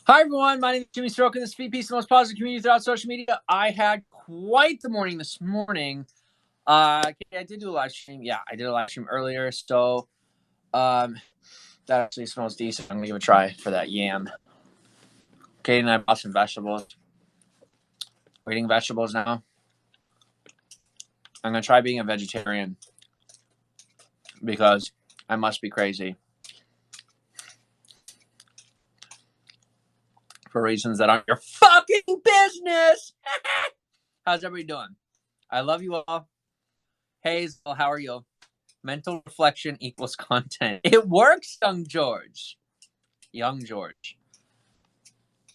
Hi, everyone. My name is Jimmy Stroke, and this is VP, the most positive community throughout social media. I had quite the morning this morning. I did do a live stream. Yeah, I did a live stream earlier, so that actually smells decent. I'm going to give it a try for that yam. Katie and I bought some vegetables. We're eating vegetables now. I'm going to try being a vegetarian because I must be crazy for reasons that aren't your fucking business. How's everybody doing? I love you all. Hazel, how are you? Mental reflection equals content. It works, young George. Young George.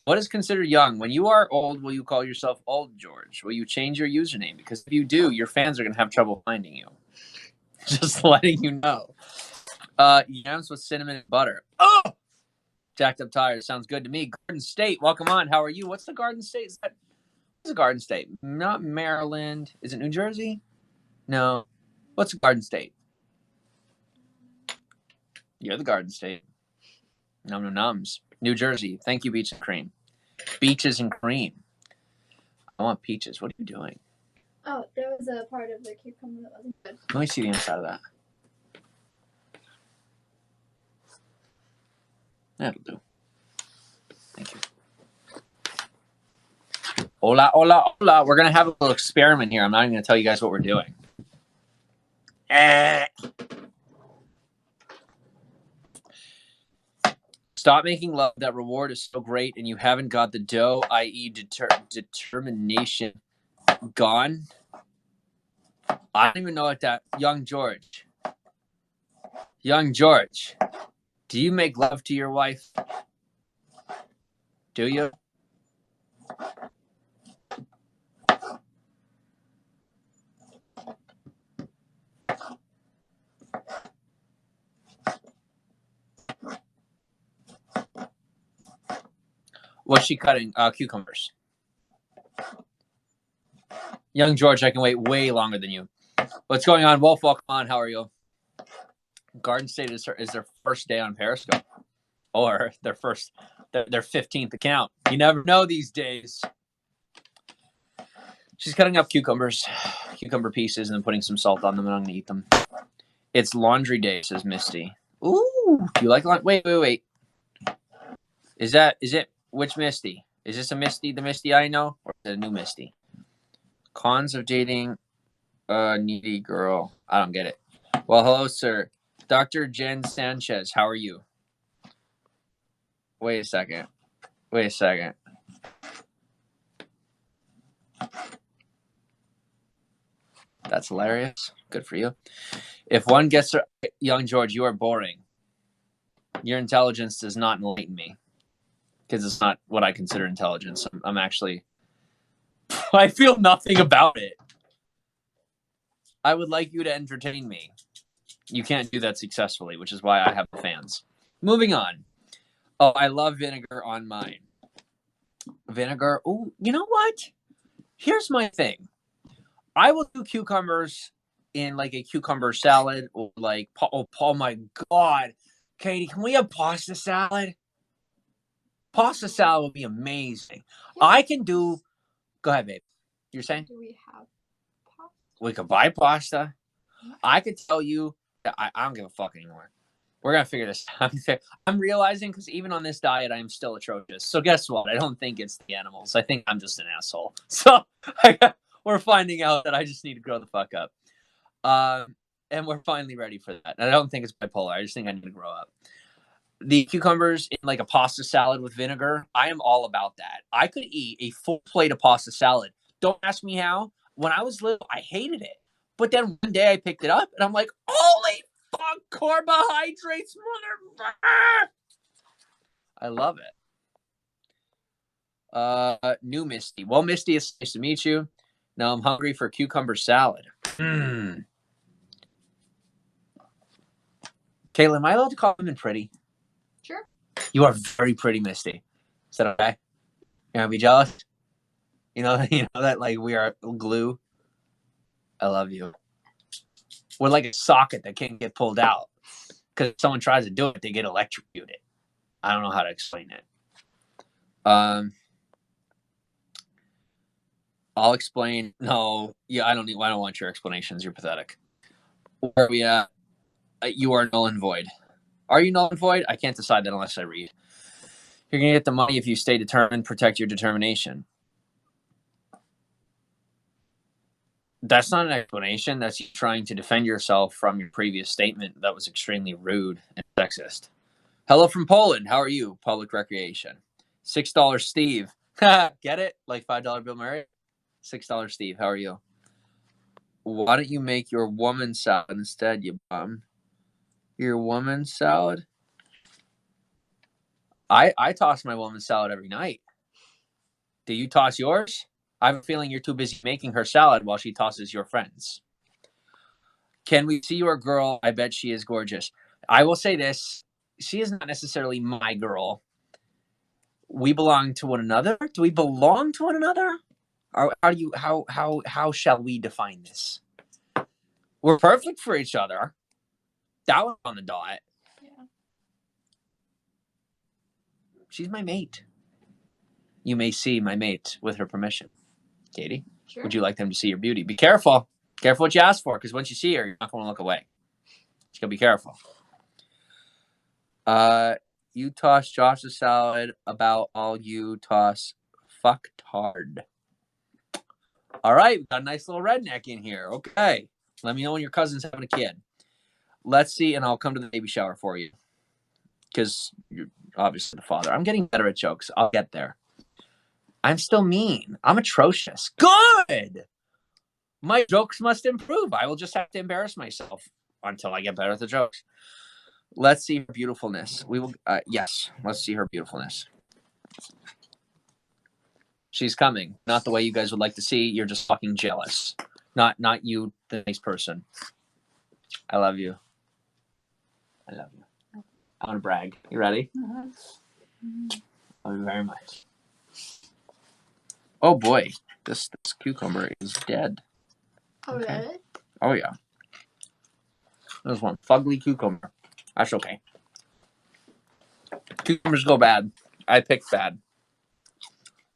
What is considered young? When you are old, will you call yourself old George? Will you change your username? Because if you do, your fans are going to have trouble finding you. Just letting you know. Yams with cinnamon and butter. Oh! Jacked up tires. Sounds good to me. Garden State, welcome on. How are you? What's the Garden State? What's a Garden State? Not Maryland. Is it New Jersey? No. What's a Garden State? You're the Garden State. Nums. New Jersey. Thank you, Beach and Cream. Beaches and cream. I want peaches. What are you doing? Oh, there was a part of the cucumber that wasn't good. Let me see the inside of that. That'll do. Thank you. Hola, hola, hola. We're going to have a little experiment here. I'm not even going to tell you guys what we're doing. Stop making love. That reward is so great, and you haven't got the dough, i.e. determination, gone. I don't even know what that... Young George. Young George. Do you make love to your wife? Do you? What's she cutting? Cucumbers. Young George, I can wait way longer than you. What's going on? Wolf, welcome on. How are you? Garden State is their first day on Periscope. Or their 15th account. You never know these days. She's cutting up cucumber pieces, and then putting some salt on them, and I'm going to eat them. It's laundry day, says Misty. Ooh, do you like laundry? Wait. Is it, which Misty? Is this a Misty, the Misty I know? Or is it a new Misty? Cons of dating a needy girl. I don't get it. Well, hello, sir. Dr. Jen Sanchez, how are you? Wait a second. That's hilarious. Good for you. If one gets young George, you are boring. Your intelligence does not enlighten me. Because it's not what I consider intelligence. I'm actually... I feel nothing about it. I would like you to entertain me. You can't do that successfully, which is why I have fans. Moving on. Oh, I love vinegar on mine. Vinegar. Oh, you know what? Here's my thing. I will do cucumbers in like a cucumber salad, or like, oh my God. Katie, can we have pasta salad? Pasta salad would be amazing. Yeah. I can do... Go ahead, babe. You're saying? Do we have pasta? We could buy pasta. I could tell you... I don't give a fuck anymore. We're going to figure this out. I'm realizing, because even on this diet, I am still atrocious. So guess what? I don't think it's the animals. I think I'm just an asshole. So we're finding out that I just need to grow the fuck up. And we're finally ready for that. And I don't think it's bipolar. I just think I need to grow up. The cucumbers in like a pasta salad with vinegar, I am all about that. I could eat a full plate of pasta salad. Don't ask me how. When I was little, I hated it. But then one day I picked it up, and I'm like, holy fuck, carbohydrates, motherfucker! I love it. New Misty. Well, Misty, it's nice to meet you. Now I'm hungry for cucumber salad. Kayla, am I allowed to call women pretty? Sure. You are very pretty, Misty. Is that okay? You're gonna be jealous? You know that like we are glue. I love you. We're like a socket that can't get pulled out. Because if someone tries to do it, they get electrocuted. I don't know how to explain it. Um, I'll explain. No, yeah, I don't want your explanations. You're pathetic. Where are we at? You are null and void. Are you null and void? I can't decide that unless I read. You're gonna get the money if you stay determined. Protect your determination. That's not an explanation. That's you trying to defend yourself from your previous statement that was extremely rude and sexist. Hello from Poland. How are you? Public recreation. $6 Steve. Get it? Like $5 Bill Murray? $6 Steve. How are you? Why don't you make your woman salad instead, you bum? Your woman salad? I toss my woman salad every night. Do you toss yours? I have a feeling you're too busy making her salad while she tosses your friends. Can we see your girl? I bet she is gorgeous. I will say this. She is not necessarily my girl. We belong to one another. Do we belong to one another? Or how shall we define this? We're perfect for each other. That was on the dot. Yeah. She's my mate. You may see my mate with her permission. Katie, Sure. would you like them to see your beauty? Be careful. Careful what you ask for, because once you see her, you're not going to look away. Just gotta be careful. You toss Josh's salad about all you toss fucked hard. All right, we got a nice little redneck in here. Okay. Let me know when your cousin's having a kid. Let's see, and I'll come to the baby shower for you. Because you're obviously the father. I'm getting better at jokes. I'll get there. I'm still mean. I'm atrocious. Good! My jokes must improve. I will just have to embarrass myself until I get better at the jokes. Let's see her beautifulness. We will. Yes, let's see her beautifulness. She's coming. Not the way you guys would like to see. You're just fucking jealous. Not you, the nice person. I love you. I love you. I want to brag. You ready? Love you very much. Oh boy, this cucumber is dead. Oh, Okay. really? Oh yeah. There's one fugly cucumber. That's okay. Cucumbers go bad. I picked bad.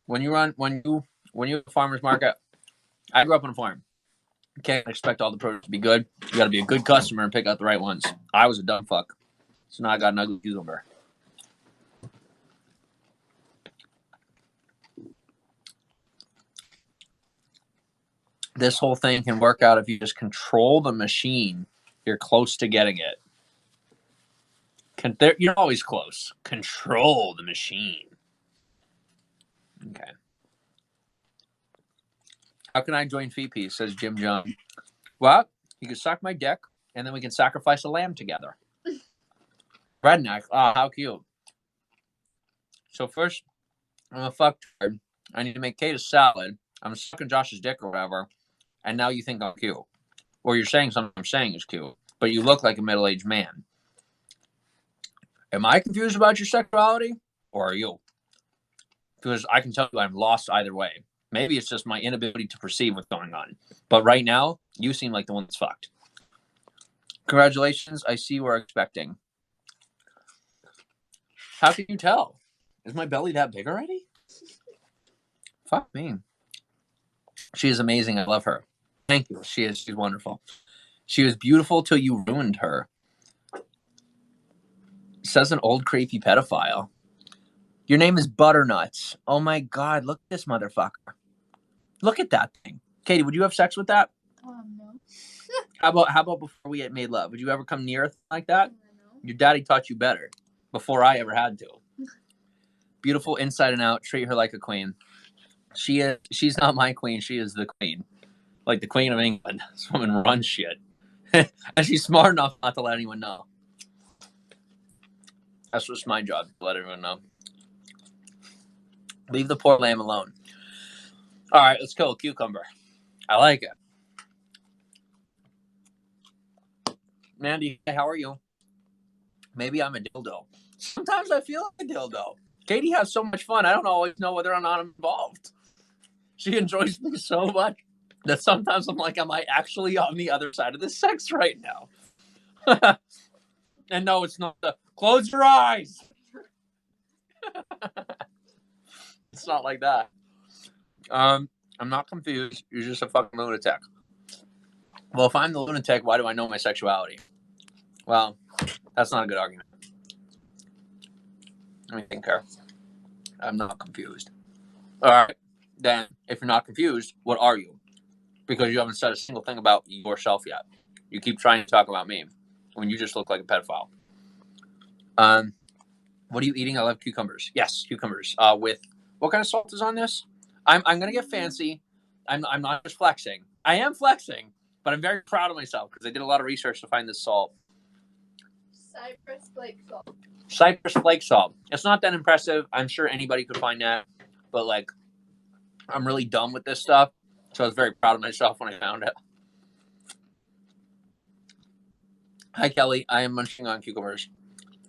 When you at a farmer's market, I grew up on a farm. You can't expect all the produce to be good. You got to be a good customer and pick out the right ones. I was a dumb fuck, so now I got an ugly cucumber. This whole thing can work out if you just control the machine. You're close to getting it. You're always close. Control the machine. Okay. How can I join FeePeace, says Jim John. Well, you can suck my dick, and then we can sacrifice a lamb together. Redneck. Oh, how cute. So first, I'm a fucktard. I need to make Kate a salad. I'm sucking Josh's dick or whatever, and now you think I'm cute. Or you're saying something I'm saying is cute, but you look like a middle-aged man. Am I confused about your sexuality, or are you? Because I can tell you I'm lost either way. Maybe it's just my inability to perceive what's going on. But right now, you seem like the one that's fucked. Congratulations, I see you are expecting. How can you tell? Is my belly that big already? Fuck me. She is amazing. I love her. Thank you. She's wonderful. She was beautiful till you ruined her. Says an old creepy pedophile. Your name is Butternuts. Oh my god, look at this motherfucker. Look at that thing. Katie, would you have sex with that? No. How about before we made love? Would you ever come near a thing like that? No. Your daddy taught you better before I ever had to. Beautiful inside and out. Treat her like a queen. She's not my queen. She is the queen. Like the queen of England. This woman runs shit. And she's smart enough not to let anyone know. That's just my job, to let everyone know. Leave the poor lamb alone. All right, let's kill a cucumber. I like it. Mandy, how are you? Maybe I'm a dildo. Sometimes I feel like a dildo. Katie has so much fun. I don't always know whether or not I'm involved. She enjoys me so much that sometimes I'm like, am I actually on the other side of the sex right now? And no, it's not the close your eyes. It's not like that. I'm not confused. You're just a fucking lunatic. Well, if I'm the lunatic, why do I know my sexuality? Well, that's not a good argument. Let me think here. I'm not confused. All right. Then, if you're not confused, what are you? Because you haven't said a single thing about yourself yet. You keep trying to talk about me when you just look like a pedophile. What are you eating? I love cucumbers. Yes, cucumbers. With what kind of salt is on this? I'm gonna get fancy. I'm not just flexing. I am flexing, but I'm very proud of myself because I did a lot of research to find this salt. Cypress flake salt. Cypress flake salt. It's not that impressive. I'm sure anybody could find that, but like, I'm really dumb with this stuff, so I was very proud of myself when I found it. Hi, Kelly. I am munching on cucumbers.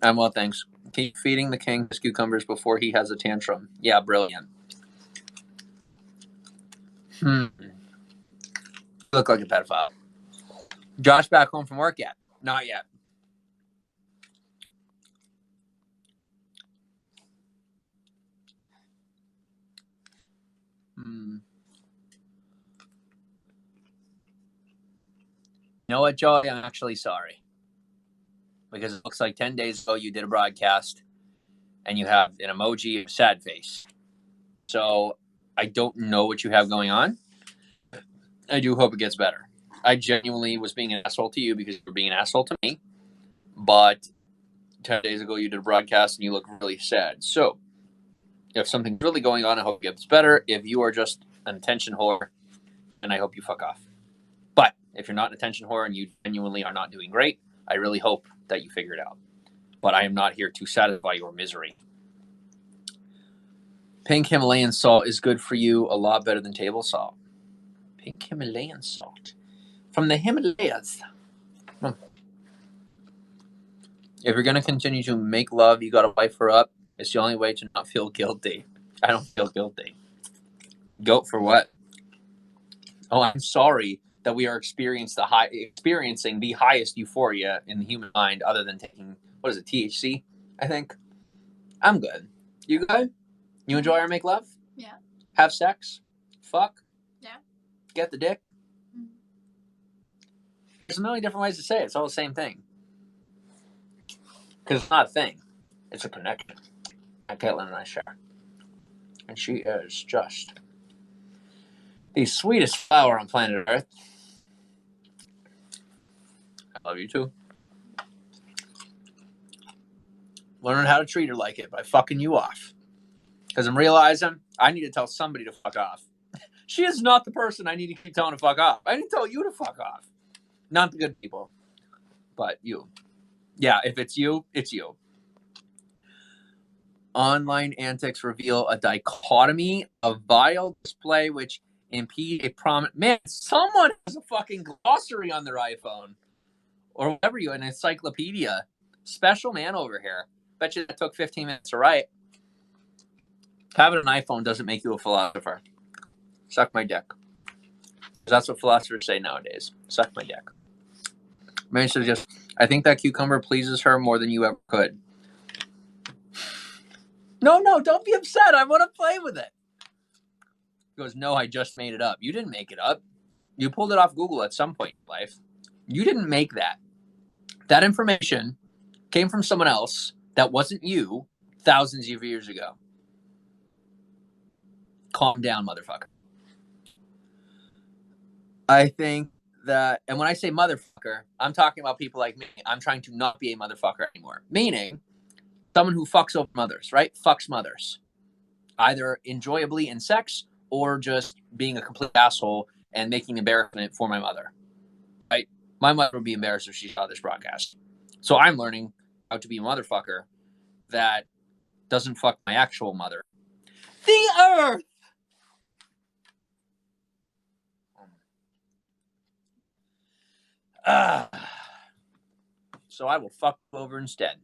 I'm well, thanks. Keep feeding the king his cucumbers before he has a tantrum. Yeah, brilliant. You look like a pedophile. Josh back home from work yet? Not yet. You know what, Joey? I'm actually sorry. Because it looks like 10 days ago you did a broadcast and you have an emoji of sad face. So I don't know what you have going on. I do hope it gets better. I genuinely was being an asshole to you because you were being an asshole to me. But 10 days ago you did a broadcast and you look really sad. So if something's really going on, I hope it gets better. If you are just an attention whore, then I hope you fuck off. But if you're not an attention whore and you genuinely are not doing great, I really hope that you figure it out. But I am not here to satisfy your misery. Pink Himalayan salt is good for you, a lot better than table salt. Pink Himalayan salt from the Himalayas. If you're going to continue to make love, you got to wife her up. It's the only way to not feel guilty. I don't feel guilty. Guilt for what? Oh, I'm sorry that we are experiencing the highest euphoria in the human mind other than taking, what is it, THC, I think. I'm good. You good? You enjoy or make love? Yeah. Have sex? Fuck? Yeah. Get the dick? There's a million different ways to say it. It's all the same thing. Because it's not a thing. It's a connection. And Caitlin and I share. And she is just the sweetest flower on planet Earth. I love you too. Learn how to treat her like it by fucking you off. Because I'm realizing I need to tell somebody to fuck off. She is not the person I need to keep telling to fuck off. I need to tell you to fuck off. Not the good people. But you. Yeah, if it's you, it's you. Online antics reveal a dichotomy of vile display which impede a prominent... Man, someone has a fucking glossary on their iPhone. Or whatever an encyclopedia. Special man over here. Bet you that took 15 minutes to write. Having an iPhone doesn't make you a philosopher. Suck my dick. That's what philosophers say nowadays. Suck my dick. Maybe so just, I think that cucumber pleases her more than you ever could. No, don't be upset. I want to play with it. He goes, no, I just made it up. You didn't make it up. You pulled it off Google at some point in life. You didn't make that. That information came from someone else that wasn't you thousands of years ago. Calm down, motherfucker. I think that, and when I say motherfucker, I'm talking about people like me. I'm trying to not be a motherfucker anymore. Meaning, someone who fucks over mothers, right? Fucks mothers. Either enjoyably in sex or just being a complete asshole and making embarrassment for my mother. Right? My mother would be embarrassed if she saw this broadcast. So I'm learning how to be a motherfucker that doesn't fuck my actual mother. The earth! So I will fuck you over instead.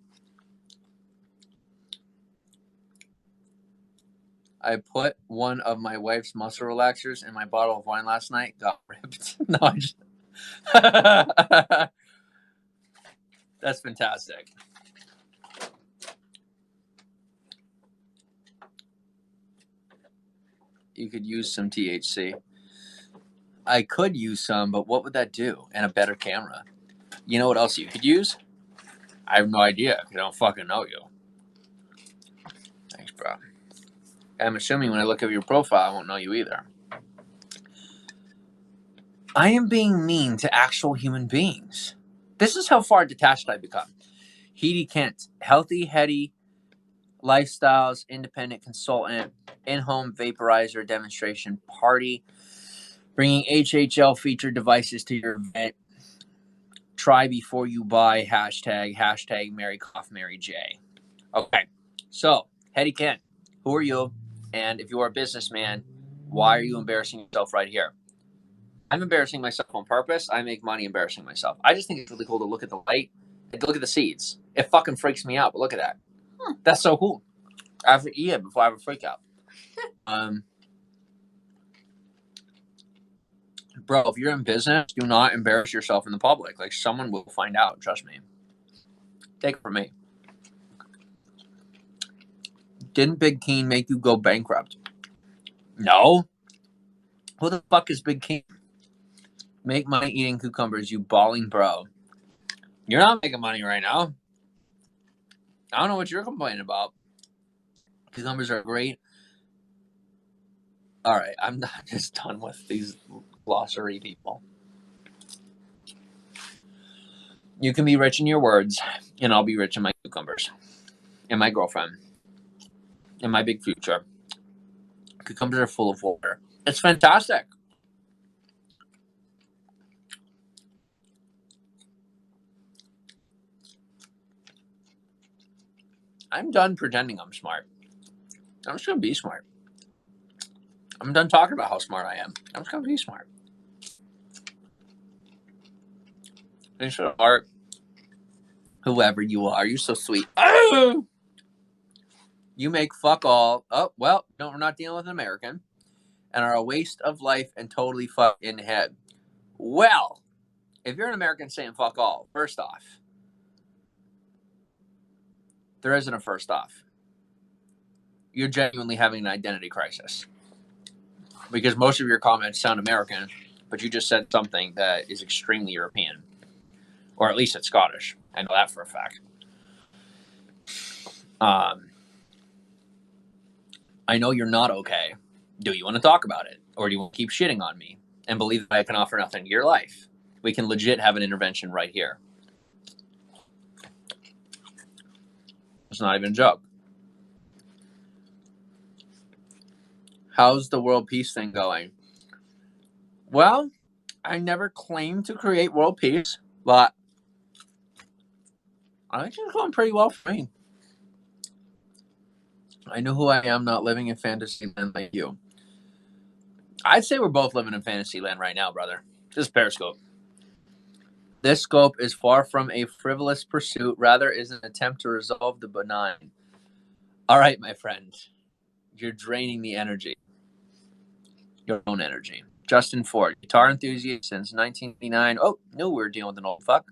I put one of my wife's muscle relaxers in my bottle of wine last night. Got ripped. No, I just... That's fantastic. You could use some THC. I could use some, but what would that do? And a better camera. You know what else you could use? I have no idea. I don't fucking know you. Thanks, bro. I'm assuming when I look at your profile, I won't know you either. I am being mean to actual human beings. This is how far detached I become. Heedy Kent, healthy, heady lifestyles, independent consultant, in-home vaporizer demonstration party, bringing HHL featured devices to your event. Try before you buy. Hashtag Mary Cough Mary J. Okay, so Heady Kent, who are you? And if you are a businessman, why are you embarrassing yourself right here? I'm embarrassing myself on purpose. I make money embarrassing myself. I just think it's really cool to look at the light and to look at the seeds. It fucking freaks me out, but look at that. That's so cool. I have to eat it before I have a freak out. Bro, if you're in business, do not embarrass yourself in the public. Like, someone will find out. Trust me. Take it from me. Didn't Big Keen make you go bankrupt? No. Who the fuck is Big Keen? Make money eating cucumbers, you balling bro. You're not making money right now. I don't know what you're complaining about. Cucumbers are great. All right, I'm not just done with these glossary people. You can be rich in your words, and I'll be rich in my cucumbers, and my girlfriend, and my big future. Cucumbers are full of water. It's fantastic. I'm done pretending I'm smart. I'm just going to be smart. I'm done talking about how smart I am. I'm just going to be smart. Thanks for the heart. Whoever you are, you're so sweet. Oh! You make fuck all. Oh, well, no, we're not dealing with an American. And are a waste of life and totally fucked in the head. Well, if you're an American saying fuck all, first off, there isn't a first off. You're genuinely having an identity crisis. Because most of your comments sound American, but you just said something that is extremely European. Or at least it's Scottish. I know that for a fact. I know you're not okay. Do you want to talk about it? Or do you want to keep shitting on me and believe that I can offer nothing to your life? We can legit have an intervention right here. It's not even a joke. How's the world peace thing going? Well, I never claimed to create world peace, but I think it's going pretty well for me. I know who I am, not living in fantasy land like you. I'd say we're both living in fantasy land right now, brother. This is Periscope. This scope is far from a frivolous pursuit, rather is an attempt to resolve the benign. All right, my friend. You're draining the energy. Your own energy. Justin Ford, guitar enthusiast since 1989. Oh, no, we're dealing with an old fuck.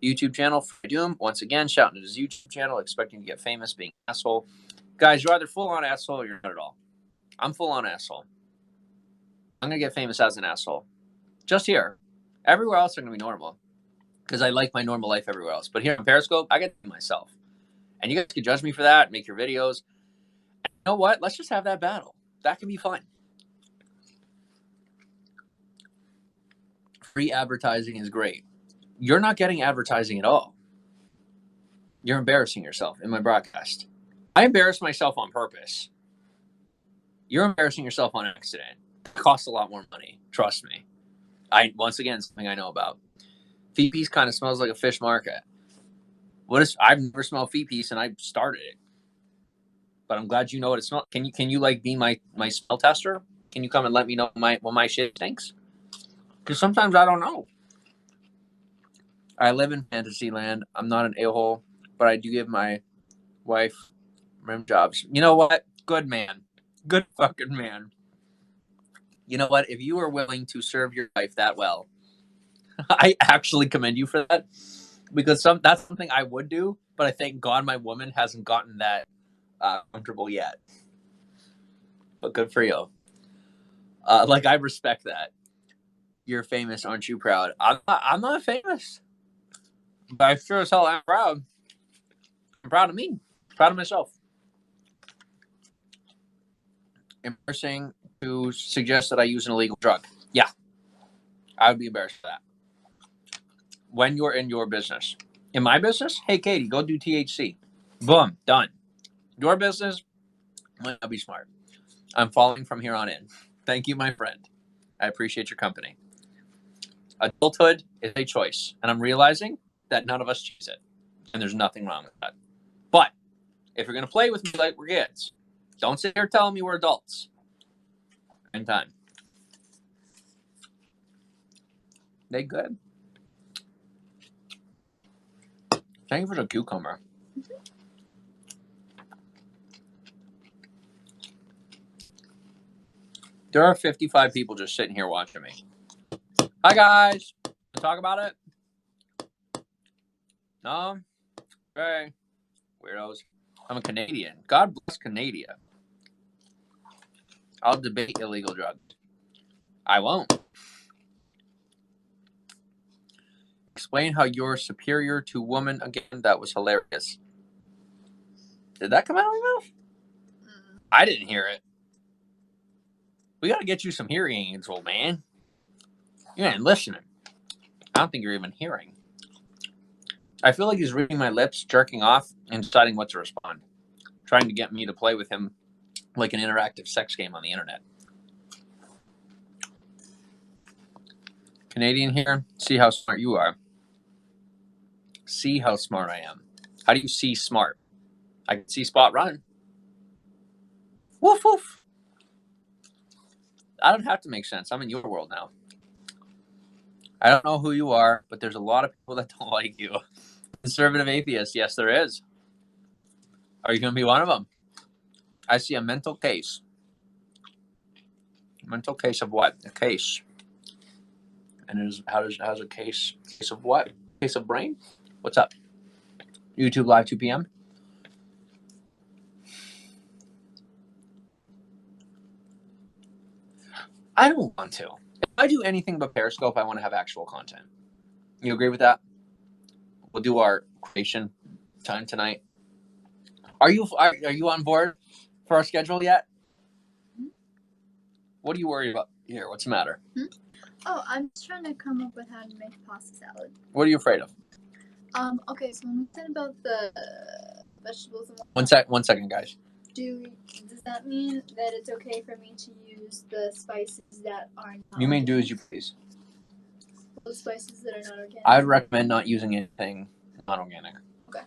YouTube channel, Free Doom. Once again, shouting at his YouTube channel, expecting to get famous, being an asshole. Guys, you're either full on asshole or you're not at all. I'm full on asshole. I'm going to get famous as an asshole. Just here. Everywhere else, I'm going to be normal. Because I like my normal life everywhere else. But here on Periscope, I get to be myself. And you guys can judge me for that, make your videos. And you know what? Let's just have that battle. That can be fun. Free advertising is great. You're not getting advertising at all. You're embarrassing yourself in my broadcast. I embarrass myself on purpose. You're embarrassing yourself on accident. It costs a lot more money. Trust me. Once again, something I know about. Feet piece kind of smells like a fish market. I've never smelled feet piece and I started it. But I'm glad you know what it smells. Can you like be my smell tester? Can you come and let me know when my shit stinks? Because sometimes I don't know. I live in fantasy land. I'm not an a-hole, but I do give my wife rim jobs. You know what? Good man. Good fucking man. You know what? If you are willing to serve your wife that well, I actually commend you for that. Because that's something I would do, but I thank God my woman hasn't gotten that comfortable yet. But good for you. Like, I respect that. You're famous, aren't you proud? I'm not famous, but I sure as hell am proud. I'm proud of me. Proud of myself. Embarrassing to suggest that I use an illegal drug. Yeah, I would be embarrassed for that. When you're in your business. In my business, hey, Katie, go do THC. Boom, done. Your business might not be smart. I'm following from here on in. Thank you, my friend. I appreciate your company. Adulthood is a choice, and I'm realizing that none of us choose it, and there's nothing wrong with that. But if you're going to play with me like we're kids, don't sit here telling me we're adults. In time. They good. Thank you for the cucumber. There are 55 people just sitting here watching me. Hi, guys. Talk about it? No? Okay. Weirdos. I'm a Canadian. God bless Canada. I'll debate illegal drugs. I won't. Explain how you're superior to woman again. That was hilarious. Did that come out of my mouth? I didn't hear it. We got to get you some hearing aids, old man. You ain't listening. I don't think you're even hearing. I feel like he's reading my lips, jerking off, and deciding what to respond. Trying to get me to play with him like an interactive sex game on the internet. Canadian here. See how smart you are. See how smart I am. How do you see smart? I can see Spot run. Woof, woof. I don't have to make sense. I'm in your world now. I don't know who you are, but there's a lot of people that don't like you. Conservative atheist. Yes, there is. Are you going to be one of them? I see a mental case. Mental case of what? A case. And how's a case of what? Case of brain? What's up? YouTube live 2 p.m. I don't want to. If I do anything but Periscope, I want to have actual content. You agree with that? We'll do our creation time tonight. Are you on board for our schedule yet? What are you worried about here? What's the matter? Oh, I'm just trying to come up with how to make pasta salad. What are you afraid of? Okay, so when we said about the vegetables and One second, guys. does that mean that it's okay for me to use the spices that are not You may organic? do as you please. Those spices that are not organic? I would recommend not using anything non-organic. Okay.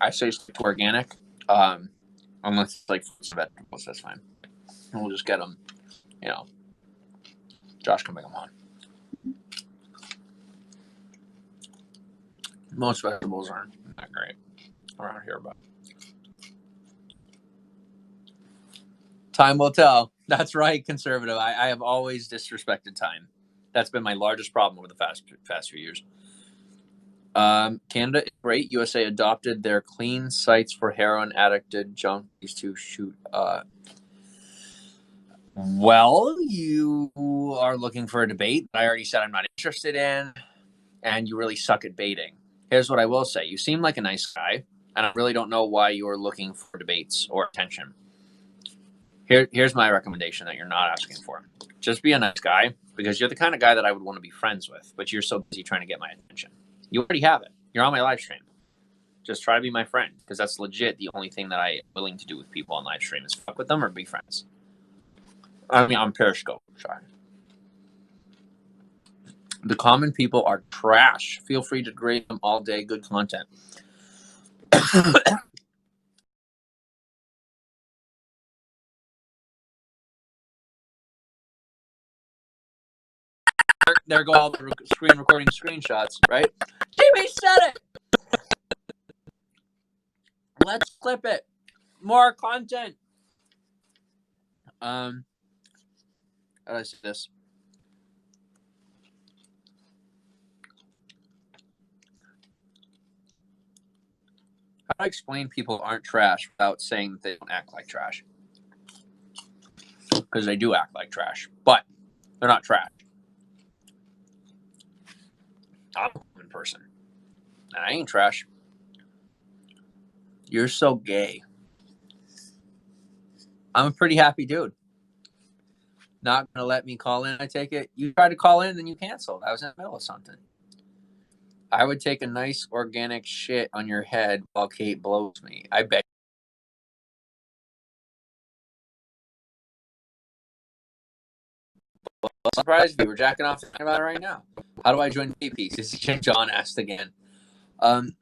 I say stick to organic, unless it's like fruits and vegetables, that's fine. And we'll just get them, Josh can bring them on. Most vegetables aren't that great around here, but time will tell. That's right, conservative. I have always disrespected time. That's been my largest problem over the past few years. Canada is great. USA adopted their clean sites for heroin addicted junkies to shoot. Well, you are looking for a debate that I already said I'm not interested in, and you really suck at baiting. Here's what I will say. You seem like a nice guy, and I really don't know why you're looking for debates or attention. Here's my recommendation that you're not asking for. Just be a nice guy, because you're the kind of guy that I would want to be friends with, but you're so busy trying to get my attention. You already have it. You're on my live stream. Just try to be my friend, because that's legit the only thing that I am willing to do with people on live stream is fuck with them or be friends. I mean, on Periscope. Sorry. The common people are trash. Feel free to grade them all day. Good content. There go all the screen recording screenshots, right? Jimmy said it! Let's clip it. More content. How do I say this? How do I explain people aren't trash without saying that they don't act like trash? because they do act like trash, but they're not trash. I'm a common person. I ain't trash. You're so gay. I'm a pretty happy dude. Not gonna let me call in, I take it. You tried to call in, then you canceled. I was in the middle of something. I would take a nice organic shit on your head while Kate blows me. I bet. I'm surprised you were jacking off thinking about it right now. How do I join P-Piece? This is John asked again. I'd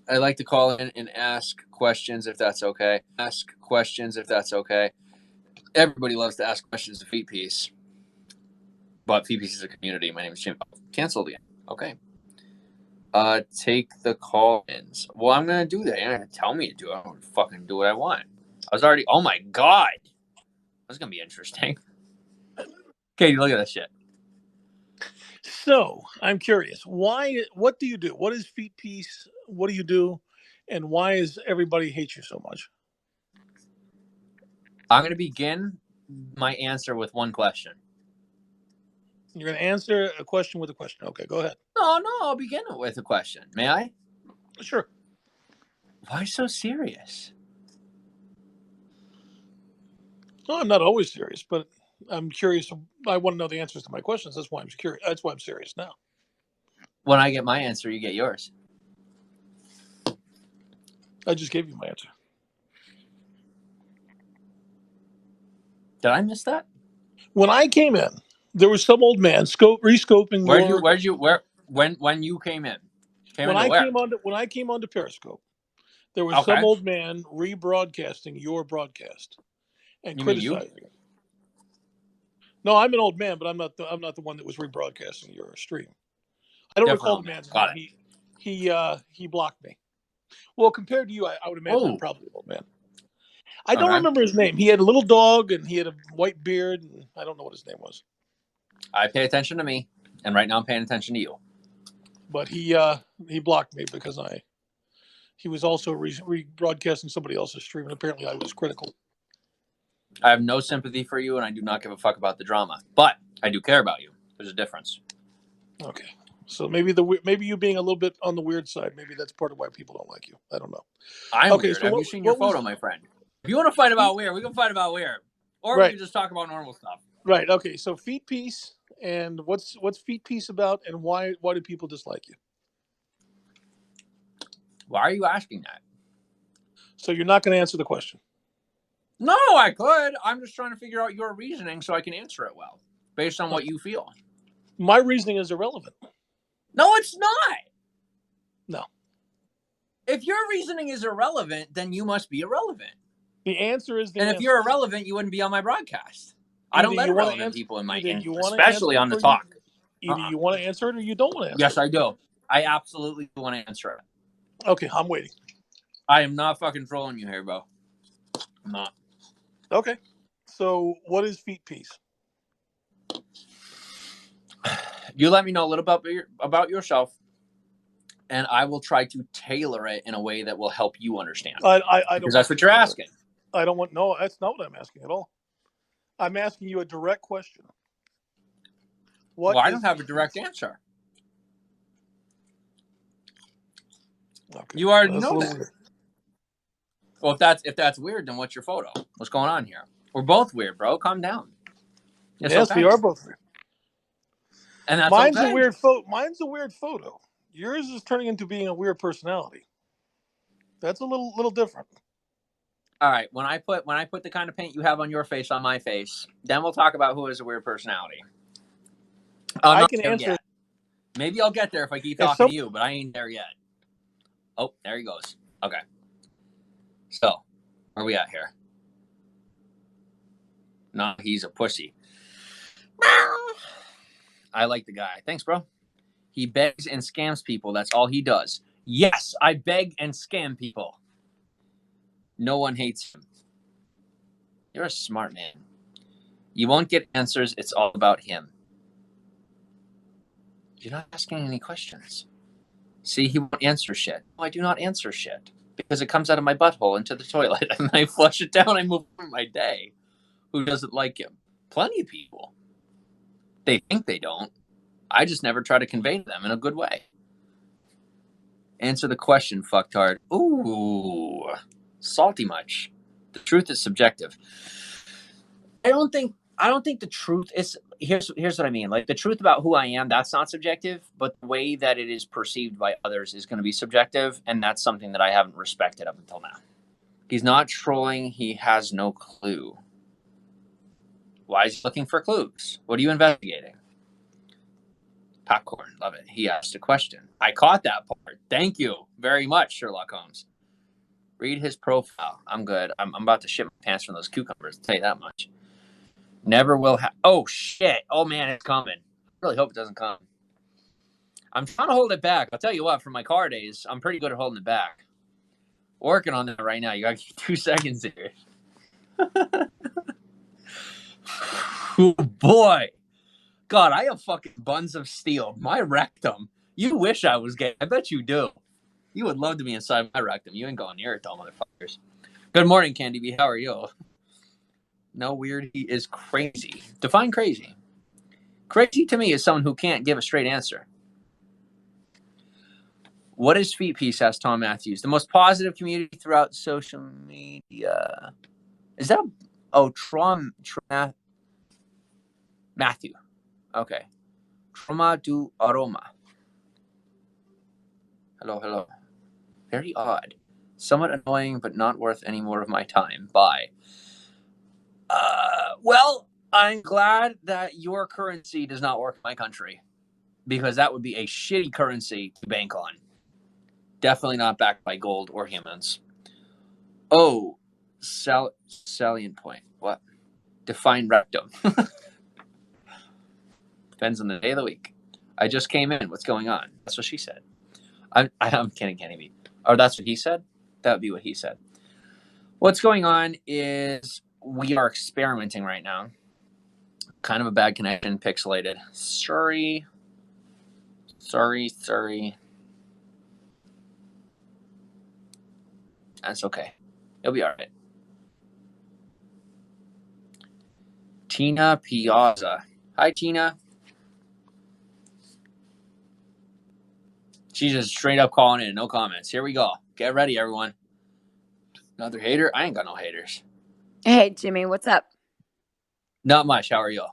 like to call in and ask questions if that's okay. Everybody loves to ask questions to Feet-Piece. But Feet-Piece is a community. My name is Jim. Canceled again. Okay. Take the call-ins. Well, I'm going to do that. You're not going to tell me to do it. I'm going to fucking do what I want. I was already... Oh, my God. That's going to be interesting. Katie, look at that shit. So, I'm curious. What do you do? What is Feet-Piece? What do you do? And why is everybody hate you so much? I'm going to begin my answer with one question. You're going to answer a question with a question. Okay, go ahead. No, I'll begin it with a question. May I? Sure. Why so serious? Well, I'm not always serious, but I'm curious. I want to know the answers to my questions. That's why I'm curious. That's why I'm serious now. When I get my answer, you get yours. I just gave you my answer. Did I miss that? When I came in, there was some old man rescoping. When you came in? When I came onto Periscope, there was some old man rebroadcasting your broadcast and criticizing it. No, I'm an old man, but I'm not the one that was rebroadcasting your stream. I don't recall the man's name. He blocked me. Well, compared to you, I would imagine I'm probably an old man. I don't remember his name. He had a little dog and he had a white beard, and I don't know what his name was. I pay attention to me, and right now I'm paying attention to you. But he blocked me because he was also rebroadcasting somebody else's stream, and apparently I was critical. I have no sympathy for you, and I do not give a fuck about the drama. But I do care about you. There's a difference. Okay. So maybe you being a little bit on the weird side, maybe that's part of why people don't like you. I don't know. I'm weird. So have you seen your photo, my friend? If you want to fight about weird, we can fight about weird. Or we can just talk about normal stuff. Right. Okay. So Feet-Piece, and what's Feet-Piece about, and why do people dislike you? Why are you asking that? So you're not going to answer the question? No, I could. I'm just trying to figure out your reasoning so I can answer it well, based on what you feel. My reasoning is irrelevant. No, it's not. No. If your reasoning is irrelevant, then you must be irrelevant. The answer is if you're irrelevant, you wouldn't be on my broadcast. I don't let irrelevant people in my, especially on the talk. Either you want to answer it or you don't want to answer it. Yes, I do. I absolutely want to answer it. Okay, I'm waiting. I am not fucking trolling you here, bro. I'm not. Okay. So what is Feet-Piece? You let me know a little about yourself, and I will try to tailor it in a way that will help you understand. I don't. Because that's what you're asking. I don't want. No, that's not what I'm asking at all. I'm asking you a direct question. Well, I don't have a direct answer. Okay. You already know that. Weird. Well, if that's weird, then what's your photo? What's going on here? We're both weird, bro. Calm down. Yes, we are both weird. And that's Mine's a weird photo. Mine's a weird photo. Yours is turning into being a weird personality. That's a little different. All right. When I put the kind of paint you have on your face on my face, then we'll talk about who is a weird personality. I can answer. Maybe I'll get there if I keep talking to you, but I ain't there yet. Oh, there he goes. Okay. So, where are we at here? No, he's a pussy. I like the guy. Thanks, bro. He begs and scams people. That's all he does. Yes, I beg and scam people. No one hates him. You're a smart man. You won't get answers. It's all about him. You're not asking any questions. See, he won't answer shit. No, I do not answer shit. Because it comes out of my butthole into the toilet. And I flush it down. I move on my day. Who doesn't like him? Plenty of people. They think they don't. I just never try to convey to them in a good way. Answer the question, fucktard. Ooh, salty much. The truth is subjective. I don't think the truth is. Here's what I mean. Like, the truth about who I am, that's not subjective, but the way that it is perceived by others is going to be subjective, and that's something that I haven't respected up until now. He's not trolling. He has no clue. Why is he looking for clues? What are you investigating? Popcorn, love it. He asked a question. I caught that part. Thank you very much, Sherlock Holmes. Read his profile. I'm good. I'm about to shit my pants from those cucumbers. I'll tell you that much. Never will have. Oh, shit. Oh, man, it's coming. I really hope it doesn't come. I'm trying to hold it back. I'll tell you what, from my car days, I'm pretty good at holding it back. Working on that right now. You got to give 2 seconds here. Oh, boy. God, I have fucking buns of steel. My rectum. You wish I was gay. I bet you do. You would love to be inside my rectum. You ain't going near it, though, motherfuckers. Good morning, Candy B. How are you? No, weird. He is crazy. Define crazy. Crazy to me is someone who can't give a straight answer. What is Feet Piece? Asked Tom Matthews. The most positive community throughout social media. Is that Matthew. Okay. Trauma du aroma. Hello. Very odd. Somewhat annoying, but not worth any more of my time. Bye. Well, I'm glad that your currency does not work in my country, because that would be a shitty currency to bank on. Definitely not backed by gold or humans. Oh, salient point. What? Define rectum. Depends on the day of the week. I just came in. What's going on? That's what she said. I'm kidding, Kenny B. Or that's what he said? That would be what he said. What's going on is we are experimenting right now. Kind of a bad connection, pixelated. Sorry. That's okay. It'll be all right. Tina Piazza. Hi, Tina. She's just straight up calling in. No comments. Here we go. Get ready, everyone. Another hater? I ain't got no haters. Hey, Jimmy, what's up? Not much. How are you?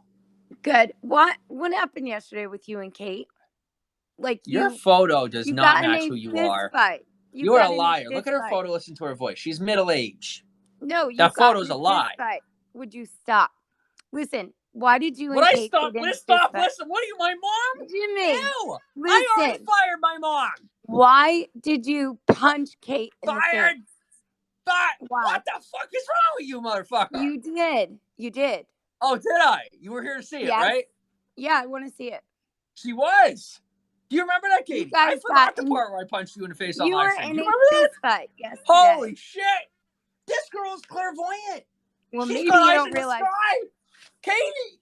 Good. What happened yesterday with you and Kate? Like, your photo does not match who you are. Fight. You are a liar. Look at her photo. Listen to her voice. She's middle-aged. No, that photo's a lie. Fight. Would you stop? Listen, why did you and Would Kate I stop? Stop. Listen. What are you, my mom? Jimmy. Ew. Listen. I already fired my mom. Why did you punch Kate in the face? Why? What the fuck is wrong with you, motherfucker? You did. Oh, did I? You were here to see it, right? Yeah, I want to see it. She was. Do you remember that, Katie? I forgot the part where I punched you in the face on my thing. Do you remember that? Fight. Yes. Holy shit! This girl's clairvoyant. Well, She's maybe got you eyes don't in the realize. sky. Katie!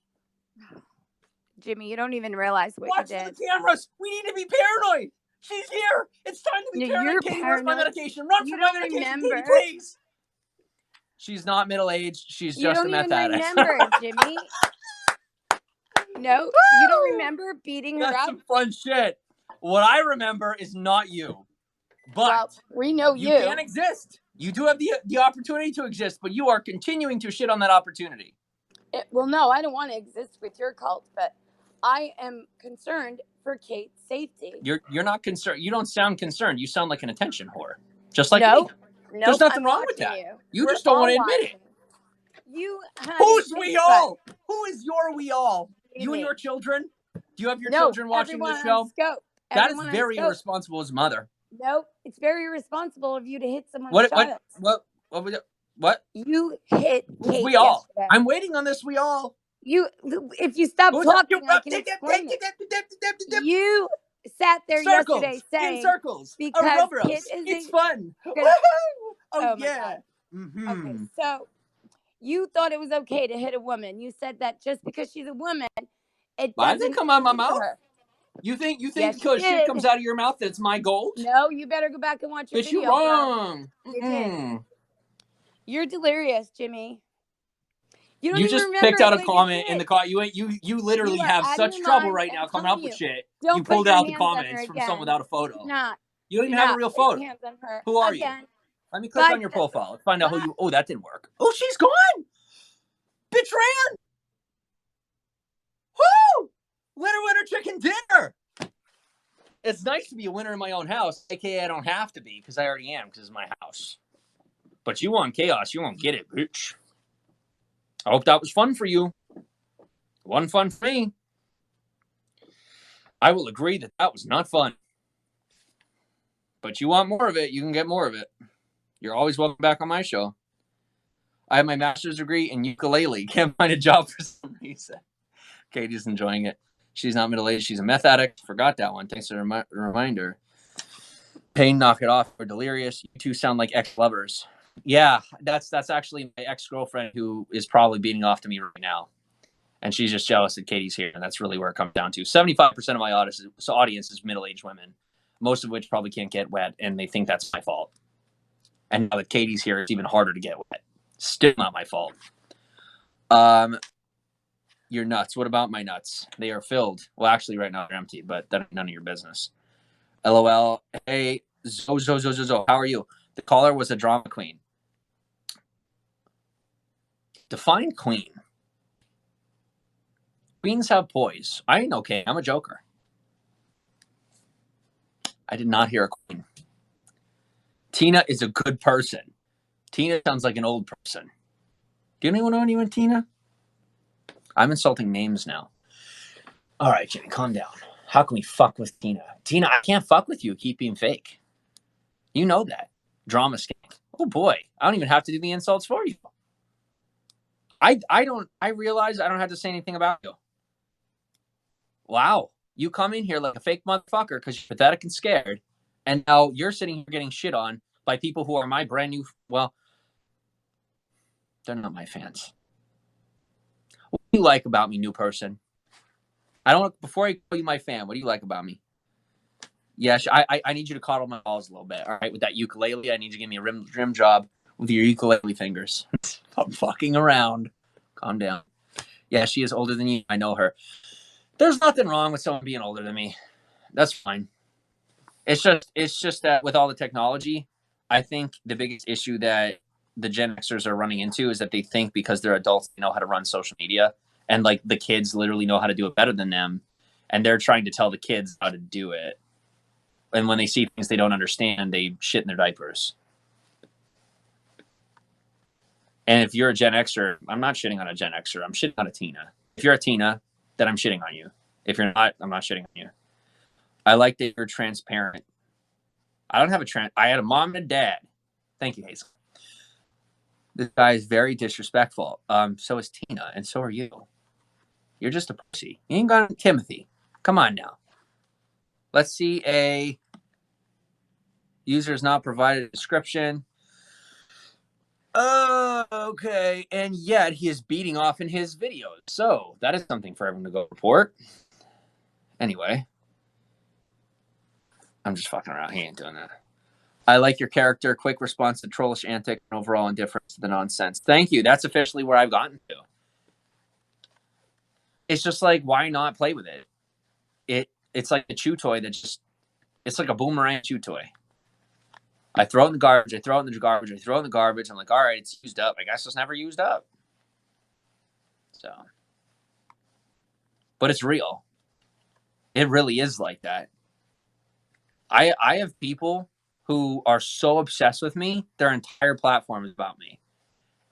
Jimmy, you don't even realize what Watch you did. the cameras. We need to be paranoid. She's here. It's time to be paranoid. Katie, where's my medication? Run for my medication, Katie, please. She's not middle-aged. She's just a meth addict. You don't even remember, Jimmy. No, you don't remember beating her up? That's some fun shit. What I remember is not you. But we know you. You can't exist. You do have the opportunity to exist, but you are continuing to shit on that opportunity. Well, no, I don't want to exist with your cult, but I am concerned for Kate's safety. You're not concerned. You don't sound concerned. You sound like an attention whore. Just like me. There's nothing wrong with that. You just don't want to admit it. Who's we all? Who is your we all? You and your children? Do you have your children watching this show? That is very irresponsible as a mother. No, it's very irresponsible of you to hit someone's child. What? You hit Kate we all. Yesterday. I'm waiting on this. We all. If you stop talking, I can explain it. You sat there yesterday saying in circles because it's fun. Oh yeah. Mm-hmm. Okay, so you thought it was okay to hit a woman. You said that just because she's a woman, it doesn't come out of my mouth. You think because shit comes out of your mouth that's my gold? No, you better go back and watch your video. You're wrong. You did. You're delirious, Jimmy. You don't You even just remember picked out a what you comment in did. the car. You literally You are have out of such your trouble mind. right I'm now coming telling up with you. shit. Don't You put pulled your out the hands on her comments from again. someone without a photo. Do not. You don't Do even have a not real put your photo. hands on her Who are you? again. Let me click God, on your profile. Let's find out who God. you. Oh, that didn't work. Oh, she's gone. Bitch ran. Woo! Winner, chicken dinner. It's nice to be a winner in my own house, aka I don't have to be because I already am because it's my house. But you want chaos, you won't get it, bitch. I hope that was fun for you. It wasn't fun for me. I will agree that that was not fun. But you want more of it, you can get more of it. You're always welcome back on my show. I have my master's degree in ukulele. Can't find a job for some reason. Katie's enjoying it. She's not middle-aged. She's a meth addict. Forgot that one. Thanks for the reminder. Pain, knock it off. We're delirious. You two sound like ex-lovers. Yeah, that's actually my ex-girlfriend who is probably beating off to me right now. And she's just jealous that Katie's here. And that's really where it comes down to. 75% of my audience is middle-aged women, most of which probably can't get wet. And they think that's my fault. And now that Katie's here, it's even harder to get wet. Still not my fault. You're nuts. What about my nuts? They are filled. Well, actually, right now they're empty, but that's none of your business. LOL. Hey, Zo. How are you? The caller was a drama queen. Define queen. Queens have poise. I ain't okay. I'm a joker. I did not hear a queen. Tina is a good person. Tina sounds like an old person. Do anyone know anyone, Tina? I'm insulting names now. All right, Jimmy, calm down. How can we fuck with Tina? Tina, I can't fuck with you. Keep being fake. You know that. Drama skank. Oh boy, I don't even have to do the insults for you. I realize I don't have to say anything about you. Wow. You come in here like a fake motherfucker because you're pathetic and scared. And now you're sitting here getting shit on by people who are my brand new, well, they're not my fans. What do you like about me, new person? Before I call you my fan, what do you like about me? Yeah, I need you to coddle my balls a little bit. All right, with that ukulele, I need you to give me a rim job with your ukulele fingers. I'm fucking around. Calm down. Yeah, she is older than you. I know her. There's nothing wrong with someone being older than me. That's fine. It's just that with all the technology, I think the biggest issue that the Gen Xers are running into is that they think because they're adults, they know how to run social media, and like the kids literally know how to do it better than them, and they're trying to tell the kids how to do it. And when they see things they don't understand, they shit in their diapers. And if you're a Gen Xer, I'm not shitting on a Gen Xer. I'm shitting on a Tina. If you're a Tina, then I'm shitting on you. If you're not, I'm not shitting on you. I like that you're transparent. I don't have I had a mom and a dad. Thank you, Hazel. This guy is very disrespectful. So is Tina, and so are you. You're just a pussy. You ain't got Timothy. Come on now. Let's see a user has not provided a description. Okay. And yet he is beating off in his videos. So that is something for everyone to go report. Anyway. I'm just fucking around. He ain't doing that. I like your character. Quick response to trollish antic and overall indifference to the nonsense. Thank you. That's officially where I've gotten to. It's just like, why not play with it? It's like a chew toy that just, it's like a boomerang chew toy. I throw it in the garbage. I throw it in the garbage. I throw it in the garbage. I'm like, all right, it's used up. I guess it's never used up. So, but it's real. It really is like that. I have people who are so obsessed with me, their entire platform is about me.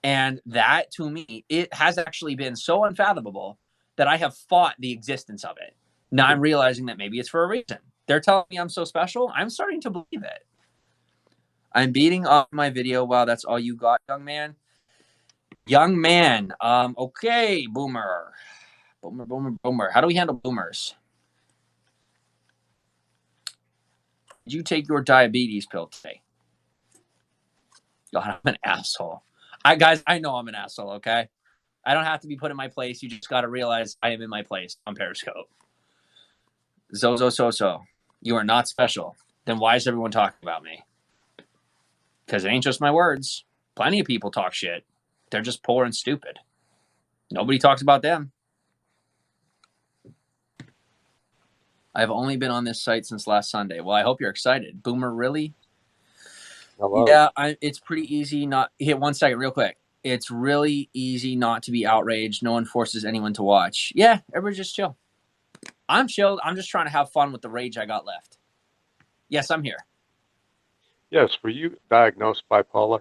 And that, to me, it has actually been so unfathomable that I have fought the existence of it. Now I'm realizing that maybe it's for a reason. They're telling me I'm so special. I'm starting to believe it. I'm beating off my video. Wow, that's all you got, young man? Young man. Okay, boomer. Boomer. How do we handle boomers? Did you take your diabetes pill today? God, I'm an asshole. Guys, I know I'm an asshole, okay? I don't have to be put in my place. You just got to realize I am in my place on Periscope. Zozo. You are not special. Then why is everyone talking about me? Because it ain't just my words. Plenty of people talk shit. They're just poor and stupid. Nobody talks about them. I've only been on this site since last Sunday. Well, I hope you're excited. Boomer, really? Hello. Yeah, it's pretty easy not... Here, 1 second, real quick. It's really easy not to be outraged. No one forces anyone to watch. Yeah, everybody just chill. I'm chilled. I'm just trying to have fun with the rage I got left. Yes, I'm here. Yes, were you diagnosed bipolar?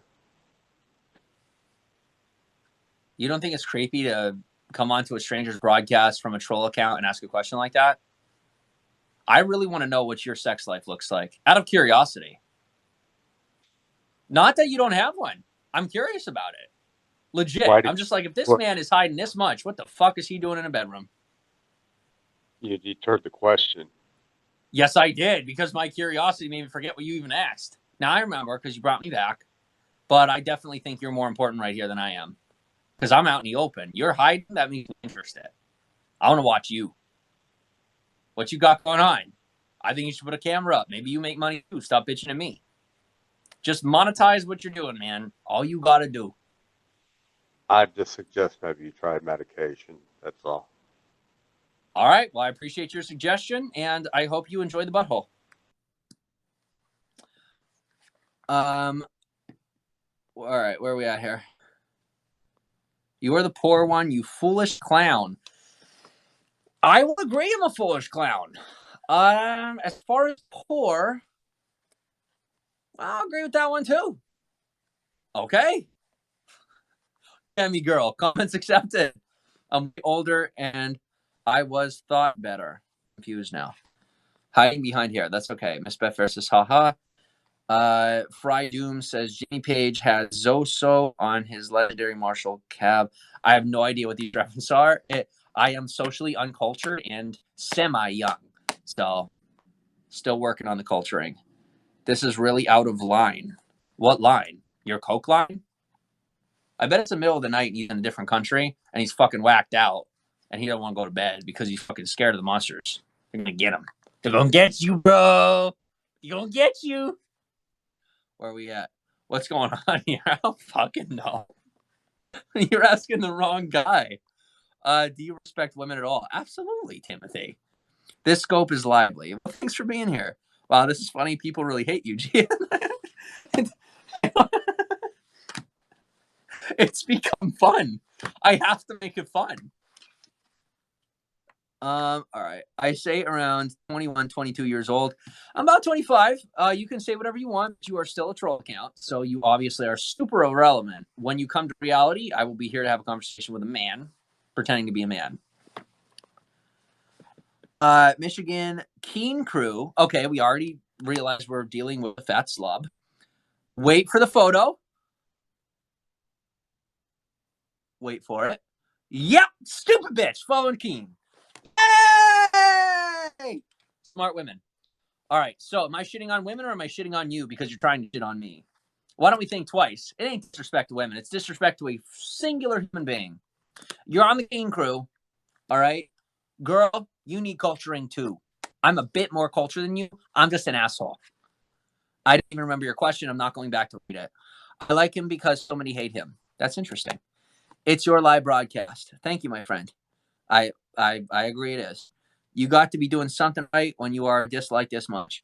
You don't think it's creepy to come onto a stranger's broadcast from a troll account and ask a question like that? I really want to know what your sex life looks like, out of curiosity. Not that you don't have one. I'm curious about it. Legit. I'm just like, if this man is hiding this much, what the fuck is he doing in a bedroom? You deterred the question. Yes, I did, because my curiosity made me forget what you even asked. Now I remember, because you brought me back. But I definitely think you're more important right here than I am. Because I'm out in the open. You're hiding, that means you're interested. I want to watch you. What you got going on? I think you should put a camera up. Maybe you make money too. Stop bitching at me. Just monetize what you're doing, man. All you got to do. I'd just suggest maybe you try medication. That's all. All right. Well, I appreciate your suggestion, and I hope you enjoy the butthole. All right. Where are we at here? You are the poor one, you foolish clown. I will agree I'm a foolish clown. As far as poor, I'll agree with that one too. Okay. Cammy girl, comments accepted. I'm older and I was thought better. Confused now. Hiding behind here. That's okay. Miss Beth versus haha. Fry Doom says Jimmy Page has Zoso on his legendary Marshall cab. I have no idea what these references are. I am socially uncultured and semi-young. So, still working on the culturing. This is really out of line. What line? Your Coke line? I bet it's the middle of the night and he's in a different country and he's fucking whacked out and he don't want to go to bed because he's fucking scared of the monsters. They're going to get him. They're going to get you, bro. They're going to get you. Where are we at? What's going on here? I don't fucking know. You're asking the wrong guy. Do you respect women at all? Absolutely, Timothy. This scope is lively. Well, thanks for being here. Wow, this is funny. People really hate you, Gian. It's become fun. I have to make it fun. All right. I say around 21, 22 years old. I'm about 25. You can say whatever you want, but you are still a troll account. So you obviously are super irrelevant. When you come to reality, I will be here to have a conversation with a man, pretending to be a man. Michigan Keen Crew. Okay, we already realized we're dealing with a fat slob. Wait for the photo. Wait for it. Yep, stupid bitch. Following Keen. Hey! Smart women. All right, so am I shitting on women or am I shitting on you because you're trying to shit on me? Why don't we think twice? It ain't disrespect to women. It's disrespect to a singular human being. You're on the Keen Crew, all right? Girl, you need culturing too. I'm a bit more cultured than you. I'm just an asshole. I didn't even remember your question. I'm not going back to read it. I like him because so many hate him. That's interesting. It's your live broadcast. Thank you, my friend. I agree it is. You got to be doing something right when you are disliked this much.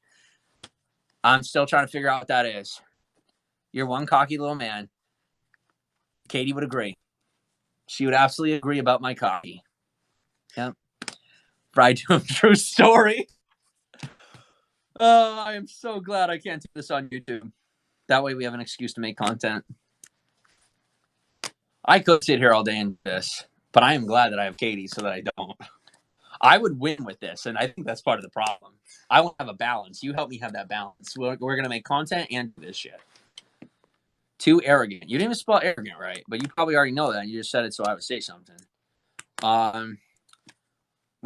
I'm still trying to figure out what that is. You're one cocky little man. Katie would agree. She would absolutely agree about my cocky. Yep. Fried to him, true story. Oh, I am so glad I can't do this on YouTube. That way we have an excuse to make content. I could sit here all day and do this, but I am glad that I have Katie so that I don't. I would win with this, and I think that's part of the problem. I want to have a balance. You help me have that balance. We're going to make content and do this shit. Too arrogant. You didn't even spell arrogant right, but you probably already know that. You just said it so I would say something.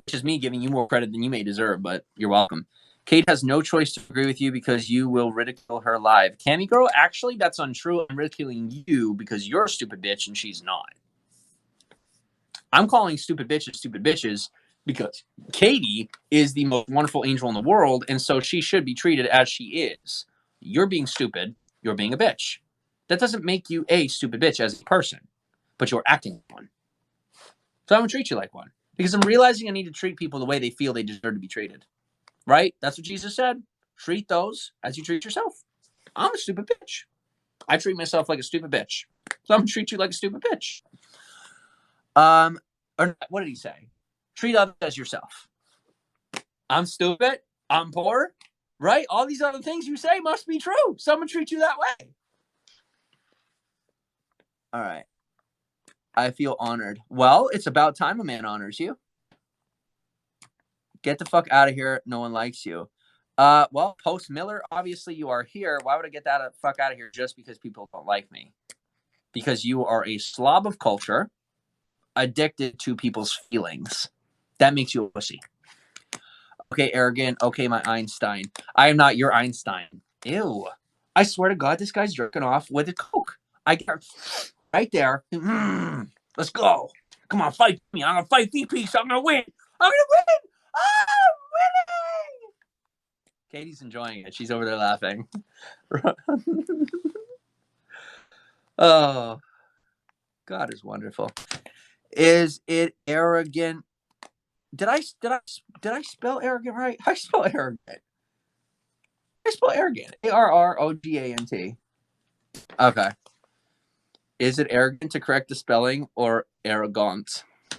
Which is me giving you more credit than you may deserve, but you're welcome. Kate has no choice to agree with you because you will ridicule her live. Cammy girl, actually, that's untrue. I'm ridiculing you because you're a stupid bitch and she's not. I'm calling stupid bitches because Katie is the most wonderful angel in the world, and so she should be treated as she is. You're being stupid. You're being a bitch. That doesn't make you a stupid bitch as a person, but you're acting one. So I'm going to treat you like one. Because I'm realizing I need to treat people the way they feel they deserve to be treated. Right? That's what Jesus said. Treat those as you treat yourself. I'm a stupid bitch. I treat myself like a stupid bitch. So I'm going to treat you like a stupid bitch. Or what did he say? Treat others as yourself. I'm stupid. I'm poor. Right? All these other things you say must be true. Someone treats you that way. All right. I feel honored. Well, it's about time a man honors you. Get the fuck out of here. No one likes you. Well, Post Miller, obviously you are here. Why would I get that fuck out of here just because people don't like me? Because you are a slob of culture, addicted to people's feelings. That makes you a pussy. Okay, arrogant. Okay, my Einstein. I am not your Einstein. Ew. I swear to God, this guy's jerking off with a Coke. I get right there. Let's go. Come on, fight me. I'm going to fight VP, so I'm going to win. I'm going to win. I'm winning. Katie's enjoying it. She's over there laughing. Oh, God is wonderful. Is it arrogant? Did I spell arrogant right? I spell arrogant. I spell arrogant. ARROGANT. Okay. Is it arrogant to correct the spelling or arrogant? You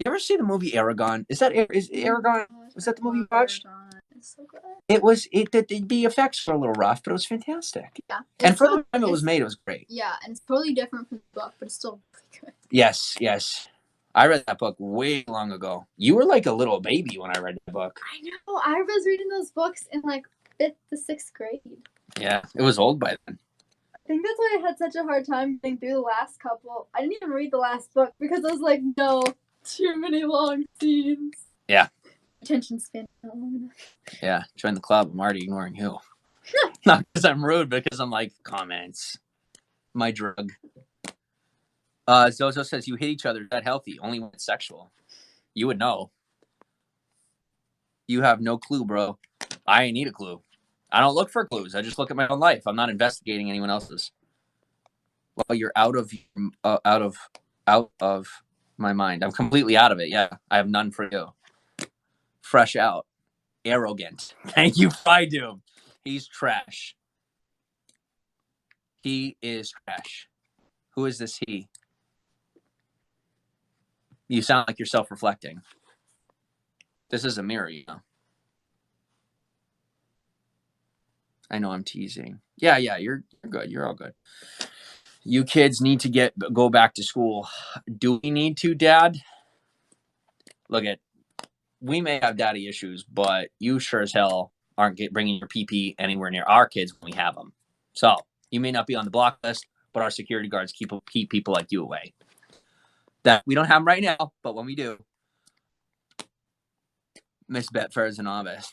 ever see the movie Aragon? Is Aragon? Was that the movie you watched? It's so good. The effects were a little rough, but it was fantastic. Yeah. And for the time it was made, it was great. Yeah, and it's totally different from the book, but it's still really good. Yes. I read that book way long ago. You were like a little baby when I read that book. I know. I was reading those books in like 5th to 6th grade. Yeah, it was old by then. I think that's why I had such a hard time getting through the last couple. I didn't even read the last book because I was like, no, too many long scenes. Yeah. Attention span not long enough. Yeah, join the club. I'm already ignoring you. Not because I'm rude, but because I'm like, comments. My drug. Zozo says, you hit each other. Is that healthy? Only when it's sexual. You would know. You have no clue, bro. I ain't need a clue. I don't look for clues. I just look at my own life. I'm not investigating anyone else's. Well, you're out of my mind. I'm completely out of it. Yeah, I have none for you. Fresh out. Arrogant. Thank you, Fidoom. He's trash. He is trash. Who is this he? You sound like you're self-reflecting. This is a mirror, you know. I know I'm teasing. Yeah, you're good. You're all good. You kids need to go back to school. Do we need to, Dad? Look we may have daddy issues, but you sure as hell aren't bringing your PP anywhere near our kids when we have them. So you may not be on the block list, but our security guards keep people like you away. That we don't have them right now, but when we do, Miss Betfair is an novice.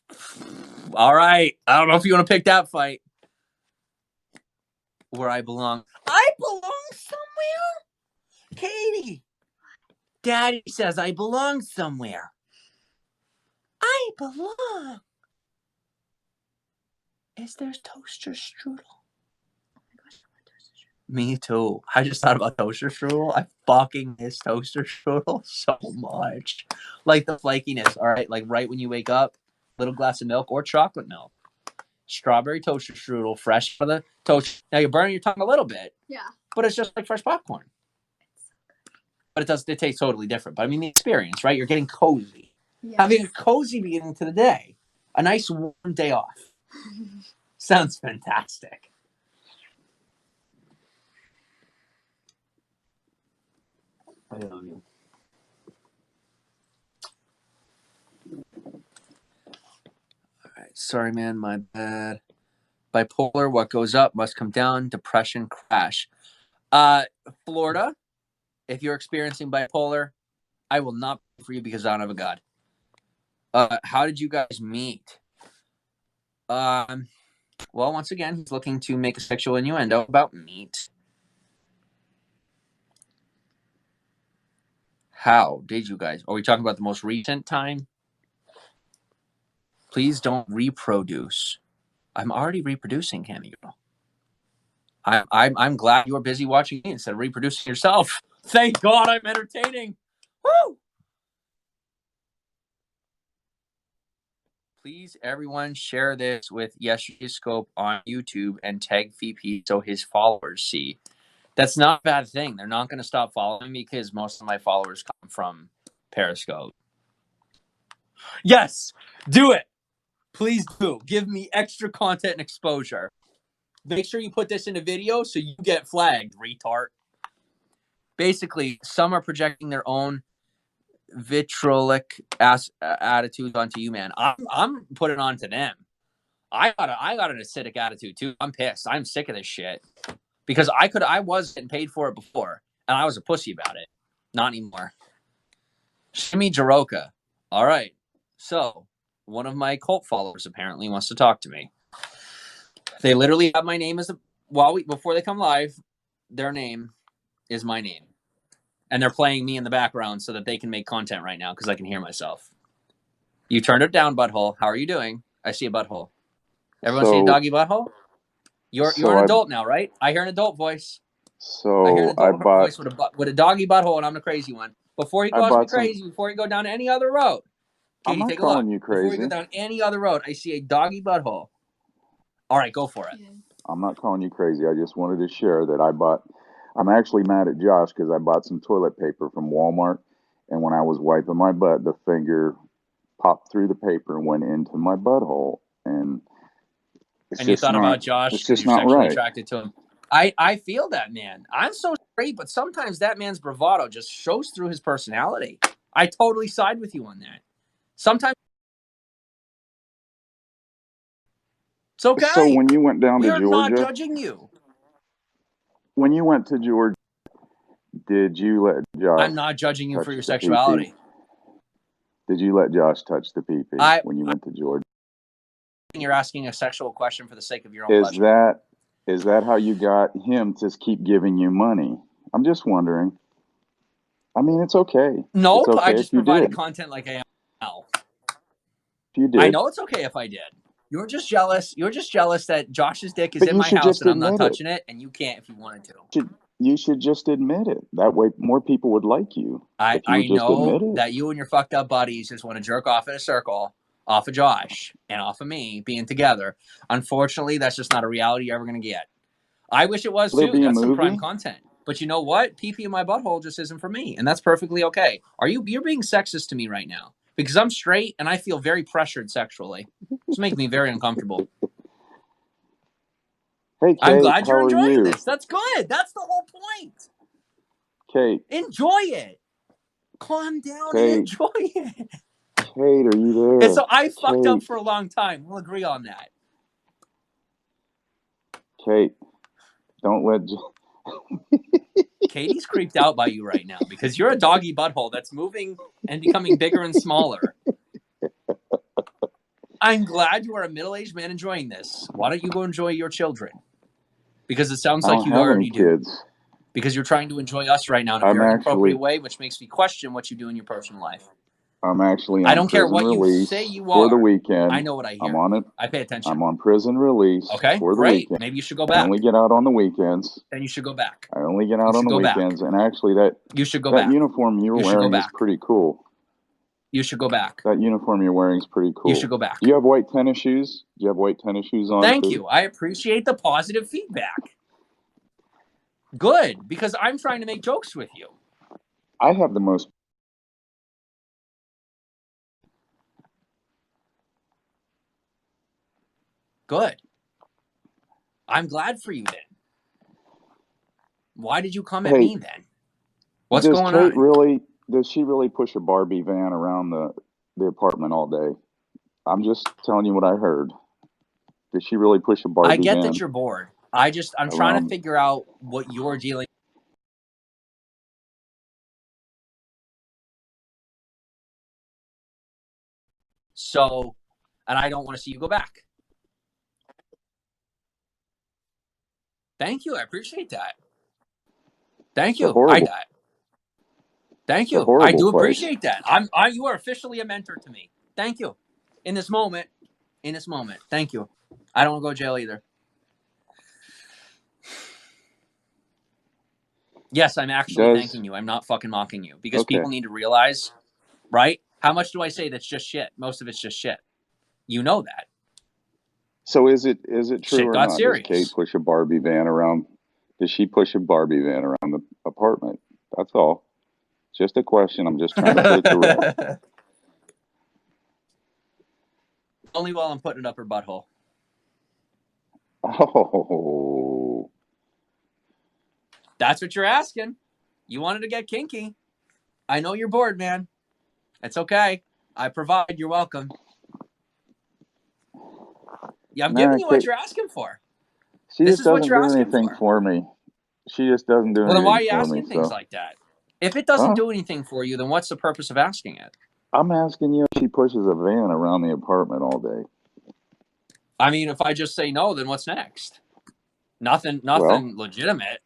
All right. I don't know if you want to pick that fight. Where I belong. I belong somewhere? Katie. Daddy says I belong somewhere. I belong. Is there toaster strudel? Oh my gosh, I want toaster strudel. Me too. I just thought about toaster strudel. I fucking miss toaster strudel so much. Like the flakiness, all right? Like right when you wake up, little glass of milk or chocolate milk. Strawberry toaster strudel, fresh for the toast. Now you're burning your tongue a little bit. Yeah. But it's just like fresh popcorn. But it tastes totally different. But I mean the experience, right? You're getting cozy. Yes. Having a cozy beginning to the day. A nice warm day off. Sounds fantastic. I love you. All right. Sorry, man. My bad. Bipolar, what goes up must come down. Depression, crash. Florida, if you're experiencing bipolar, I will not pray for you because I don't have a God. How did you guys meet? Well, once again, he's looking to make a sexual innuendo about meat. How did you guys? Are we talking about the most recent time? Please don't reproduce. I'm already reproducing, Candy Girl. I'm glad you are busy watching me instead of reproducing yourself. Thank God I'm entertaining. Woo! Please, everyone, share this with Yesterday's Scope on YouTube and tag VP so his followers see. That's not a bad thing. They're not going to stop following me because most of my followers come from Periscope. Yes, do it. Please do. Give me extra content and exposure. Make sure you put this in a video so you get flagged, retard. Basically, some are projecting their own vitriolic attitudes onto you, man. I'm putting it on to them. I got an acidic attitude too. I'm pissed. I'm sick of this shit because I was getting paid for it before, and I was a pussy about it. Not anymore. Shimmy Jaroka. All right. So one of my cult followers apparently wants to talk to me. They literally have my name as before they come live. Their name is my name, and they're playing me in the background so that they can make content right now because I can hear myself. You turned it down, butthole. How are you doing? I see a butthole. Everyone see a doggy butthole? You're an adult now, right? I hear an adult voice. I hear an adult voice with a doggy butthole, and I'm the crazy one. Before you go crazy, before you go down any other road, Katie, take a look. You crazy. Before you go down any other road, I see a doggy butthole. All right, go for it. I'm not calling you crazy. I just wanted to share that I'm actually mad at Josh because I bought some toilet paper from Walmart, and when I was wiping my butt, the finger popped through the paper and went into my butthole, and you thought about Josh because you're sexually attracted to him. I feel that, man. I'm so straight, but sometimes that man's bravado just shows through his personality. I totally side with you on that. Sometimes it's okay. So when you went down to Georgia, we're not judging you. When you went to Georgia, did you let Josh? I'm not judging you for your sexuality. Did you let Josh touch the pee-pee when you went to Georgia? You're asking a sexual question for the sake of your own pleasure. Is that how you got him to keep giving you money? I'm just wondering. I mean, it's okay. Nope, it's okay I just provided content like I am now. You did. I know it's okay if I did. You're just jealous. You're just jealous that Josh's dick is in my house and I'm not touching it, and you can't if you wanted to. You should just admit it. That way, more people would like you. I know that you and your fucked up buddies just want to jerk off in a circle off of Josh and off of me being together. Unfortunately, that's just not a reality you're ever going to get. I wish it was too. That's some prime content. But you know what? Pee-pee in my butthole just isn't for me, and that's perfectly okay. You're being sexist to me right now because I'm straight and I feel very pressured sexually. It's making me very uncomfortable. Hey, Kate, I'm glad you're enjoying this. That's good. That's the whole point. Kate. Enjoy it. Calm down and enjoy it. Kate, are you there? And so I fucked up for a long time. We'll agree on that. Kate, don't let... Katie's creeped out by you right now because you're a doggy butthole that's moving and becoming bigger and smaller. I'm glad you are a middle-aged man enjoying this. Why don't you go enjoy your children? Because it sounds like you already do. Because you're trying to enjoy us right now in a very inappropriate way, which makes me question what you do in your personal life. I'm actually on I don't care what you say you for are. the weekend. I know what I hear. I'm on it. I pay attention. I'm on prison release for the weekend. Maybe you should go back. I only get out on the weekends. Then you should go back. I only get out on the weekends. And actually, you should go back. Uniform you're wearing is pretty cool. You should go back. That uniform you're wearing is pretty cool. You should go back. Do you have white tennis shoes? Do you have white tennis shoes on? Thank you. I appreciate the positive feedback. Good, because I'm trying to make jokes with you. I have the most... Good. I'm glad for you then. Why did you come at me then? What's going on? Does she really push a Barbie van around the apartment all day? I'm just telling you what I heard. Does she really push a Barbie van? I get that you're bored. I'm trying to figure out what you're dealing with. So, and I don't want to see you go back. Thank you. I appreciate that. Thank you. Thank you. I do appreciate that. You are officially a mentor to me. Thank you. In this moment. Thank you. I don't want to go to jail either. Yes, I'm actually thanking you. I'm not fucking mocking you because people need to realize, right? How much do I say that's just shit? Most of it's just shit. You know that. So is it true shit or got not? serious. Does Kate push a Barbie van around? Does she push a Barbie van around the apartment? That's all. Just a question. I'm just trying to put it to rest. Only while I'm putting it up her butthole. Oh. That's what you're asking. You wanted to get kinky. I know you're bored, man. It's okay. I provide. You're welcome. Yeah, I'm giving you what you're asking for. She just doesn't do anything for me. She just doesn't do anything for me. Well, then why are you asking things like that? If it doesn't do anything for you, then what's the purpose of asking it? I'm asking you if she pushes a van around the apartment all day. I mean, if I just say no, then what's next? Nothing legitimate.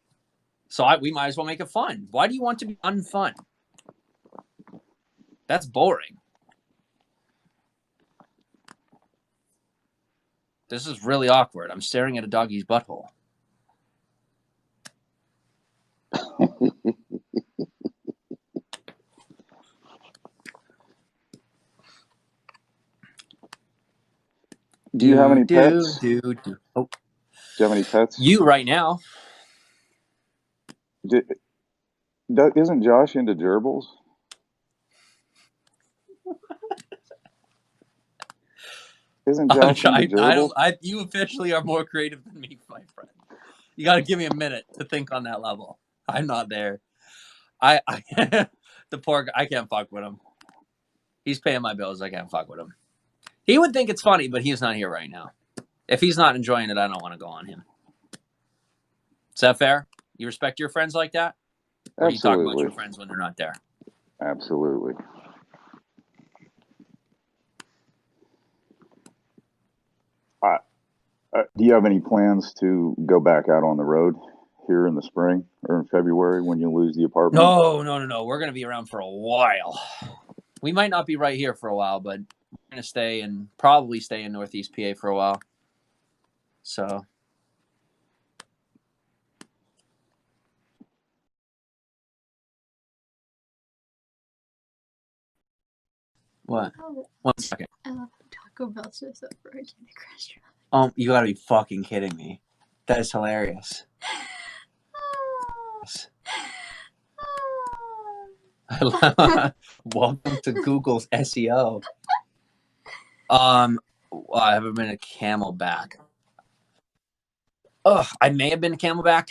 So we might as well make it fun. Why do you want to be unfun? That's boring. This is really awkward. I'm staring at a doggy's butthole. Do you have any pets? Oh. Do you have any pets? You right now. Isn't Josh into gerbils? Isn't Josh into gerbils? You officially are more creative than me, my friend. You got to give me a minute to think on that level. I'm not there. The poor guy, I can't fuck with him. He's paying my bills. I can't fuck with him. He would think it's funny, but he's not here right now. If he's not enjoying it, I don't want to go on him. Is that fair? You respect your friends like that? Or you talk about your friends when they're not there? Absolutely. Do you have any plans to go back out on the road here in the spring or in February when you lose the apartment? No. We're going to be around for a while. We might not be right here for a while, but we're going to probably stay in Northeast PA for a while. So. What? 1 second. I love Taco Bell shows up for organic restaurant. You gotta be fucking kidding me. That is hilarious. Welcome to Google's SEO. I haven't been to Camelback. I may have been to Camelback.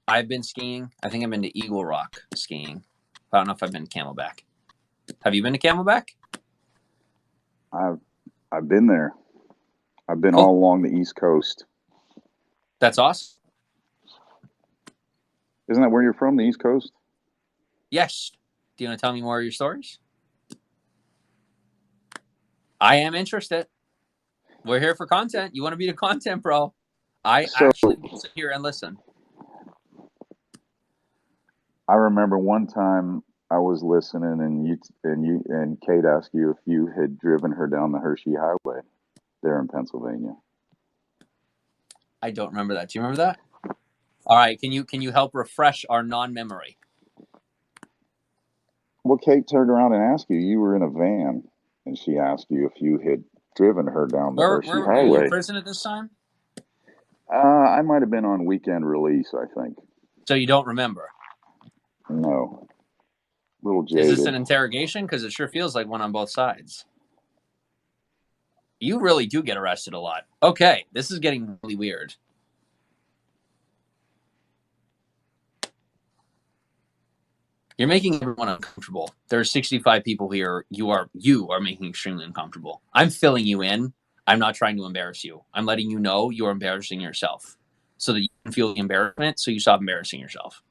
I've been skiing. I think I've been to Eagle Rock skiing. I don't know if I've been to Camelback. Have you been to Camelback? I've been there. I've been all along the East Coast. That's awesome. Isn't that where you're from, the East Coast? Yes. Do you want to tell me more of your stories? I am interested. We're here for content. You want to be the content, bro? I actually will sit here and listen. I remember one time I was listening, and Kate asked you if you had driven her down the Hershey Highway there in Pennsylvania. I don't remember that. Do you remember that? All right. Can you help refresh our non-memory? Well, Kate turned around and asked you. You were in a van, and she asked you if you had driven her down the Hershey Highway. Were you in prison at this time? I might have been on weekend release, I think. So you don't remember? No. A little jaded. Is this an interrogation? Because it sure feels like one on both sides. You really do get arrested a lot. Okay, this is getting really weird. You're making everyone uncomfortable. There are 65 people here. You are making extremely uncomfortable. I'm filling you in. I'm not trying to embarrass you. I'm letting you know you're embarrassing yourself so that you can feel the embarrassment so you stop embarrassing yourself.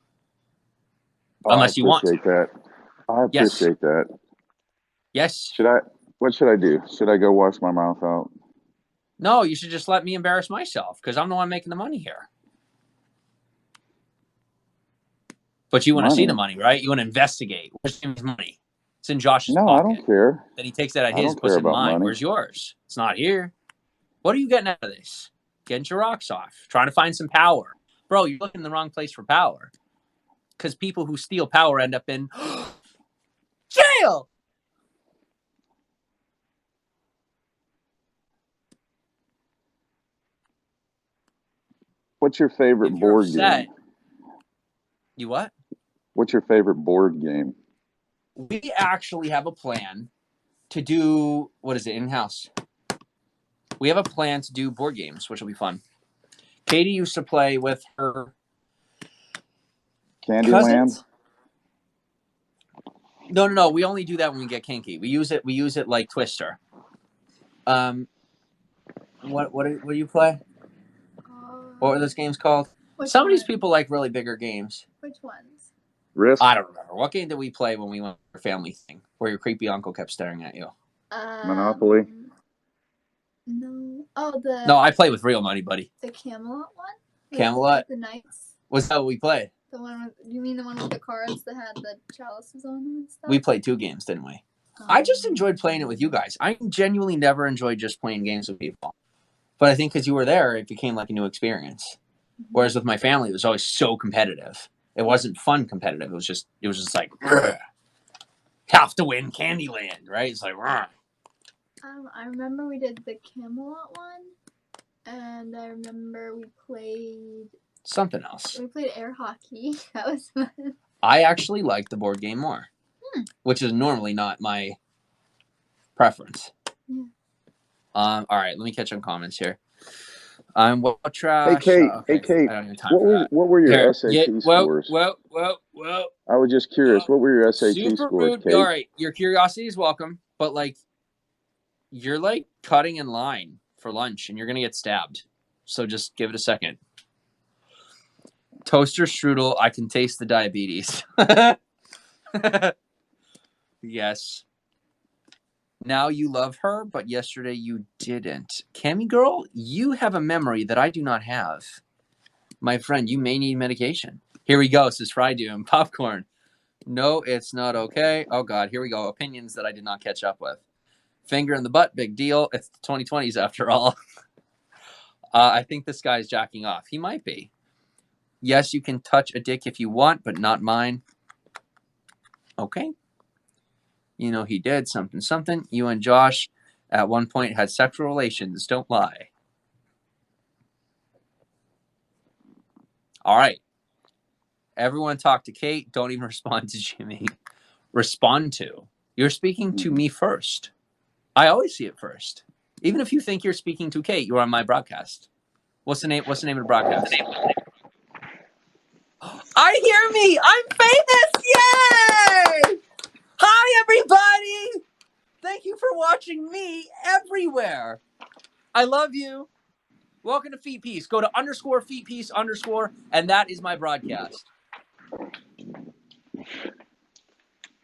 Unless you want to. I appreciate that. Yes. What should I do? Should I go wash my mouth out? No, you should just let me embarrass myself because I'm the one making the money here. But you want to see the money, right? You want to investigate. Where's Jimmy's money? It's in Josh's pocket. No, I don't care. Then he takes that out of his, puts it in mine. Where's yours? It's not here. What are you getting out of this? Getting your rocks off. Trying to find some power. Bro, you're looking in the wrong place for power. Because people who steal power end up in jail. What's your favorite board game? You what? What's your favorite board game? We actually have a plan to do, what is it, in-house? We have a plan to do board games, which will be fun. Katie used to play with her Candyland? cousins. No. We only do that when we get kinky. We use it like Twister. What do you play? What were those games called? Some of these people like really bigger games. Which ones? Risk? I don't remember. What game did we play when we went to our family thing, where your creepy uncle kept staring at you? Monopoly? No. No, I play with real money, buddy. The Camelot one? Camelot? The Knights? Was that what we played? The one with, you mean the one with the cards that had the chalices on them and stuff? We played 2 games, didn't we? I just enjoyed playing it with you guys. I genuinely never enjoyed just playing games with people. But I think because you were there, it became like a new experience. Whereas with my family, it was always so competitive. It wasn't fun competitive. It was just like, have to win Candyland, right? It's like, I remember we did the Camelot one, and I remember we played something else. We played air hockey. That was fun. I actually like the board game more, which is normally not my preference. Yeah. All right, let me catch on comments here. What trash? Hey, Kate. Okay. Hey, Kate. I don't have time for that. What were your SAT scores? Well. I was just curious. What were your SAT Super scores, rude. Kate? All right, your curiosity is welcome, but like, you're like cutting in line for lunch, and you're gonna get stabbed. So just give it a second. Toaster strudel. I can taste the diabetes. Yes. Now you love her, but yesterday you didn't. Cammy girl, you have a memory that I do not have. My friend, you may need medication. Here we go, says Fry Doom. Popcorn. No, it's not okay. Oh, God, here we go. Opinions that I did not catch up with. Finger in the butt, big deal. It's the 2020s after all. I think this guy's jacking off. He might be. Yes, you can touch a dick if you want, but not mine. Okay. You know he did something. You and Josh at one point had sexual relations. Don't lie. All right. Everyone talk to Kate. Don't even respond to Jimmy. Respond to. You're speaking to me first. I always see it first. Even if you think you're speaking to Kate, you're on my broadcast. What's the name of the broadcast? I hear me. I'm famous. Yay! Hi, everybody. Thank you for watching me everywhere. I love you. Welcome to Feet Piece. Go to _Feet Piece _, and that is my broadcast.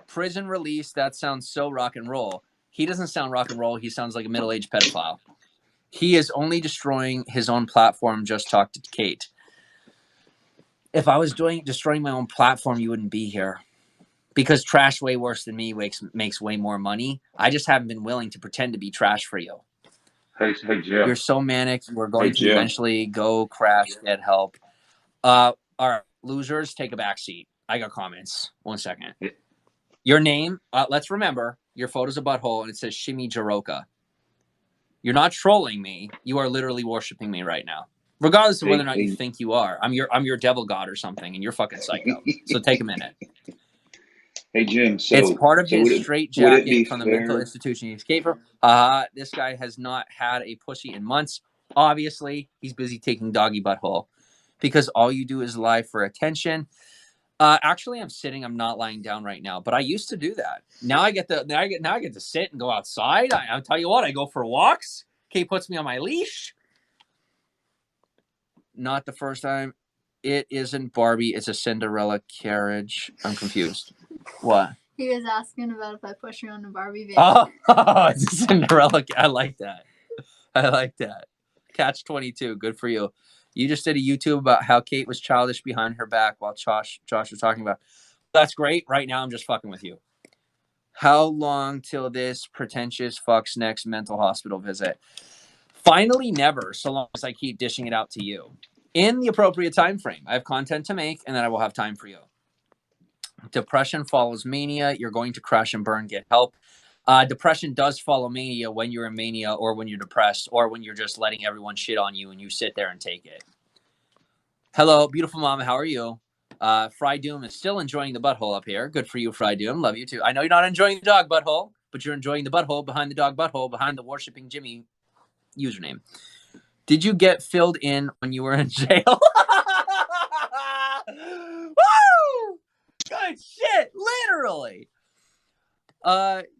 Prison release. That sounds so rock and roll. He doesn't sound rock and roll. He sounds like a middle-aged pedophile. He is only destroying his own platform. Just talk to Kate. If I was destroying my own platform, you wouldn't be here. Because trash way worse than me makes way more money. I just haven't been willing to pretend to be trash for you. Hey, Jim. You're so manic. We're going to eventually go crash, get help. All right, losers, take a back seat. I got comments. 1 second. Your name, let's remember, your photo's a butthole, and it says Shimmy Jaroka. You're not trolling me. You are literally worshiping me right now. Regardless of whether or not you think you are. I'm your devil god or something, and you're fucking psycho. So take a minute. Hey, Jim, so it's part of his straitjacket from the fair? mental institution he escaped from. This guy has not had a pussy in months. Obviously, he's busy taking doggy butthole because all you do is lie for attention. Actually, I'm sitting. I'm not lying down right now, but I used to do that. Now I get to sit and go outside. I'll tell you what. I go for walks. Kate puts me on my leash. Not the first time. It isn't Barbie. It's a Cinderella carriage. I'm confused. What? He was asking about if I push her on a Barbie van. Oh, it's a Cinderella. I like that. Catch 22. Good for you. You just did a YouTube about how Kate was childish behind her back while Josh was talking about. That's great. Right now, I'm just fucking with you. How long till this pretentious fuck's next mental hospital visit? Finally, never, so long as I keep dishing it out to you. in the appropriate time frame. I have content to make, and then I will have time for you. Depression follows mania. You're going to crash and burn. Get help. Depression does follow mania when you're in mania or when you're depressed or when you're just letting everyone shit on you and you sit there and take it. Hello, beautiful mama. How are you? Fry Doom is still enjoying the butthole up here. Good for you, Fry Doom. Love you too. I know you're not enjoying the dog butthole, but you're enjoying the butthole behind the dog butthole behind the worshipping Jimmy username. Did you get filled in when you were in jail? Woo! Good shit, literally.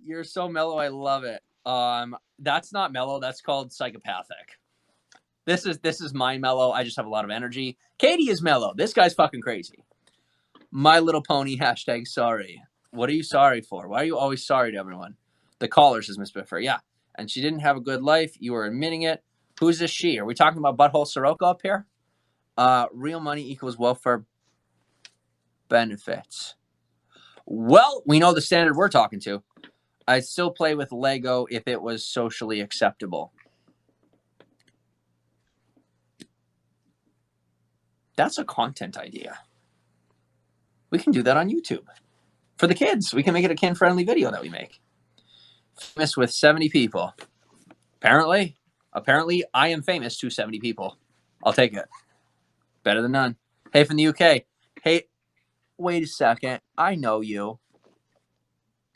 You're so mellow. I love it. That's not mellow. That's called psychopathic. This is my mellow. I just have a lot of energy. Katie is mellow. This guy's fucking crazy. My Little Pony # sorry. What are you sorry for? Why are you always sorry to everyone? The caller, says Miss Biffer. Yeah, and she didn't have a good life. You were admitting it. Who's this she? Are we talking about Butthole Soroka up here? Real money equals welfare benefits. Well, we know the standard we're talking to. I'd still play with Lego if it was socially acceptable. That's a content idea. We can do that on YouTube. For the kids, we can make it a kid-friendly video that we make. Famous with 70 people. Apparently, I am famous to 70 people. I'll take it. Better than none. Hey, from the UK. Hey, wait a second. I know you.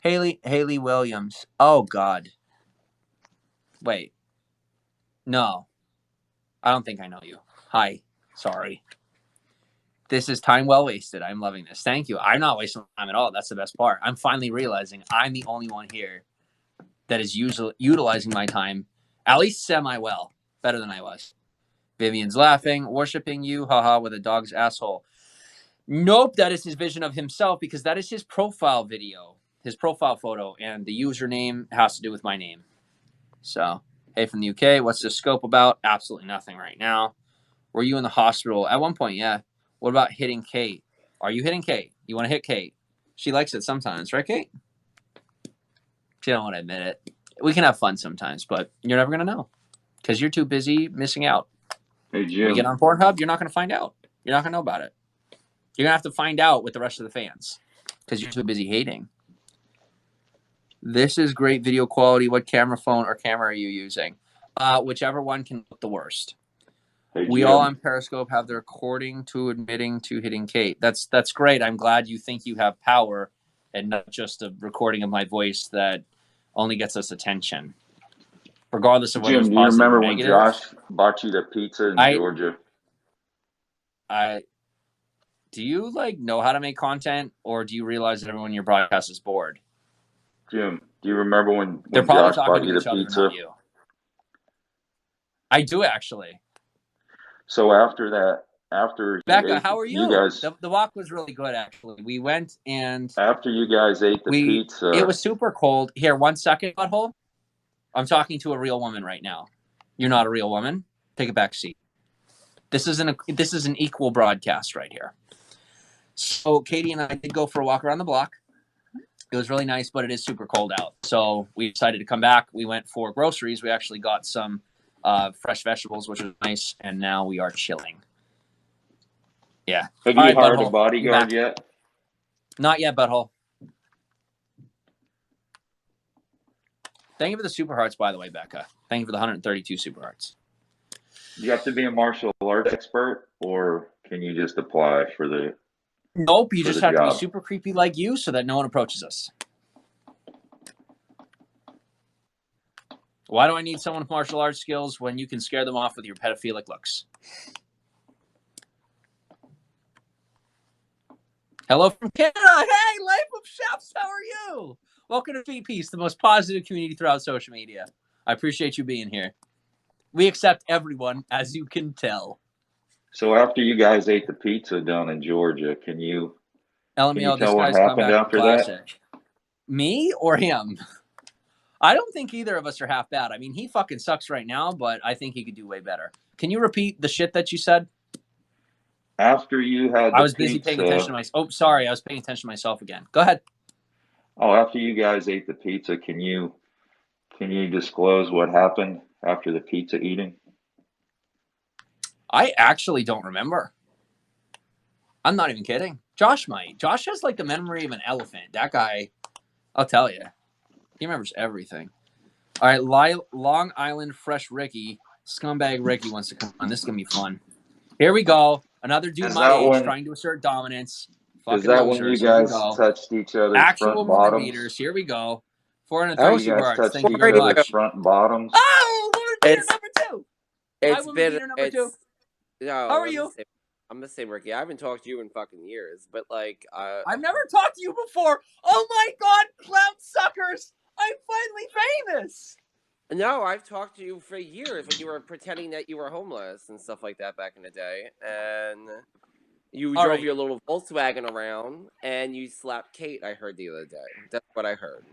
Haley Williams. Oh, God. Wait. No. I don't think I know you. Hi. Sorry. This is time well wasted. I'm loving this. Thank you. I'm not wasting time at all. That's the best part. I'm finally realizing I'm the only one here that is utilizing my time at least semi-well. Better than I was. Vivian's laughing, worshiping you, haha, with a dog's asshole. Nope, that is his vision of himself because that is his profile video, his profile photo, and the username has to do with my name. So, hey, from the UK, what's this scope about? Absolutely nothing right now. Were you in the hospital? At one point, yeah. What about hitting Kate? Are you hitting Kate? You want to hit Kate? She likes it sometimes, right, Kate? She don't want to admit it. We can have fun sometimes, but you're never going to know because you're too busy missing out. Hey, Jim. When we get on Pornhub, you're not going to find out. You're not going to know about it. You're going to have to find out with the rest of the fans because you're too busy hating. This is great video quality. What camera, phone, or camera are you using? Whichever one can look the worst. Hey, we Jim. all on Periscope have the recording to admitting to hitting Kate. That's great. I'm glad you think you have power and not just a recording of my voice that only gets us attention. Regardless of whether it's Jim, do you positive or remember when negative. Josh bought you the pizza in Georgia? Do you know how to make content, or do you realize that everyone in your broadcast is bored? Jim, do you remember when They're probably Josh talking bought to you each the other, pizza? not you. I do actually. So after that, after Becca, how are you? guys, the walk was really good actually. We went and after you guys ate the pizza, it was super cold. Here, 1 second, butthole. I'm talking to a real woman right now. You're not a real woman. Take a back seat. This is an equal broadcast right here. So Katie and I did go for a walk around the block. It was really nice, but it is super cold out. So we decided to come back. We went for groceries. We actually got some fresh vegetables, which was nice. And now we are chilling. Yeah. Have you hired a bodyguard yet? Not yet, butthole. Thank you for the super hearts, by the way, Becca. Thank you for the 132 super hearts. Do you have to be a martial arts expert, or can you just apply for the? Nope, you just have to be super creepy like you so that no one approaches us. Why do I need someone with martial arts skills when you can scare them off with your pedophilic looks? Hello from Canada. Hey, Life of Chefs, how are you? Welcome to Feed Peace, the most positive community throughout social media. I appreciate you being here. We accept everyone, as you can tell. So after you guys ate the pizza down in Georgia, can you LMAO, tell what happened after that? Me or him? I don't think either of us are half bad. I mean, he fucking sucks right now, but I think he could do way better. Can you repeat the shit that you said? After you had the I was busy paying attention to myself. Oh, sorry. I was paying attention to myself again. Go ahead. Oh, after you guys ate the pizza, can you disclose what happened after the pizza eating? I actually don't remember. I'm not even kidding. Josh might. Josh has like the memory of an elephant. That guy, I'll tell you, he remembers everything. All right, Long Island Fresh Ricky, Scumbag Ricky wants to come on. This is going to be fun. Here we go. Another dude Is my that age when? trying to assert dominance. Is Fucking that when you losers. Here we guys go. touched each other's Actual front woman bottoms? beaters. Here we go. 430 You guys hearts. touched Thank you each very other's much. front bottoms? Oh, woman beater It's number 2. Hi, it's woman been beater number 2. no. How are you? I'm the same, Ricky. I haven't talked to you in fucking years, but like, I've never talked to you before. Oh my god, clown suckers! I'm finally famous. no, I've talked to you for years when you were pretending that you were homeless and stuff like that back in the day, and you drove your little Volkswagen around and you slapped Kate. I heard the other day. That's what I heard.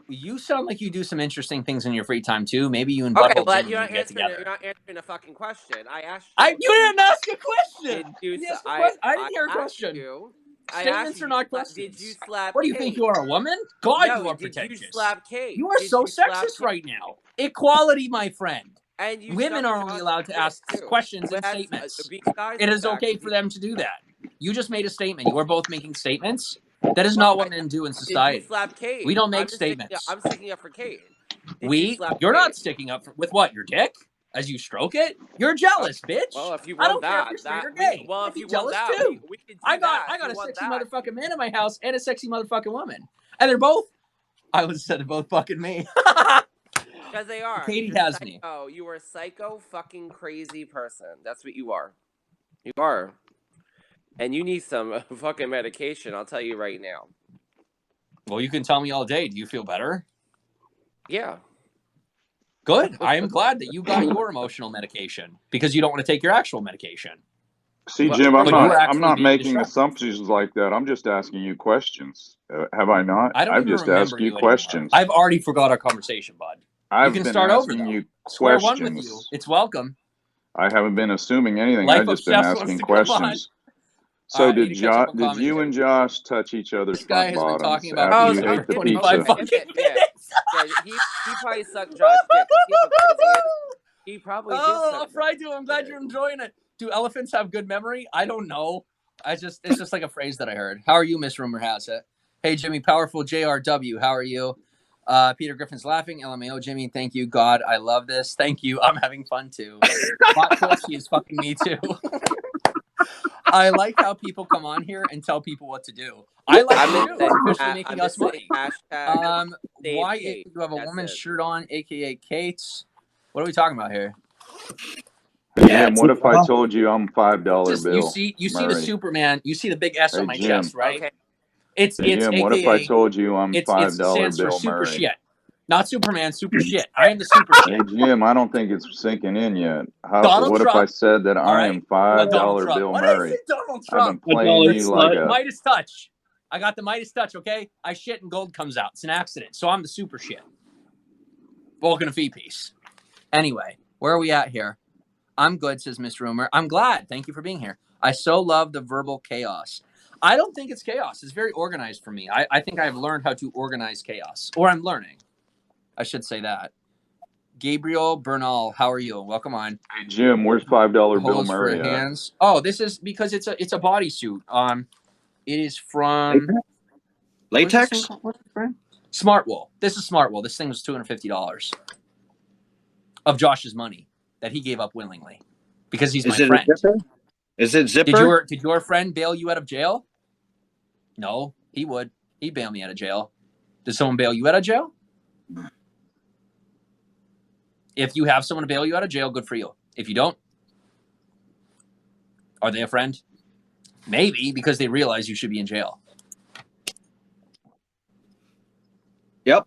You sound like you do some interesting things in your free time too. Maybe you and Okay, Butthole well, Jimmy you're need to get together. you're not answering a fucking question. I asked You you. didn't ask a question. Did you? I didn't hear a question. Statements are not questions. Did you slap? What do you Kate? think you are, a woman? God, No, you are did pretentious. you slap Kate? You are so sexist right now. Equality, my friend. And you Women are only allowed to ask questions and statements. It is okay for them to do that. You just made a statement. You are both making statements. That is not what men do in society. Did you slap Kate? We don't make statements. I'm sticking up for Kate. You're not sticking up with what? Your dick? As you stroke it? You're jealous, bitch. Well, if you I want don't care if you're straight or gay. well, I'd if be you jealous want that, too. we can do I got a sexy motherfucking man in my house and a sexy motherfucking woman, and they're both. I would have said they're both fucking me. Because they are. Katie has me. Oh, you are a psycho fucking crazy person. That's what you are. You are. And you need some fucking medication, I'll tell you right now. Well, you can tell me all day. Do you feel better? Yeah. Good. I am glad that you got your emotional medication because you don't want to take your actual medication. See, Jim, I'm not making assumptions like that. I'm just asking you questions. Have I not? I've just asked you questions. I've already forgot our conversation, bud. You can start over, though. You Square one with you. It's welcome. I haven't been assuming anything. I've just been asking questions. So did you and Josh touch each other's front bottoms after you ate the pizza? He probably sucked Josh's dick. He probably did. Oh, Fry, I'm glad you're enjoying it. Do elephants have good memory? I don't know. It's just like a phrase that I heard. How are you, Miss Rumor Has It? Hey, Jimmy, powerful JRW. How are you? Peter Griffin's laughing. LMAO, Jimmy. Thank you, God. I love this. Thank you. I'm having fun too. Hot Pussy is fucking me too. I like how people come on here and tell people what to do. I like it too. It's officially making us money. Why you have a woman's shirt on, aka Kate's? What are we talking about here? Jim, what if I told you I'm $5 bill? You see the Superman. You see the big S on my chest, right? Okay. It's Jim, AKA, what if I told you I'm $5 Bill super Murray? Shit. Not Superman, super shit. I am the super shit. Hey, Jim, I don't think it's sinking in yet. What if I said that I am $5 Bill Murray? What is it, Donald Trump? I've been playing you like a Midas touch. I got the Midas touch, okay? I shit and gold comes out. It's an accident. So I'm the super shit. Vulcan of Fee Piece. Anyway, where are we at here? I'm good, says Miss Rumor. I'm glad. Thank you for being here. I so love the verbal chaos. I don't think it's chaos. It's very organized for me. I think I've learned how to organize chaos. Or I'm learning. I should say that. Gabriel Bernal, how are you? Welcome on. Hey, Jim, where's $5 Bill Murray at? Hands. Oh, this is because it's a bodysuit. It is from latex. Smart Wool. This is Smart Wool. This thing was $250 of Josh's money that he gave up willingly because he's my friend. Is it zipper? Did your friend bail you out of jail? No, he would. He'd bail me out of jail. Did someone bail you out of jail? If you have someone to bail you out of jail, good for you. If you don't, are they a friend? Maybe, because they realize you should be in jail. Yep.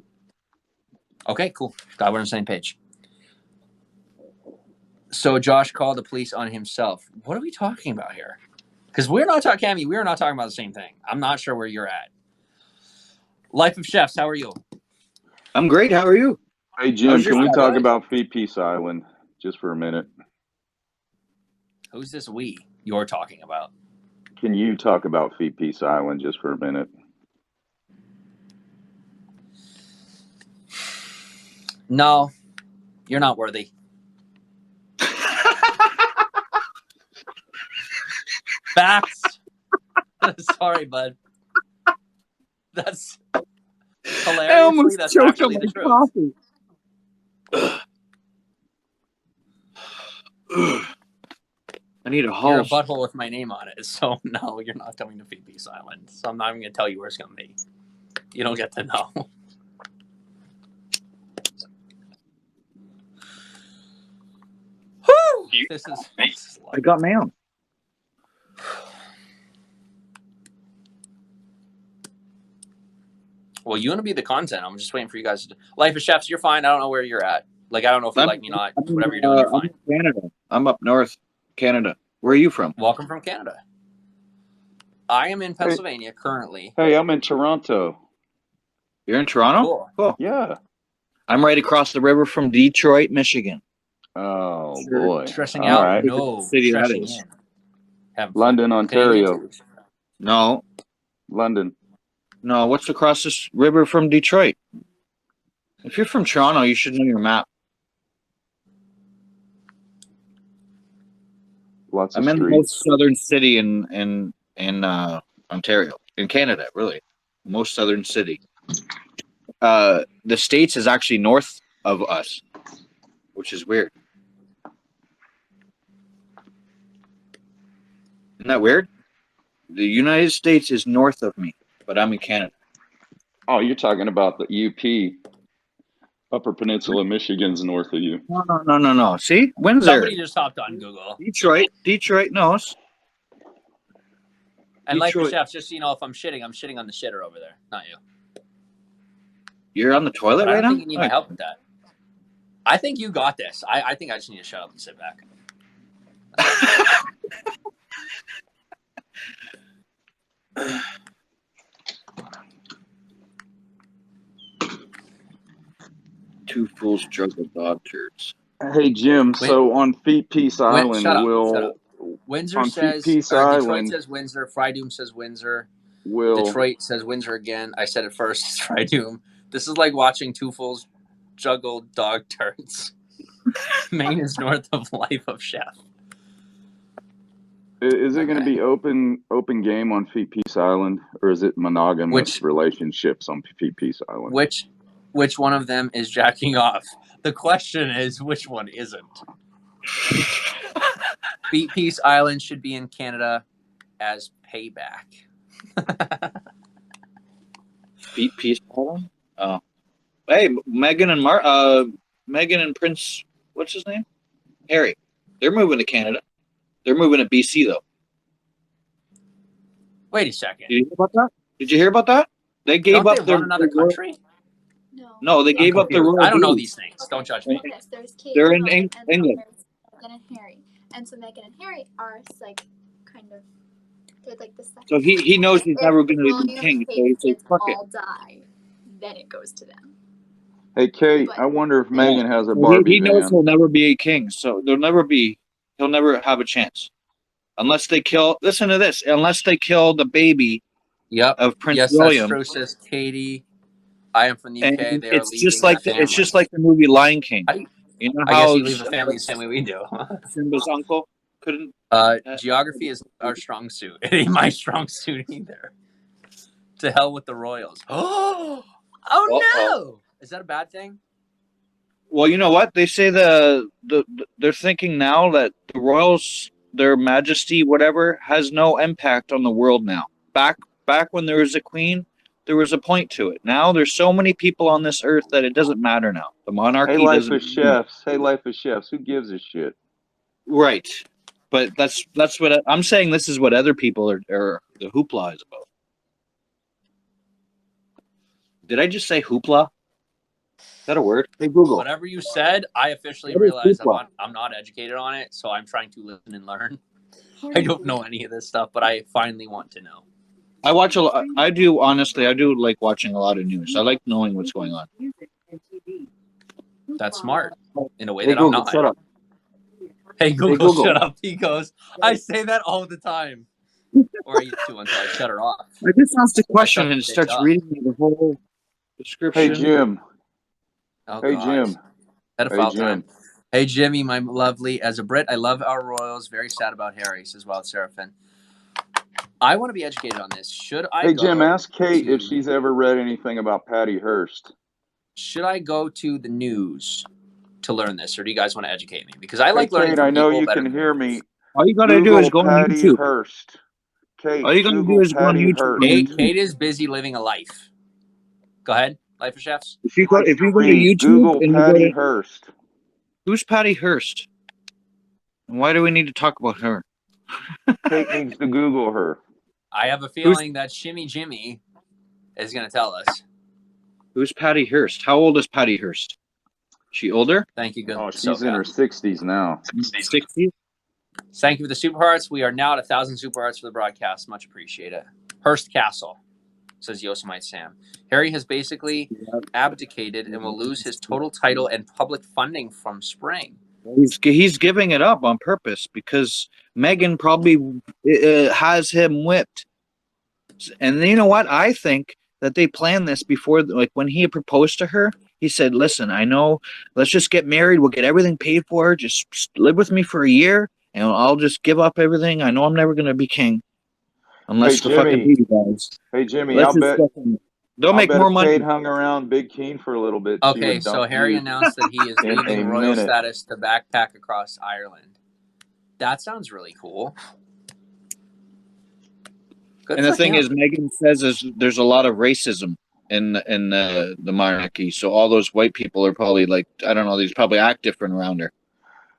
Okay, cool. Glad we're on the same page. So Josh called the police on himself. What are we talking about here? Because we're not talking, Cammy, we're not talking about the same thing. I'm not sure where you're at. Life of Chefs, how are you? I'm great. How are you? Hey, Jim, can we talk about Fee Peace Island just for a minute? Who's this we you're talking about? Can you talk about Fee Peace Island just for a minute? No, you're not worthy. Facts. Sorry, bud. That's hilariously. That's actually the truth. Coffee. I need a host. You're a butthole with my name on it, so no, you're not coming to Feet Peace Island. So I'm not even going to tell you where it's going to be. You don't get to know. Whew! This is I got mail. Well, you want to be the content. I'm just waiting for you guys to. Life of Chefs, you're fine. I don't know where you're at. Like, I don't know if you like me or not. Whatever you're doing, you're fine. I'm in Canada. I'm up north, Canada. Where are you from? Welcome from Canada. I am in Pennsylvania currently. Hey, I'm in Toronto. You're in Toronto? Cool. Yeah. I'm right across the river from Detroit, Michigan. Oh, boy. Stressing out? Right. No. City Stressing that is. in. London, Ontario. No. London. No, what's across this river from Detroit? If you're from Toronto, you should know your map. Lots of I'm in the streets. most southern city in Ontario, in Canada, really. Most southern city. The States is actually north of us, which is weird. Isn't that weird? The United States is north of me, but I'm in Canada. Oh, you're talking about the UP, Upper Peninsula, Michigan's north of you. No. See? Windsor. Somebody just hopped on Google. Detroit knows. And Life of Chefs, just so you know, if I'm shitting on the shitter over there, not you. You're on the toilet right now? I don't think you need my help with that. I think you got this. I think I just need to shut up and sit back. Two fools juggle dog turds. Hey, Jim, so on Feet Peace Island, shut will... up. Windsor says, Peace Detroit Island, says Windsor, Frydoom says Windsor, will... Detroit says Windsor again. I said it first, it's Frydoom. This is like watching two fools juggle dog turds. Maine is north of Life of Chef. Is it going to be open game on Feet Peace Island, or is it monogamous relationships on Feet Peace Island? Which one of them is jacking off? The question is, which one isn't? Feet Peace Island should be in Canada as payback. Feet Peace Island? Oh. Hey, Megan and Prince, what's his name? Harry. They're moving to Canada. They're moving to BC, though. Wait a second. Did you hear about that? Did you hear about that? They gave up their another country? No, they gave up their royal I don't know these things. Don't judge me. Yes, there's Kate, they're in and England. Meghan and Harry. And so Meghan and Harry are like kind of they're like the second. So he knows he's never going to be king, so he says, fuck it. All die, then it goes to them. Hey, Kate, I wonder if Meghan has a Barbie He knows van. he'll never be a king, so he'll never have a chance. Unless they kill, listen to this, unless they kill the baby of Prince William. Yes, that's true, says Katie. I am from the UK. And they are it's just like the movie Lion King. You know I how guess you leave a family the same way we do. Simba's uncle couldn't. Geography is our strong suit. It ain't my strong suit either. To hell with the royals. Oh no! Is that a bad thing? Well, you know what they say. They're thinking now that the royals, their Majesty, whatever, has no impact on the world now. Back when there was a queen, there was a point to it. Now there's so many people on this earth that it doesn't matter now. The monarchy doesn't. Hey, Life of Chefs. Who gives a shit? Right, but that's what I'm saying. This is what other people are the hoopla is about. Did I just say hoopla? Is that a word? Hey Google. Whatever you said, I officially realized I'm not educated on it, so I'm trying to listen and learn. I don't know any of this stuff, but I finally want to know. I watch a lot. I do like watching a lot of news. I like knowing what's going on. That's smart in a way that I'm not. Shut up. Hey Google, shut up. He goes, I say that all the time. Or I used to until I shut her off. I just asked a question and it starts reading me the whole description. Hey Jim. Oh, hey God. Jim. Pedophile time. Hey Jimmy, my lovely. As a Brit, I love our royals. Very sad about Harry, says Wild Seraphim. I want to be educated on this. Should I Hey, go Jim, ask Kate to, if she's ever read anything about Patty Hearst. should I go to the news to learn this, or do you guys want to educate me? Because I like Hey, learning Kate, from I know people you better can than hear me. All you gotta do is Google go on Patty YouTube. Hearst. Kate, All you gotta do Google is go on Patty YouTube. Hearst. Kate is busy living a life. Go ahead, Life of Chefs. If you go to Read, YouTube Google and you go Patty to Hearst. who's Patty Hearst? And why do we need to talk about her? Kate needs to Google her. I have a feeling that Shimmy Jimmy is going to tell us. Who's Patty Hearst? How old is Patty Hearst? She older? Thank you, good. Oh, she's in her 60s now. 60s? Thank you for the super hearts. We are now at 1,000 super hearts for the broadcast. Much appreciate it. Hearst Castle, says Yosemite Sam. Harry has basically abdicated and will lose his total title and public funding from spring. He's giving it up on purpose because Meghan probably has him whipped. And you know what? I think that they planned this before, like when he proposed to her, he said, listen, I know, let's just get married. We'll get everything paid for. Just live with me for a year and I'll just give up everything. I know I'm never going to be king unless the fucking baby dies. Hey, Jimmy, Let's they'll make more money. Kate hung around Big Keen for a little bit. Okay, so Harry announced that he is leaving royal status to backpack across Ireland. That sounds really cool. And the thing is, Meghan says there's a lot of racism in the monarchy. So all those white people are probably like, I don't know, they probably act different around her.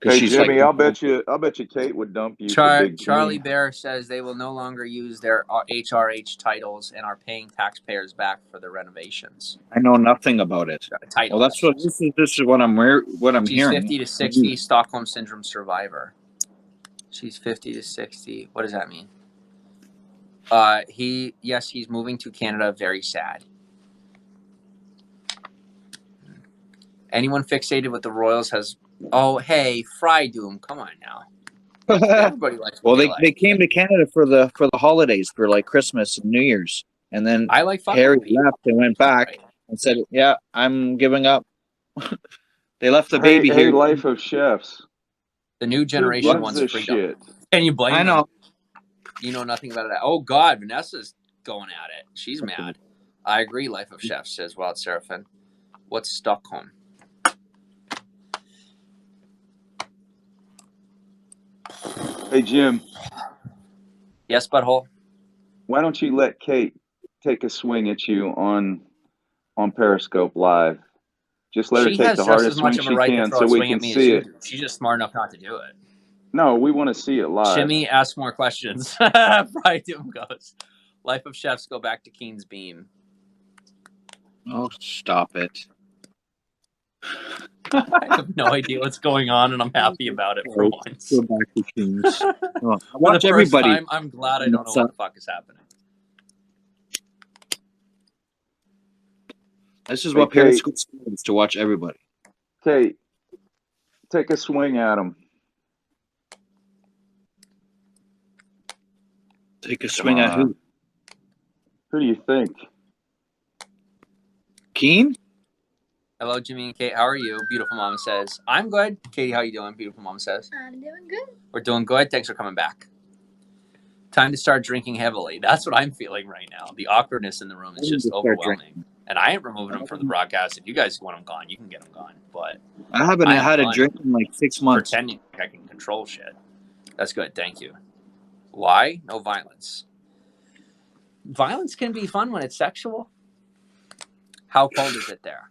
Hey, she's Jimmy, like, I'll bet you Kate would dump you for Big Charlie Keen. Bear says they will no longer use their HRH titles and are paying taxpayers back for the renovations. I know nothing about it. Titles. Well, that's what this is what I'm She's hearing. 50 to 60 Stockholm Syndrome survivor. She's 50 to 60. What does that mean? He's moving to Canada. Very sad. Anyone fixated with the Royals has. Oh, hey, Fry Doom, come on now. Everybody likes. Well, they came to Canada for the holidays, for like Christmas and New Year's, and then Harry left and went back and said, "Yeah, I'm giving up." They left the baby here. Hey, Life of Chefs. The new generation wants freedom. Shit. Can you blame I know. them? You know nothing about it. Oh God, Vanessa's going at it. She's mad. I agree. Life of Chefs, says Wild Seraphim. What's Stockholm? Hey, Jim. Yes, butthole. Why don't you let Kate take a swing at you on Periscope Live? Just let her take the hardest swing she can so we can see it. She's just smart enough not to do it. No, we want to see it live. Shimmy, ask more questions. Fry Doom goes. Life of Chefs, go back to Keen's Beam. Oh, stop it. I have no idea what's going on, and I'm happy about it for once. Go back to Keen's. For the first time, I'm glad I don't know what the fuck is happening. This is what Periscope is, to watch everybody. Kate, take a swing at him. Take a swing at who? Who do you think? Keen? Hello, Jimmy and Kate. How are you? Beautiful Mama says. I'm good. Katie, how you doing? Beautiful Mama says. I'm doing good. We're doing good. Thanks for coming back. Time to start drinking heavily. That's what I'm feeling right now. The awkwardness in the room is just overwhelming. And I ain't removing them from the broadcast. If you guys want them gone, you can get them gone. But I haven't had a drink in like 6 months. Pretending like I can control shit. That's good. Thank you. Why? No violence. Violence can be fun when it's sexual. How cold is it there?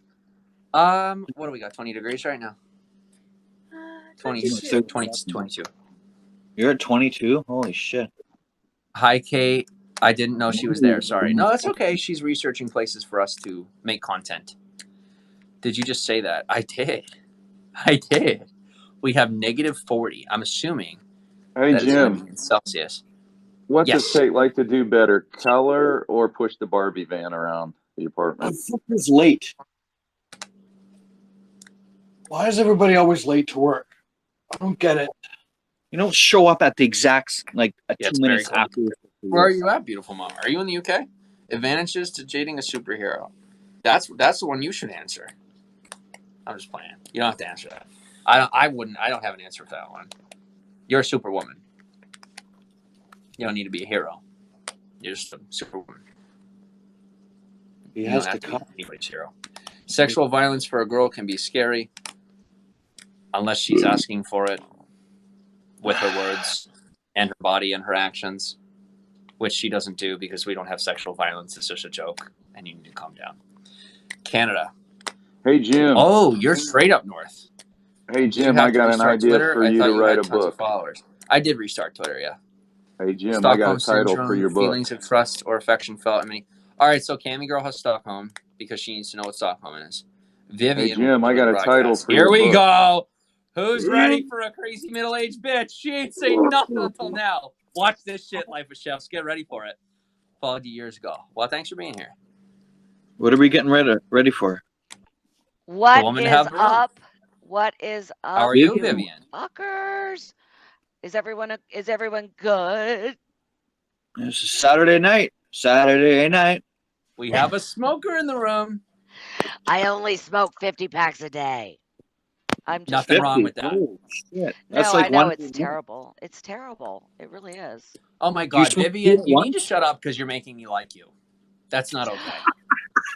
What do we got? 20 degrees right now? 22. You're at 22? Holy shit. Hi, Kate. I didn't know she was there. Sorry. No, that's okay. She's researching places for us to make content. Did you just say that? I did. We have -40. I'm assuming. Hey, Jim. In Celsius. What does Kate like to do better, color or push the Barbie van around the apartment? It's late. Why is everybody always late to work? I don't get it. You don't show up at the exact 2 minutes after. Where are you at, beautiful mama? Are you in the UK? Advantages to dating a superhero. That's the one you should answer. I'm just playing. You don't have to answer that. I wouldn't. I don't have an answer for that one. You're a superwoman. You don't need to be a hero. You're just a superwoman. He You has don't to have to come. be anybody's hero. Sexual violence for a girl can be scary unless she's asking for it with her words and her body and her actions, which she doesn't do because we don't have sexual violence. It's just a joke, and you need to calm down. Canada. Hey, Jim. Oh, you're straight up north. Hey, Jim, I got an idea Twitter? for I you thought to you write had a tons of book. followers. I did restart Twitter, yeah. Hey, Jim, Stockholm I got a title syndrome, for your book. feelings of trust or affection felt. I mean, all right, so Cammy Girl has Stockholm because she needs to know what Stockholm is. Vivian. Hey, Jim, I got a title for your book. Here we go. Who's ready for a crazy middle-aged bitch? She ain't saying nothing until now. Watch this shit, Life of Chefs. Get ready for it. Followed you years ago. Well, thanks for being here. What are we getting ready for? What woman to is have the room. up? What is up? How are you, Vivian? Fuckers. Is everyone good? It's a Saturday night. We have a smoker in the room. I only smoke 50 packs a day. I'm just Nothing wrong with that. Oh, shit. No, That's like I know one. it's terrible. It's terrible. It really is. Oh my Do you God, smoke Vivian, you once? need to shut up because you're making me like you. That's not okay.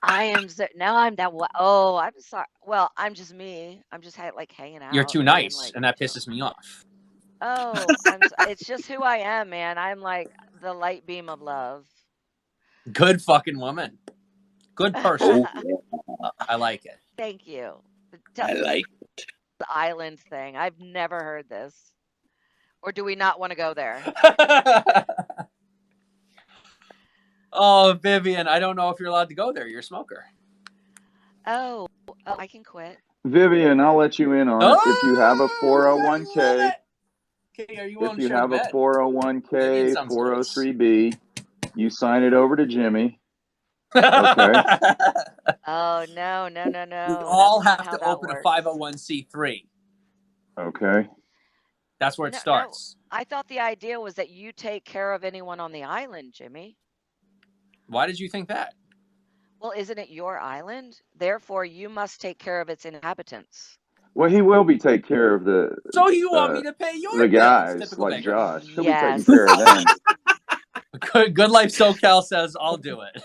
I am now I'm that oh, I'm sorry. Well, I'm just me. I'm just like hanging out. You're too and nice, like, and that pisses me off. oh, it's just who I am, man. I'm like the light beam of love. Good fucking woman. Good person. I like it. Thank you. I like it. The island thing. I've never heard this. Or do we not want to go there? Oh, Vivian, I don't know if you're allowed to go there. You're a smoker. Oh, I can quit. Vivian, I'll let you in on it. If you have a 401k, Okay, are you if you have a 401k, 403b, you sign it over to Jimmy. Okay. Oh, no. We all have to open a 501c3. Okay. That's where it starts. No. I thought the idea was that you take care of anyone on the island, Jimmy. Why did you think that? Well, isn't it your island? Therefore, you must take care of its inhabitants. Well, he will be taking care of the. So you want me to pay your the bills, guys like beggar. Josh? He'll be taking care of them. Good Life SoCal says I'll do it.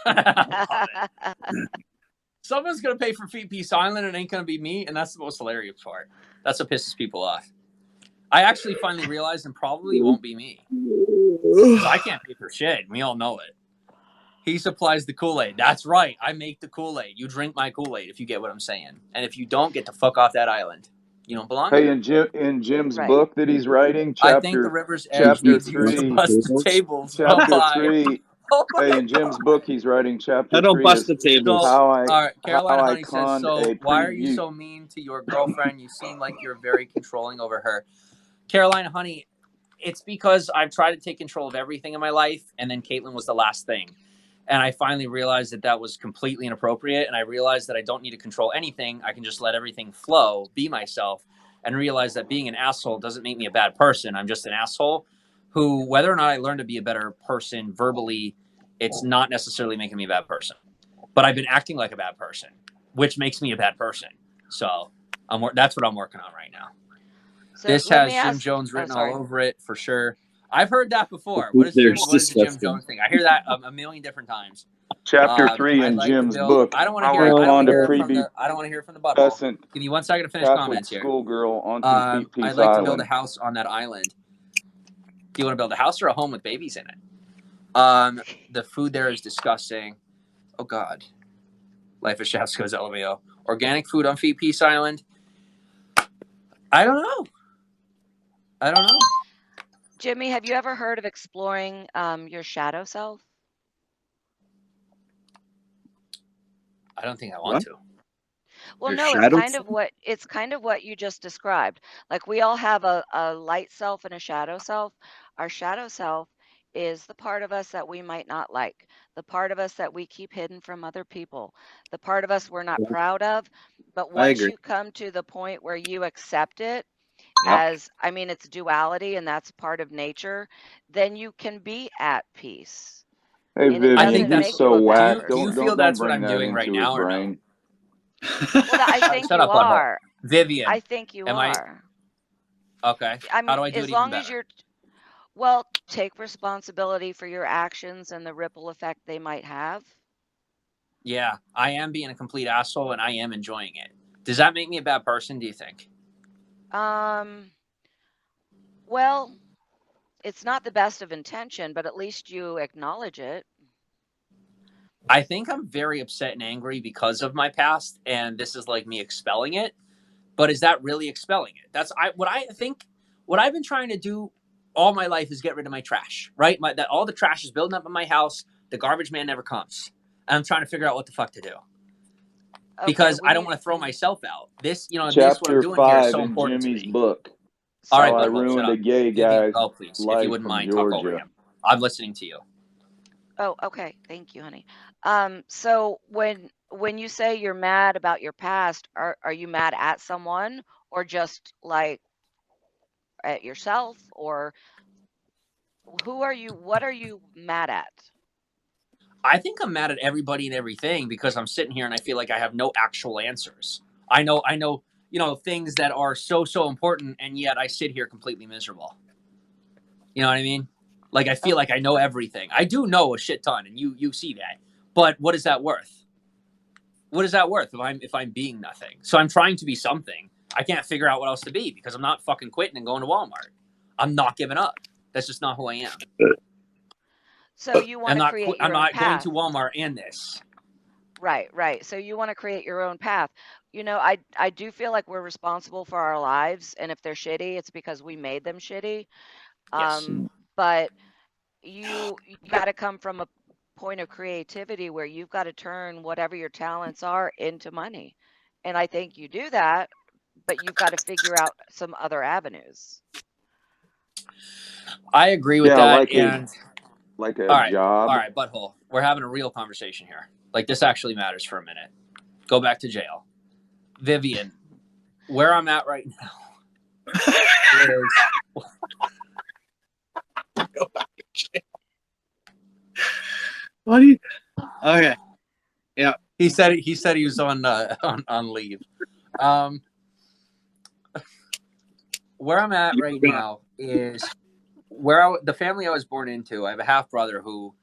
Someone's gonna pay for Feet Peace Island, and it ain't gonna be me, and that's the most hilarious part. That's what pisses people off. I actually finally realized, and probably won't be me, because I can't pay for shit. We all know it. He supplies the Kool-Aid. That's right. I make the Kool-Aid. You drink my Kool-Aid, if you get what I'm saying. And if you don't, get the fuck off that island. You don't belong Hey, there. in Jim's book that he's writing, I think the River's Edge needs you to bust the tables. Chapter 3. Hey, in Jim's book, he's writing chapter 3. I don't bust the tables. All right, Carolina Honey says, so why are you so mean to your girlfriend? You seem like you're very controlling over her. Carolina Honey, it's because I've tried to take control of everything in my life, and then Caitlin was the last thing. And I finally realized that that was completely inappropriate, and I realized that I don't need to control anything. I can just let everything flow, be myself, and realize that being an asshole doesn't make me a bad person. I'm just an asshole who, whether or not I learn to be a better person verbally, it's not necessarily making me a bad person. But I've been acting like a bad person, which makes me a bad person. So that's what I'm working on right now. So this has Jim Jones written all over it for sure. I've heard that before. What is the Jim Jones thing? I hear that a million different times. Chapter 3 in Jim's book. I don't want to hear. I don't want to hear from the butthole. Give me 1 second to finish comments here. Schoolgirl onto Feet Peace I'd like Island. to build a house on that island. Do you want to build a house or a home with babies in it? The food there is disgusting. Oh God. Life of Chefs goes LMAO. Organic food on Feet Peace Island. I don't know. Jimmy, have you ever heard of exploring your shadow self? I don't think I want to. Well, Your no, it's kind of what you just described. Like we all have a light self and a shadow self. Our shadow self is the part of us that we might not like, the part of us that we keep hidden from other people, the part of us we're not proud of. But once you come to the point where you accept it, as I mean, it's duality and that's part of nature, then you can be at peace. Hey, Vivian, he's so whack. Do you feel that's what I'm doing right now or no? Well, I think you are. Vivian. I think you are. Okay. I mean, how do I do it even better? Well, take responsibility for your actions and the ripple effect they might have. Yeah, I am being a complete asshole and I am enjoying it. Does that make me a bad person, do you think? Well, it's not the best of intention, but at least you acknowledge it. I think I'm very upset and angry because of my past, and this is like me expelling it. But is that really expelling it? What I think. What I've been trying to do all my life is get rid of my trash. Right, that all the trash is building up in my house. The garbage man never comes, and I'm trying to figure out what the fuck to do because I don't want to throw myself out. This, this what I'm Chapter doing here is 5 so in important to Jimmy's me. book. All right, How I butthole, shut ruined up. a gay Vivian, guy's go please, if you life wouldn't from mind, talk over Georgia. him. I'm listening to you. Oh, okay. Thank you, honey. So when you say you're mad about your past, are you mad at someone or just like at yourself, or what are you mad at? I think I'm mad at everybody and everything because I'm sitting here and I feel like I have no actual answers. I know, things that are so important, and yet I sit here completely miserable. You know what I mean? Like I feel like I know everything. I do know a shit ton, and you see that. But what is that worth? What is that worth if I'm being nothing? So I'm trying to be something. I can't figure out what else to be because I'm not fucking quitting and going to Walmart. I'm not giving up. That's just not who I am. So you want to create your I'm own not going path. to Walmart and this. Right. So you want to create your own path. I do feel like we're responsible for our lives, and if they're shitty, it's because we made them shitty. Yes. But you got to come from a point of creativity where you've got to turn whatever your talents are into money. And I think you do that, but you've got to figure out some other avenues. I agree with that. Like a all right, job. All right, butthole. We're having a real conversation here. Like this actually matters for a minute. Go back to jail. Vivian, where I'm at right now is Go back to jail. What do you? Okay. Yeah. He said he was on leave. Where I'm at right now is the family I was born into. I have a half brother who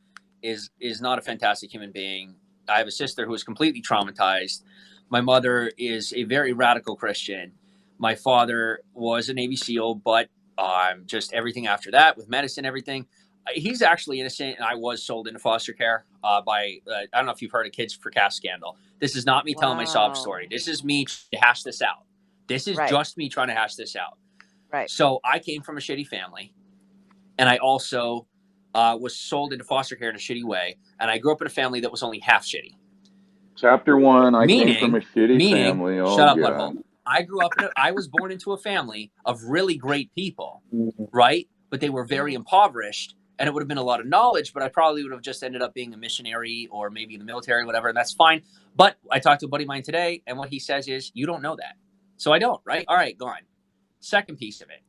is not a fantastic human being. I have a sister who is completely traumatized. My mother is a very radical Christian. My father was a Navy SEAL, but just everything after that with medicine, everything. He's actually innocent, and I was sold into foster care by I don't know if you've heard of Kids for Cash scandal. This is not me telling my sob story. This is me to hash this out. This is just me trying to hash this out. Right. So I came from a shitty family, and I also was sold into foster care in a shitty way, and I grew up in a family that was only half shitty. Chapter 1, I came from a shitty family. Oh, shut up, God. butthole. I was born into a family of really great people, right? But they were very impoverished, and it would have been a lot of knowledge, but I probably would have just ended up being a missionary or maybe in the military, whatever, and that's fine. But I talked to a buddy of mine today, and what he says is, you don't know that. So I don't, right? All right, gone. Second piece of it,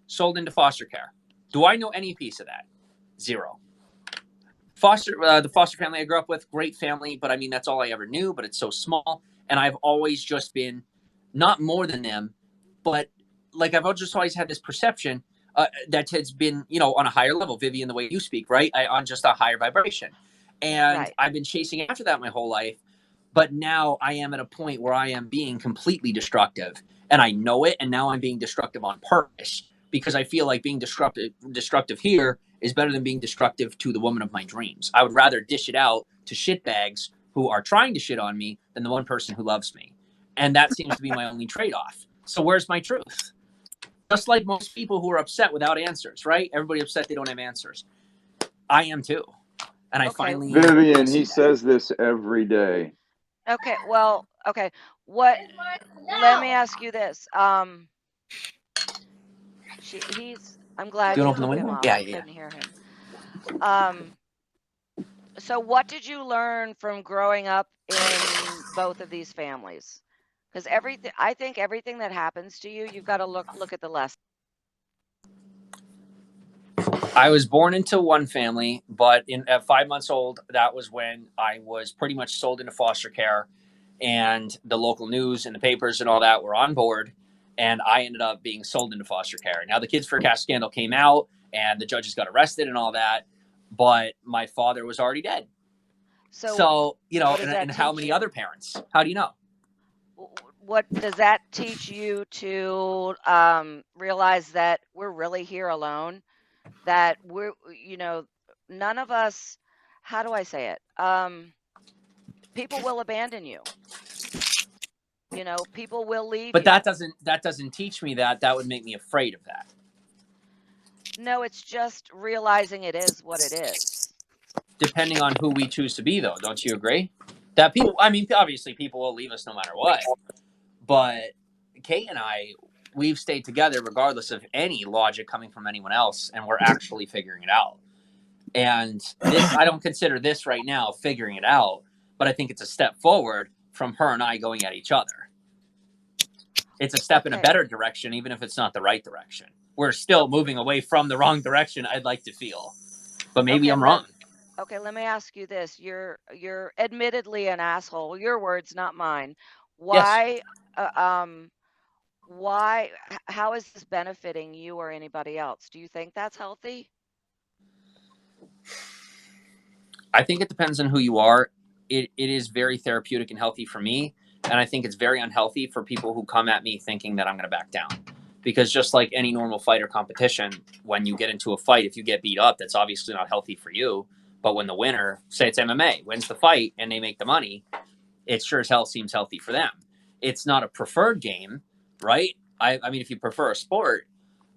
sold into foster care. Do I know any piece of that? Zero. The foster family I grew up with, great family, but I mean, that's all I ever knew, but it's so small. And I've always just been not more than them, but like I've just always had this perception that has been, on a higher level, Vivian, the way you speak, right? On just a higher vibration. And I've been chasing after that my whole life. But now I am at a point where I am being completely destructive, and I know it. And now I'm being destructive on purpose because I feel like being destructive here is better than being destructive to the woman of my dreams. I would rather dish it out to shitbags who are trying to shit on me than the one person who loves me. And that seems to be my only trade-off. So where's my truth? Just like most people who are upset without answers, right? Everybody upset they don't have answers. I am too. And I finally... Vivian, he says this every day. Okay, well, okay. Let me ask you this. I'm glad Do you you open the took him window? off. Yeah, I couldn't hear him. So what did you learn from growing up in both of these families? Because I think everything that happens to you, you've got to look at the lesson. I was born into one family, but at 5 months old, that was when I was pretty much sold into foster care, and the local news and the papers and all that were on board, and I ended up being sold into foster care. Now the Kids for Cash scandal came out, and the judges got arrested and all that. But my father was already dead. So you know, and how many other parents? How do you know? What does that teach you to realize that we're really here alone? That we're, you know, none of us, how do I say it? People will abandon you. You know, people will leave but you. That doesn't teach me that. That would make me afraid of that. No, it's just realizing it is what it is. Depending on who we choose to be, though, don't you agree? That people, I mean, obviously people will leave us no matter what. But Kate and I, we've stayed together regardless of any logic coming from anyone else, and we're actually figuring it out. And this, I don't consider this right now figuring it out, but I think it's a step forward from her and I going at each other. It's a step in a better direction, even if it's not the right direction. We're still moving away from the wrong direction, I'd like to feel. But maybe I'm wrong. Okay, let me ask you this. You're admittedly an asshole. Your words, not mine. Why Yes. why, how is this benefiting you or anybody else? Do you think that's healthy? I think it depends on who you are. It is very therapeutic and healthy for me. And I think it's very unhealthy for people who come at me thinking that I'm going to back down. Because just like any normal fight or competition, when you get into a fight, if you get beat up, that's obviously not healthy for you. But when the winner, say it's MMA, wins the fight and they make the money, it sure as hell seems healthy for them. It's not a preferred game, right? I mean, if you prefer a sport,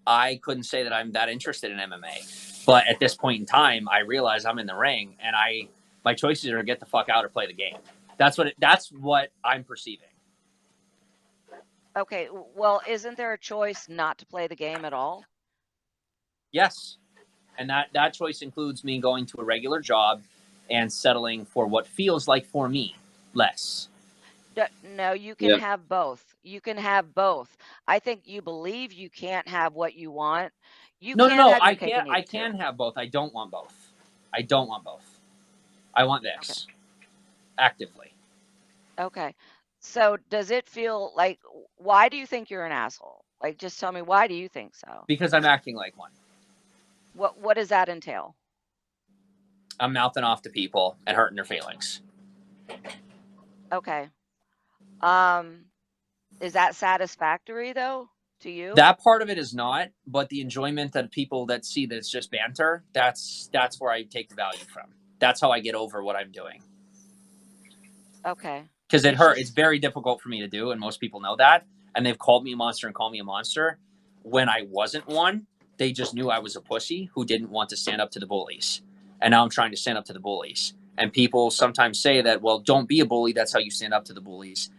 I couldn't say that I'm that interested in MMA. But at this point in time, I realize I'm in the ring, and my choices are to get the fuck out or play the game. That's what I'm perceiving. Okay, well, isn't there a choice not to play the game at all? Yes. And that choice includes me going to a regular job and settling for what feels like for me less. No, you can have both. You can have both. I think you believe you can't have what you want. No, I can have both. I don't want both. I don't want both. I want this. Actively. Okay. So does it feel like, why do you think you're an asshole? Like, just tell me, why do you think so? Because I'm acting like one. What does that entail? I'm mouthing off to people and hurting their feelings. Okay. Is that satisfactory though to you? That part of it is not, but the enjoyment that people that see that it's just banter, that's where I take the value from. That's how I get over what I'm doing. Okay. Because it hurt. It's very difficult for me to do, and most people know that. And they've called me a monster and called me a monster. When I wasn't one, they just knew I was a pussy who didn't want to stand up to the bullies. And now I'm trying to stand up to the bullies. And people sometimes say that, well, don't be a bully. That's how you stand up to the bullies.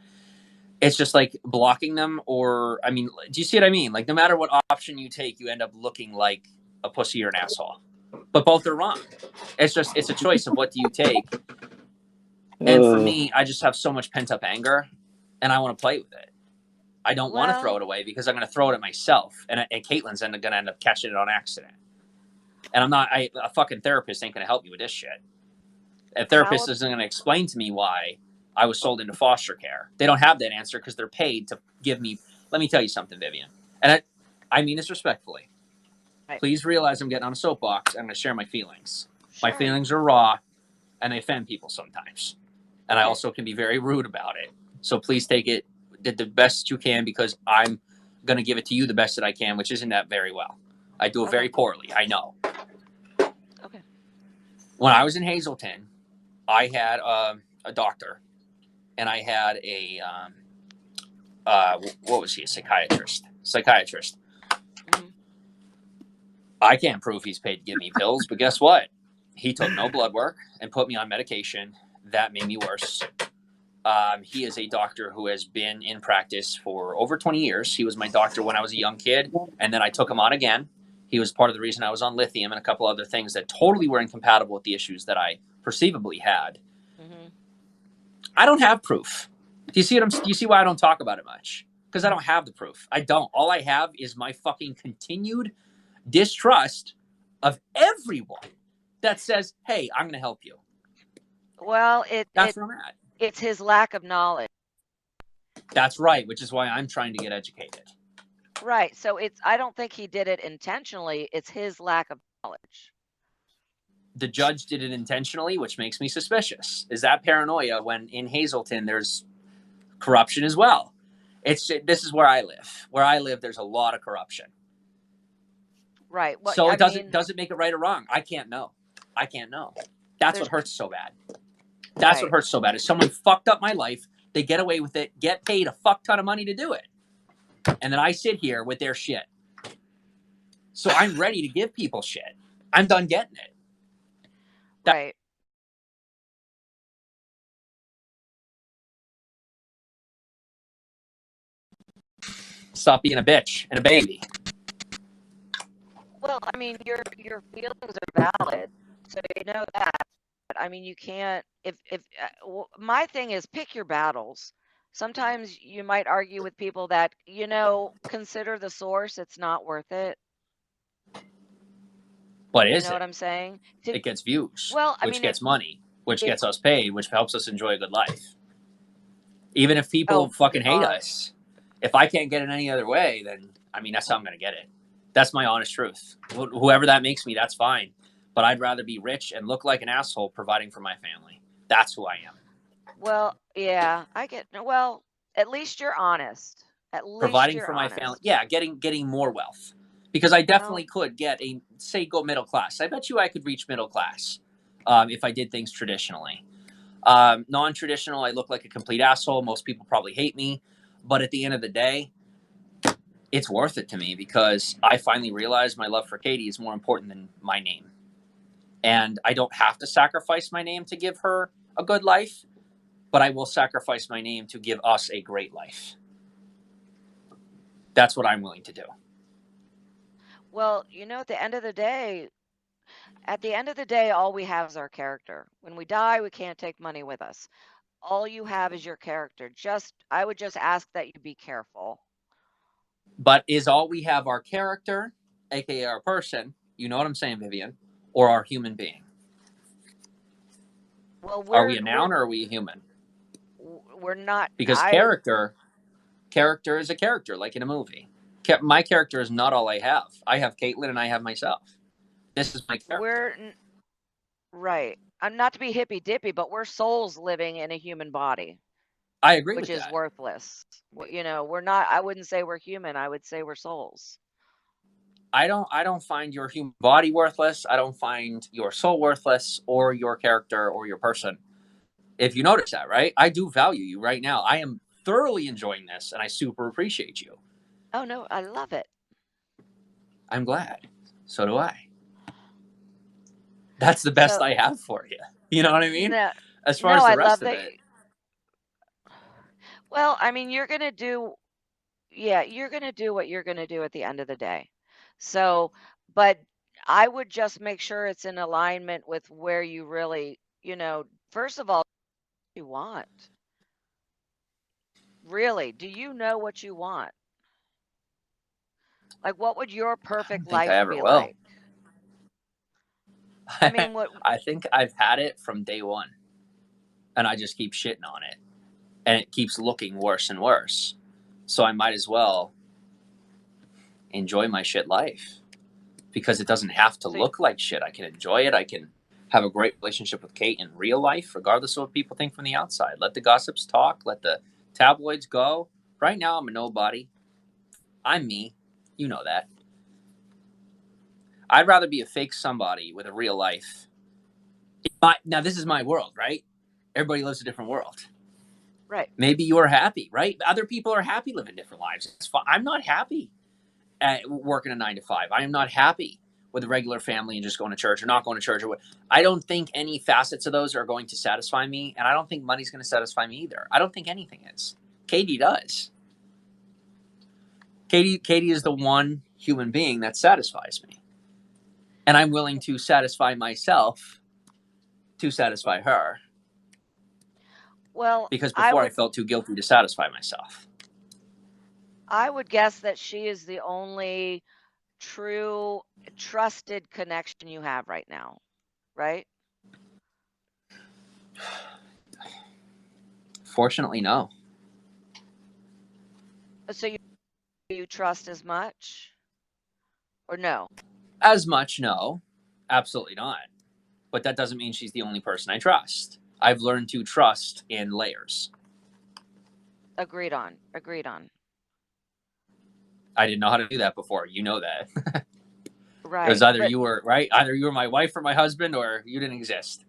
It's just like blocking them, or, I mean, do you see what I mean? Like, no matter what option you take, you end up looking like a pussy or an asshole. But both are wrong. It's a choice of what do you take. And for me, I just have so much pent-up anger, and I want to play with it. I don't want to throw it away because I'm going to throw it at myself, and Caitlin's going to end up catching it on accident. And a fucking therapist ain't going to help me with this shit. A therapist isn't going to explain to me why I was sold into foster care. They don't have that answer because they're paid to give me. Let me tell you something, Vivian. And I mean this respectfully. Right. Please realize I'm getting on a soapbox. I'm going to share my feelings. Sure. My feelings are raw, and they offend people sometimes. And I also can be very rude about it. So please take it the best you can, because I'm going to give it to you the best that I can, which isn't that very well. I do it very poorly. I know. Okay. When I was in Hazleton, I had a doctor, and I had a, what was he? A psychiatrist. Mm-hmm. I can't prove he's paid to give me pills, but guess what? He took no blood work and put me on medication that made me worse. He is a doctor who has been in practice for over 20 years. He was my doctor when I was a young kid, and then I took him on again. He was part of the reason I was on lithium and a couple other things that totally were incompatible with the issues that I perceivably had. Mm-hmm. I don't have proof. Do you see why I don't talk about it much? Because I don't have the proof. I don't. All I have is my fucking continued distrust of everyone that says, hey, I'm going to help you. Well, that's where I'm at. It's his lack of knowledge. That's right, which is why I'm trying to get educated. Right. So I don't think he did it intentionally. It's his lack of knowledge. The judge did it intentionally, which makes me suspicious. Is that paranoia when in Hazleton there's corruption as well? This is where I live. Where I live, there's a lot of corruption. Right. Well, So I it doesn't mean, make it right or wrong. I can't know. That's what hurts so bad. Right. What hurts so bad is someone fucked up my life. They get away with it, get paid a fuck ton of money to do it, and then I sit here with their shit. So I'm ready to give people shit. I'm done getting it. Right. Stop being a bitch and a baby. Well, I mean, your feelings are valid, so you know that. I mean, you can't. If my thing is pick your battles. Sometimes you might argue with people that consider the source. It's not worth it. What You is know it? what I'm saying? It gets views, Well, I which mean, gets money, which if gets us paid, which helps us enjoy a good life. Even if people oh, fucking hate us, if I can't get it any other way, then I mean that's how I'm gonna get it. That's my honest truth. Whoever that makes me, that's fine. But I'd rather be rich and look like an asshole providing for my family. That's who I am. well, yeah, I get. Well, at least you're honest. At least Providing you're for my family. honest. Yeah, getting more wealth. Because I definitely Well, could get go middle class. I bet you I could reach middle class if I did things traditionally. Non-traditional, I look like a complete asshole. Most people probably hate me. But at the end of the day, it's worth it to me because I finally realized my love for Katie is more important than my name. And I don't have to sacrifice my name to give her a good life, but I will sacrifice my name to give us a great life. That's what I'm willing to do. well, at the end of the day, all we have is our character. When we die, we can't take money with us. All you have is your character. I would just ask that you be careful. But is all we have our character, aka our person, you know what I'm saying, Vivian, or our human being? Well, Are we a noun or are we a human? we're not. Because character is a character, like in a movie. My character is not all I have. I have Caitlin and I have myself. This is my character. Right. I'm not to be hippy dippy, but we're souls living in a human body. I agree with that. Which is that. worthless. We're not. I wouldn't say we're human. I would say we're souls. I don't find your human body worthless. I don't find your soul worthless, or your character, or your person. If you notice that, right? I do value you right now. I am thoroughly enjoying this, and I super appreciate you. Oh no, I love it. I'm glad. So do I. That's the best I have for you. You know what I mean? No, as far as the I rest love of that. it. Well, I mean, you're gonna do what you're gonna do at the end of the day. So, but I would just make sure it's in alignment with where you really, first of all, what you want. Really, do you know what you want? Like, what would your perfect I life ever be will. like? I mean, what? I think I've had it from day one, and I just keep shitting on it, and it keeps looking worse and worse. So I might as well enjoy my shit life, because it doesn't have to look like shit. I can enjoy it. I can have a great relationship with Kate in real life, regardless of what people think from the outside. Let the gossips talk. Let the tabloids go. Right now, I'm a nobody. I'm me. You know that. I'd rather be a fake somebody with a real life. Now, this is my world, right? Everybody lives a different world. Right. Maybe you're happy, right? Other people are happy living different lives. It's fine. I'm not happy at working a 9 to 5. I am not happy with a regular family and just going to church or not going to church. I don't think any facets of those are going to satisfy me, and I don't think money's going to satisfy me either. I don't think anything is. Katie does. Katie is the one human being that satisfies me, and I'm willing to satisfy myself to satisfy her. Well, because before I felt too guilty to satisfy myself. I would guess that she is the only true trusted connection you have right now, right? Fortunately, no. So you you trust as much? Or no? As much, no. Absolutely not. But that doesn't mean she's the only person I trust. I've learned to trust in layers. Agreed on. Agreed on. I didn't know how to do that before. You know that. Right. It was either you were right, either you were my wife or my husband, or you didn't exist.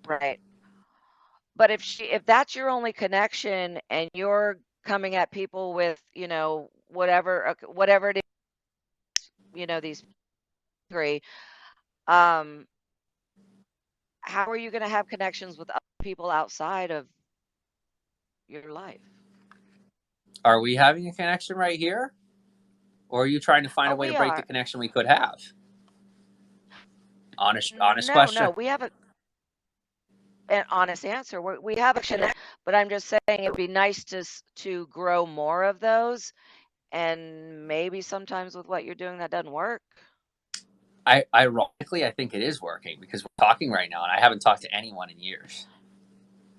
Right. But if that's your only connection and you're coming at people with, whatever it is, these three, how are you going to have connections with other people outside of your life? Are we having a connection right here? Or are you trying to find a way to break the connection we could have? Honest question. No, we have an honest answer. We have a connection, but I'm just saying it'd be nice to grow more of those. And maybe sometimes with what you're doing, that doesn't work. Ironically, I think it is working because we're talking right now, and I haven't talked to anyone in years.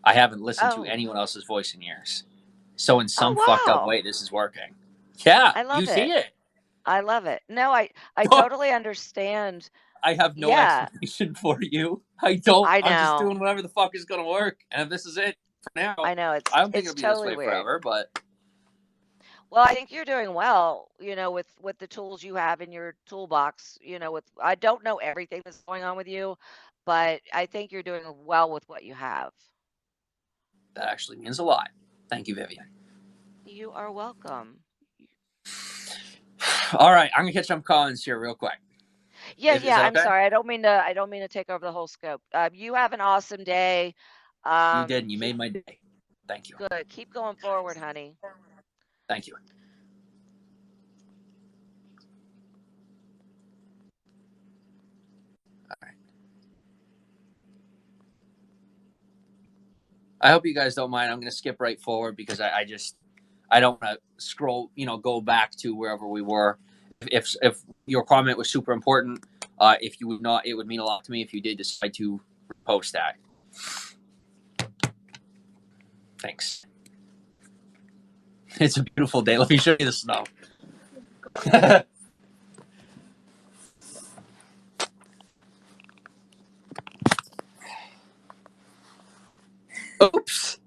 I haven't listened to anyone else's voice in years. So in some fucked up way, this is working. Yeah, I love you see it. I love it. No, I totally understand. I have no explanation for you. I don't. I know. I'm just doing whatever the fuck is going to work. And if this is it for now, I know I don't think it'll be totally this way weird. forever. But well, I think you're doing well. With the tools you have in your toolbox. I don't know everything that's going on with you, but I think you're doing well with what you have. That actually means a lot. Thank you, Vivian. You are welcome. All right, I'm gonna catch some comments here real quick. Yeah. I'm sorry. I don't mean to take over the whole scope. You have an awesome day. You did, and you made my day. Thank you. Good. Keep going forward, honey. Thank you. All right. I hope you guys don't mind. I'm going to skip right forward because I don't want to scroll, go back to wherever we were. If your comment was super important, if you would not, it would mean a lot to me if you did decide to post that. Thanks. It's a beautiful day. Let me show you the snow. Oops.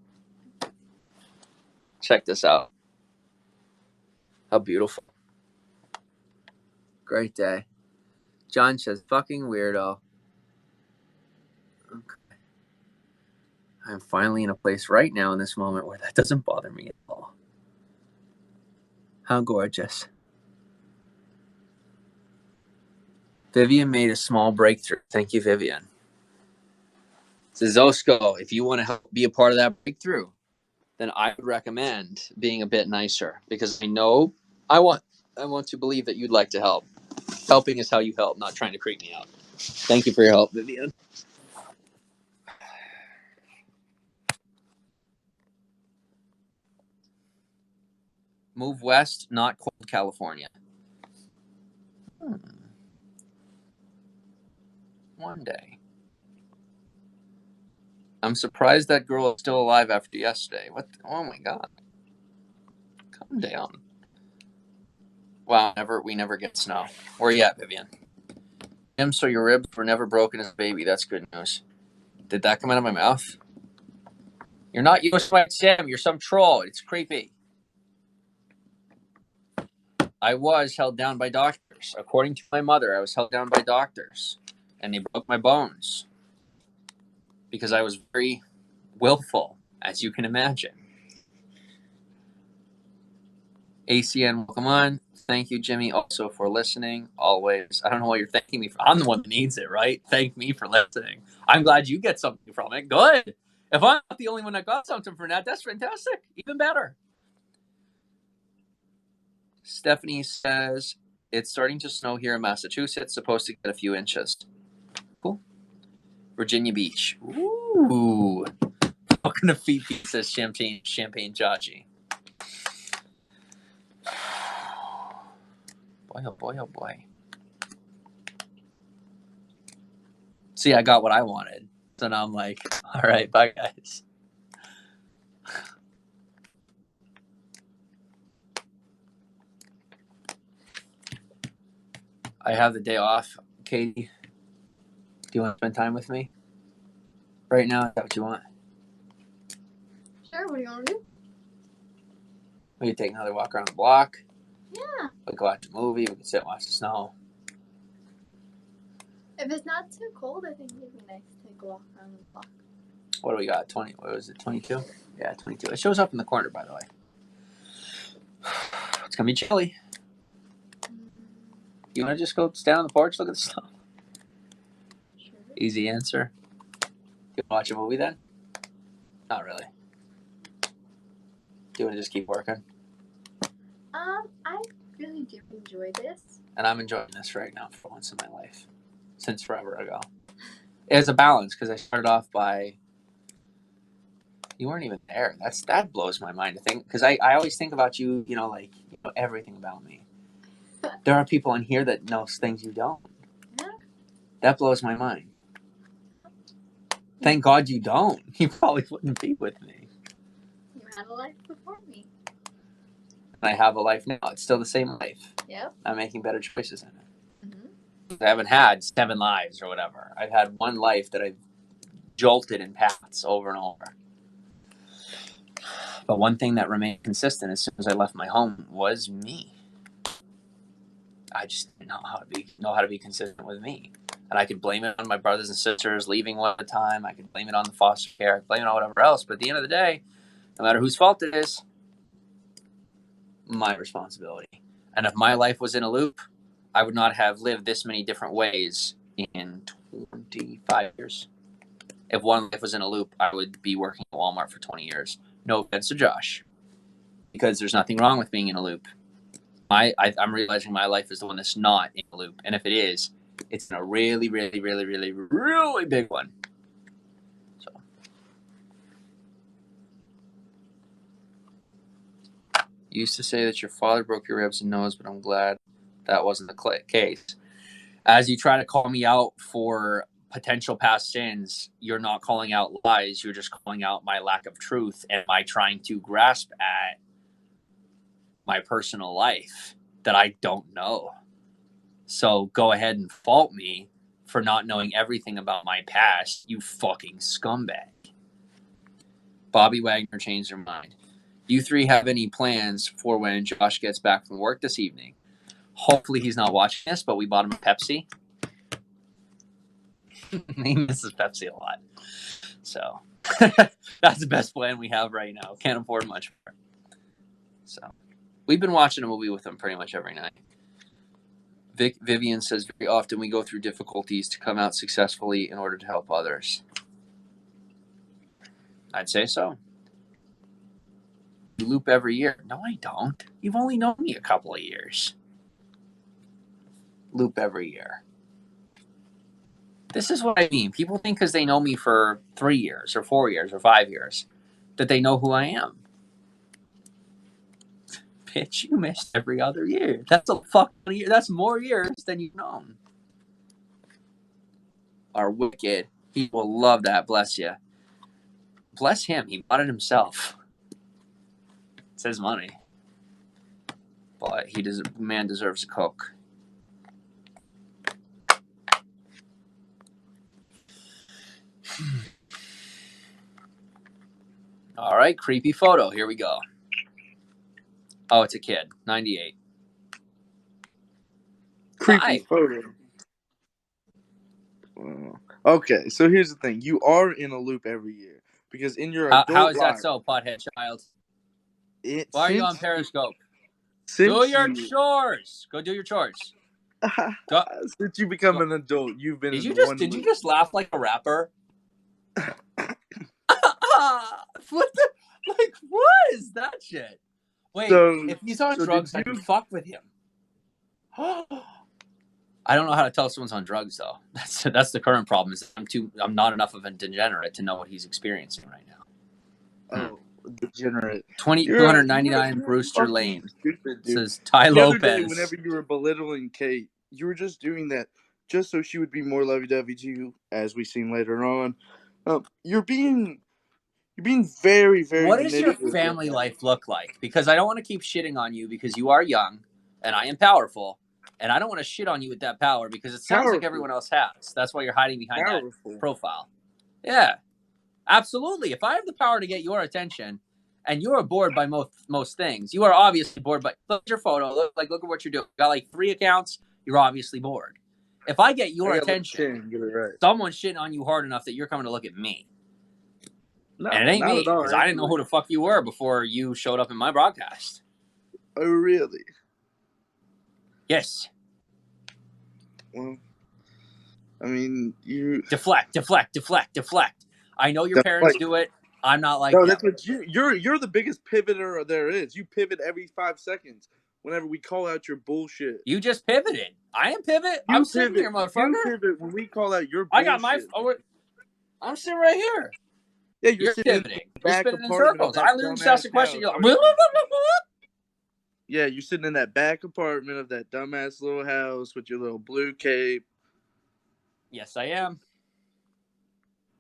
Check this out. How beautiful. Great day. John says, fucking weirdo. Okay. I'm finally in a place right now in this moment where that doesn't bother me at all. How gorgeous. Vivian made a small breakthrough. Thank you, Vivian. Says Osco, if you want to help be a part of that breakthrough, then I would recommend being a bit nicer because I know I want to believe that you'd like to help. Helping is how you help, not trying to creep me out. Thank you for your help, Vivian. Move west, not cold California. One day. I'm surprised that girl is still alive after yesterday. What? Oh my god. Calm down. Wow, we never get snow. Where you at, Vivian? So your ribs were never broken as a baby. That's good news. Did that come out of my mouth? You're not Yosemite Sam. You're some troll. It's creepy. I was held down by doctors. According to my mother, I was held down by doctors. And they broke my bones. Because I was very willful, as you can imagine. ACN, welcome on. Thank you, Jimmy, also for listening. Always. I don't know why you're thanking me. I'm the one that needs it, right? Thank me for listening. I'm glad you get something from it. Good. If I'm not the only one that got something from that, that's fantastic. Even better. Stephanie says, it's starting to snow here in Massachusetts. Supposed to get a few inches. Cool. Virginia Beach. Ooh. Welcome to Feet says Champagne Chachi. Boy, oh boy, oh boy. See, I got what I wanted. So now I'm like, all right, bye, guys. I have the day off. Katie, do you want to spend time with me right now? Is that what you want? Sure, what do you want to do? We can take another walk around the block. Yeah. We can watch a movie. We can sit and watch the snow. If it's not too cold, I think it'd be nice to take a walk around the block. What do we got? 20? What was it? 22? Yeah, 22. It shows up in the corner, by the way. It's gonna be chilly. You want to just go stand on the porch, look at the snow? Sure. Easy answer. You want to watch a movie then? Not really. Do you want to just keep working? I really do enjoy this. And I'm enjoying this right now for once in my life. Since forever ago. It's a balance because I started off by... You weren't even there. That blows my mind to think. Because I always think about you, like, everything about me. There are people in here that know things you don't. Yeah. That blows my mind. Thank God you don't. You probably wouldn't be with me. You had a life before me. I have a life now. It's still the same life. Yep. I'm making better choices in it. Mm-hmm. I haven't had 7 lives or whatever. I've had one life that I've jolted in paths over and over. But one thing that remained consistent as soon as I left my home was me. I just didn't know how to be consistent with me. And I could blame it on my brothers and sisters leaving one at a time. I could blame it on the foster care. I could blame it on whatever else. But at the end of the day, no matter whose fault it is, my responsibility. And if my life was in a loop, I would not have lived this many different ways in 25 years. If one life was in a loop, I would be working at Walmart for 20 years. No offense to Josh. Because there's nothing wrong with being in a loop. I'm realizing my life is the one that's not in a loop. And if it is, it's in a really, really, really, really, really big one. So. You used to say that your father broke your ribs and nose, but I'm glad that wasn't the case. As you try to call me out for potential past sins, you're not calling out lies. You're just calling out my lack of truth and my trying to grasp at my personal life that I don't know. So go ahead and fault me for not knowing everything about my past, you fucking scumbag. Bobby Wagner changed her mind. Do you 3 have any plans for when Josh gets back from work this evening? Hopefully he's not watching this, but we bought him a Pepsi. He misses Pepsi a lot. So that's the best plan we have right now. Can't afford much more. So we've been watching a movie with him pretty much every night. Vivian says, very often we go through difficulties to come out successfully in order to help others. I'd say so. You loop every year. No, I don't. You've only known me a couple of years. Loop every year. This is what I mean. People think because they know me for 3 years or 4 years or 5 years that they know who I am. Bitch, you missed every other year. That's a fucking year. That's more years than you've known. Are wicked. He will love that. Bless you. Bless him. He bought it himself. It's his money. But man deserves a Coke. All right, creepy photo. Here we go. Oh, it's a kid. 98. Creepy photo. Okay, so here's the thing. You are in a loop every year. Because in your adult how is life, that so, pothead child? Why are you on Periscope? Do your chores. Go do your chores. Go. Since you become an adult, you've been Did you just laugh like a rapper? What is that shit? Wait, if he's on drugs, I can fuck with him. I don't know how to tell if someone's on drugs though. That's the current problem. Is I'm not enough of a degenerate to know what he's experiencing right now. Oh, degenerate. 299 Brewster Lane. Stupid, dude. Says Ty the Lopez. Other day, whenever you were belittling Kate, you were just doing that just so she would be more lovey-dovey to you, as we seen later on. You're being very, very. What does your family life look like? Because I don't want to keep shitting on you because you are young and I am powerful. And I don't want to shit on you with that power because it sounds like everyone else has. That's why you're hiding behind that profile. Yeah, absolutely. If I have the power to get your attention and you're bored by most things, you are obviously bored by look at your photo. Look at what you're doing. You got like 3 accounts. You're obviously bored. If I get your attention, someone's shitting on you hard enough that you're coming to look at me. No, and it ain't me because I didn't know who the fuck you were before you showed up in my broadcast. Oh, really? Yes. Well, I mean, you deflect. I know your parents do it. I'm not like no. That's what you're the biggest pivoter there is. You pivot every 5 seconds whenever we call out your bullshit. You just pivoted. I am pivot. I'm sitting here, motherfucker. You pivot when we call out your bullshit. I got my. I'm sitting right here. Yeah, you're pivoting. You're spinning in circles. I literally just asked a question. You're like, yeah, you're sitting in that back apartment of that dumbass little house with your little blue cape. Yes, I am.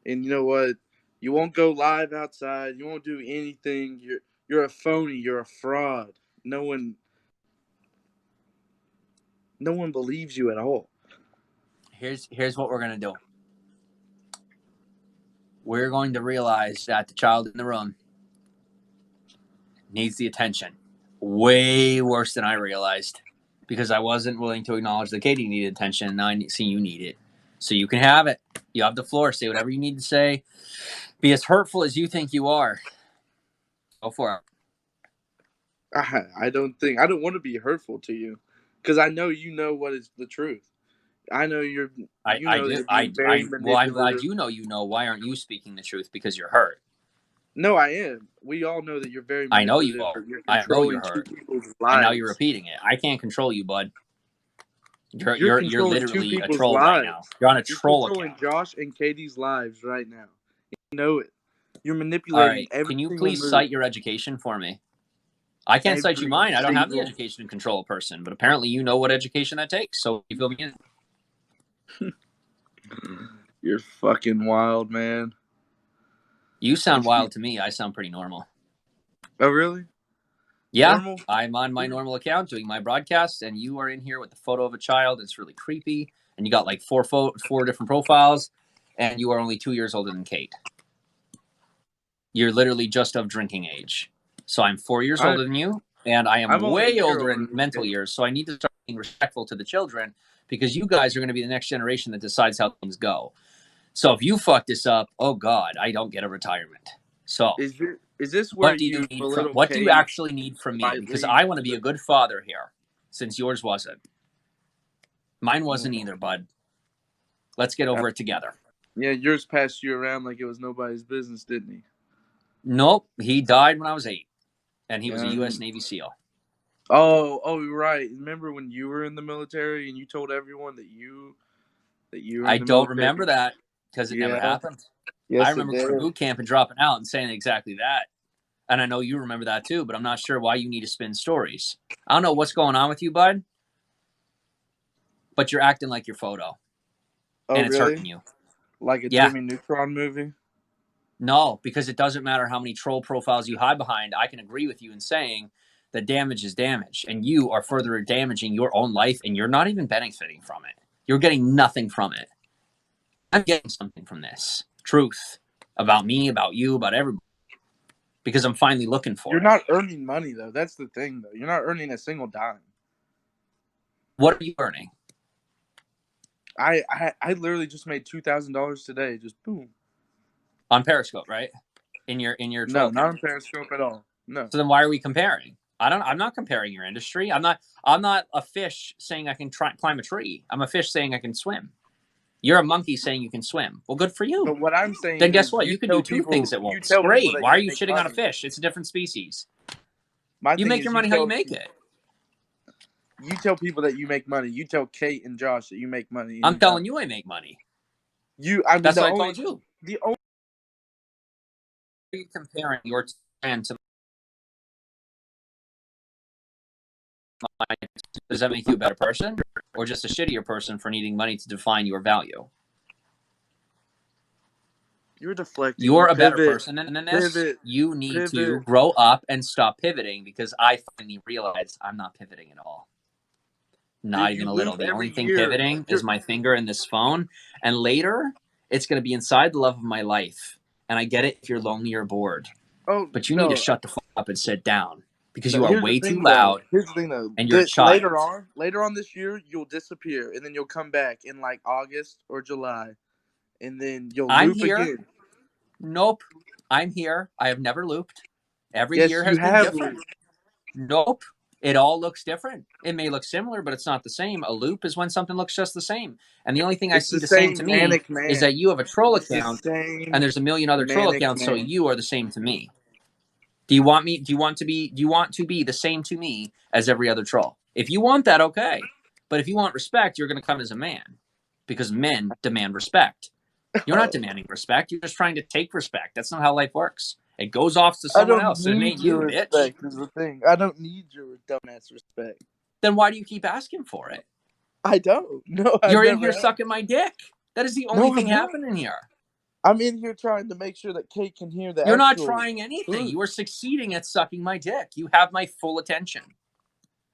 And you know what? You won't go live outside. You won't do anything. You're a phony. You're a fraud. No one believes you at all. Here's what we're gonna do. We're going to realize that the child in the room needs the attention. Way worse than I realized. Because I wasn't willing to acknowledge that Katie needed attention, and now I see you need it. So you can have it. You have the floor. Say whatever you need to say. Be as hurtful as you think you are. Go for it. I don't want to be hurtful to you. Because I know you know what is the truth. I know you're. I'm glad you know. Why aren't you speaking the truth? Because you're hurt. No, I am. We all know that you're very. I know you are. I know you're hurt. And now you're repeating it. I can't control you, bud. You're literally a troll right now. You're on a troll account. Josh and Katie's lives right now. You know it. You're manipulating everything. Can you please cite your education for me? I can't cite you mine. I don't have the education to control a person, but apparently you know what education that takes. So you fill me in. You're fucking wild, man. You sound wild to me. I sound pretty normal. Oh, really? Yeah, normal? I'm on my normal account doing my broadcast, and you are in here with the photo of a child. It's really creepy, and you got like four different profiles, and you are only 2 years older than Kate. You're literally just of drinking age. So I'm 4 years older than you, and I'm way older in mental years, so I need to start being respectful to the children because you guys are going to be the next generation that decides how things go. So if you fuck this up, oh God, I don't get a retirement. So is this where what do you actually need from me? Because I want to be a good father here, since yours wasn't. Mine wasn't either, bud. Let's get over it together. Yeah, yours passed you around like it was nobody's business, didn't he? Nope, he died when I was 8, and he was a U.S. Navy SEAL. Oh, right. Remember when you were in the military and you told everyone that you were I don't remember that because it never happened. Yes, I remember going to boot camp and dropping out and saying exactly that. And I know you remember that too, but I'm not sure why you need to spin stories. I don't know what's going on with you, bud, but you're acting like your photo. Oh, and it's hurting you. Like a Jimmy Neutron movie? No, because it doesn't matter how many troll profiles you hide behind. I can agree with you in saying that damage is damage, and you are further damaging your own life, and you're not even benefiting from it. You're getting nothing from it. I'm getting something from this. Truth about me, about you, about everybody. Because I'm finally looking for it. You're not earning money, though. That's the thing, though. You're not earning a single dime. What are you earning? I literally just made $2,000 today. Just boom. On Periscope, right? In your no, not on Periscope at all. No. So then why are we comparing? I'm not comparing your industry. I'm not a fish saying I can climb a tree. I'm a fish saying I can swim. You're a monkey saying you can swim. Well, good for you. But what I'm saying then guess what? You can do two things at once. Great. Why are you shitting on a fish? It's a different species. You make your money how you make it. You tell people that you make money. You tell Kate and Josh that you make money. I'm telling you I make money. That's what I told you. The only are you comparing your brand to mine? Does that make you a better person or just a shittier person for needing money to define your value? You're deflecting. You're a better person than this. You need to grow up and stop pivoting because I finally realized I'm not pivoting at all. Not Dude, even you a little. loop The only every thing year. pivoting is my finger in this phone. And later, it's going to be inside the love of my life. And I get it if you're lonely or bored. Oh, But you need to no. shut the fuck up and sit down. Because No, you are here's the way too thing, loud. Here's the thing, though. And you're a child. Later on this year, you'll disappear, and then you'll come back in like August or July, and then you'll I'm loop here. again. Nope. I'm here. I have never looped. Every Yes, year you has been have different. looped. Nope. It all looks different. It may look similar, but it's not the same. A loop is when something looks just the same. And the only thing I see the same to me is that you have a troll account and there's a million other troll accounts, so you are the same to me. Do you want to be the same to me as every other troll? If you want that, okay. But if you want respect, you're going to come as a man because men demand respect. You're not demanding respect. You're just trying to take respect. That's not how life works. It goes off to someone else. It ain't you, bitch. Respect is the thing. I don't need your dumbass respect. Then why do you keep asking for it? I don't. No, You're in here sucking my dick. That is the only thing I'm happening here. I'm in here trying to make sure that Kate can hear that. You're not trying anything. You are succeeding at sucking my dick. You have my full attention.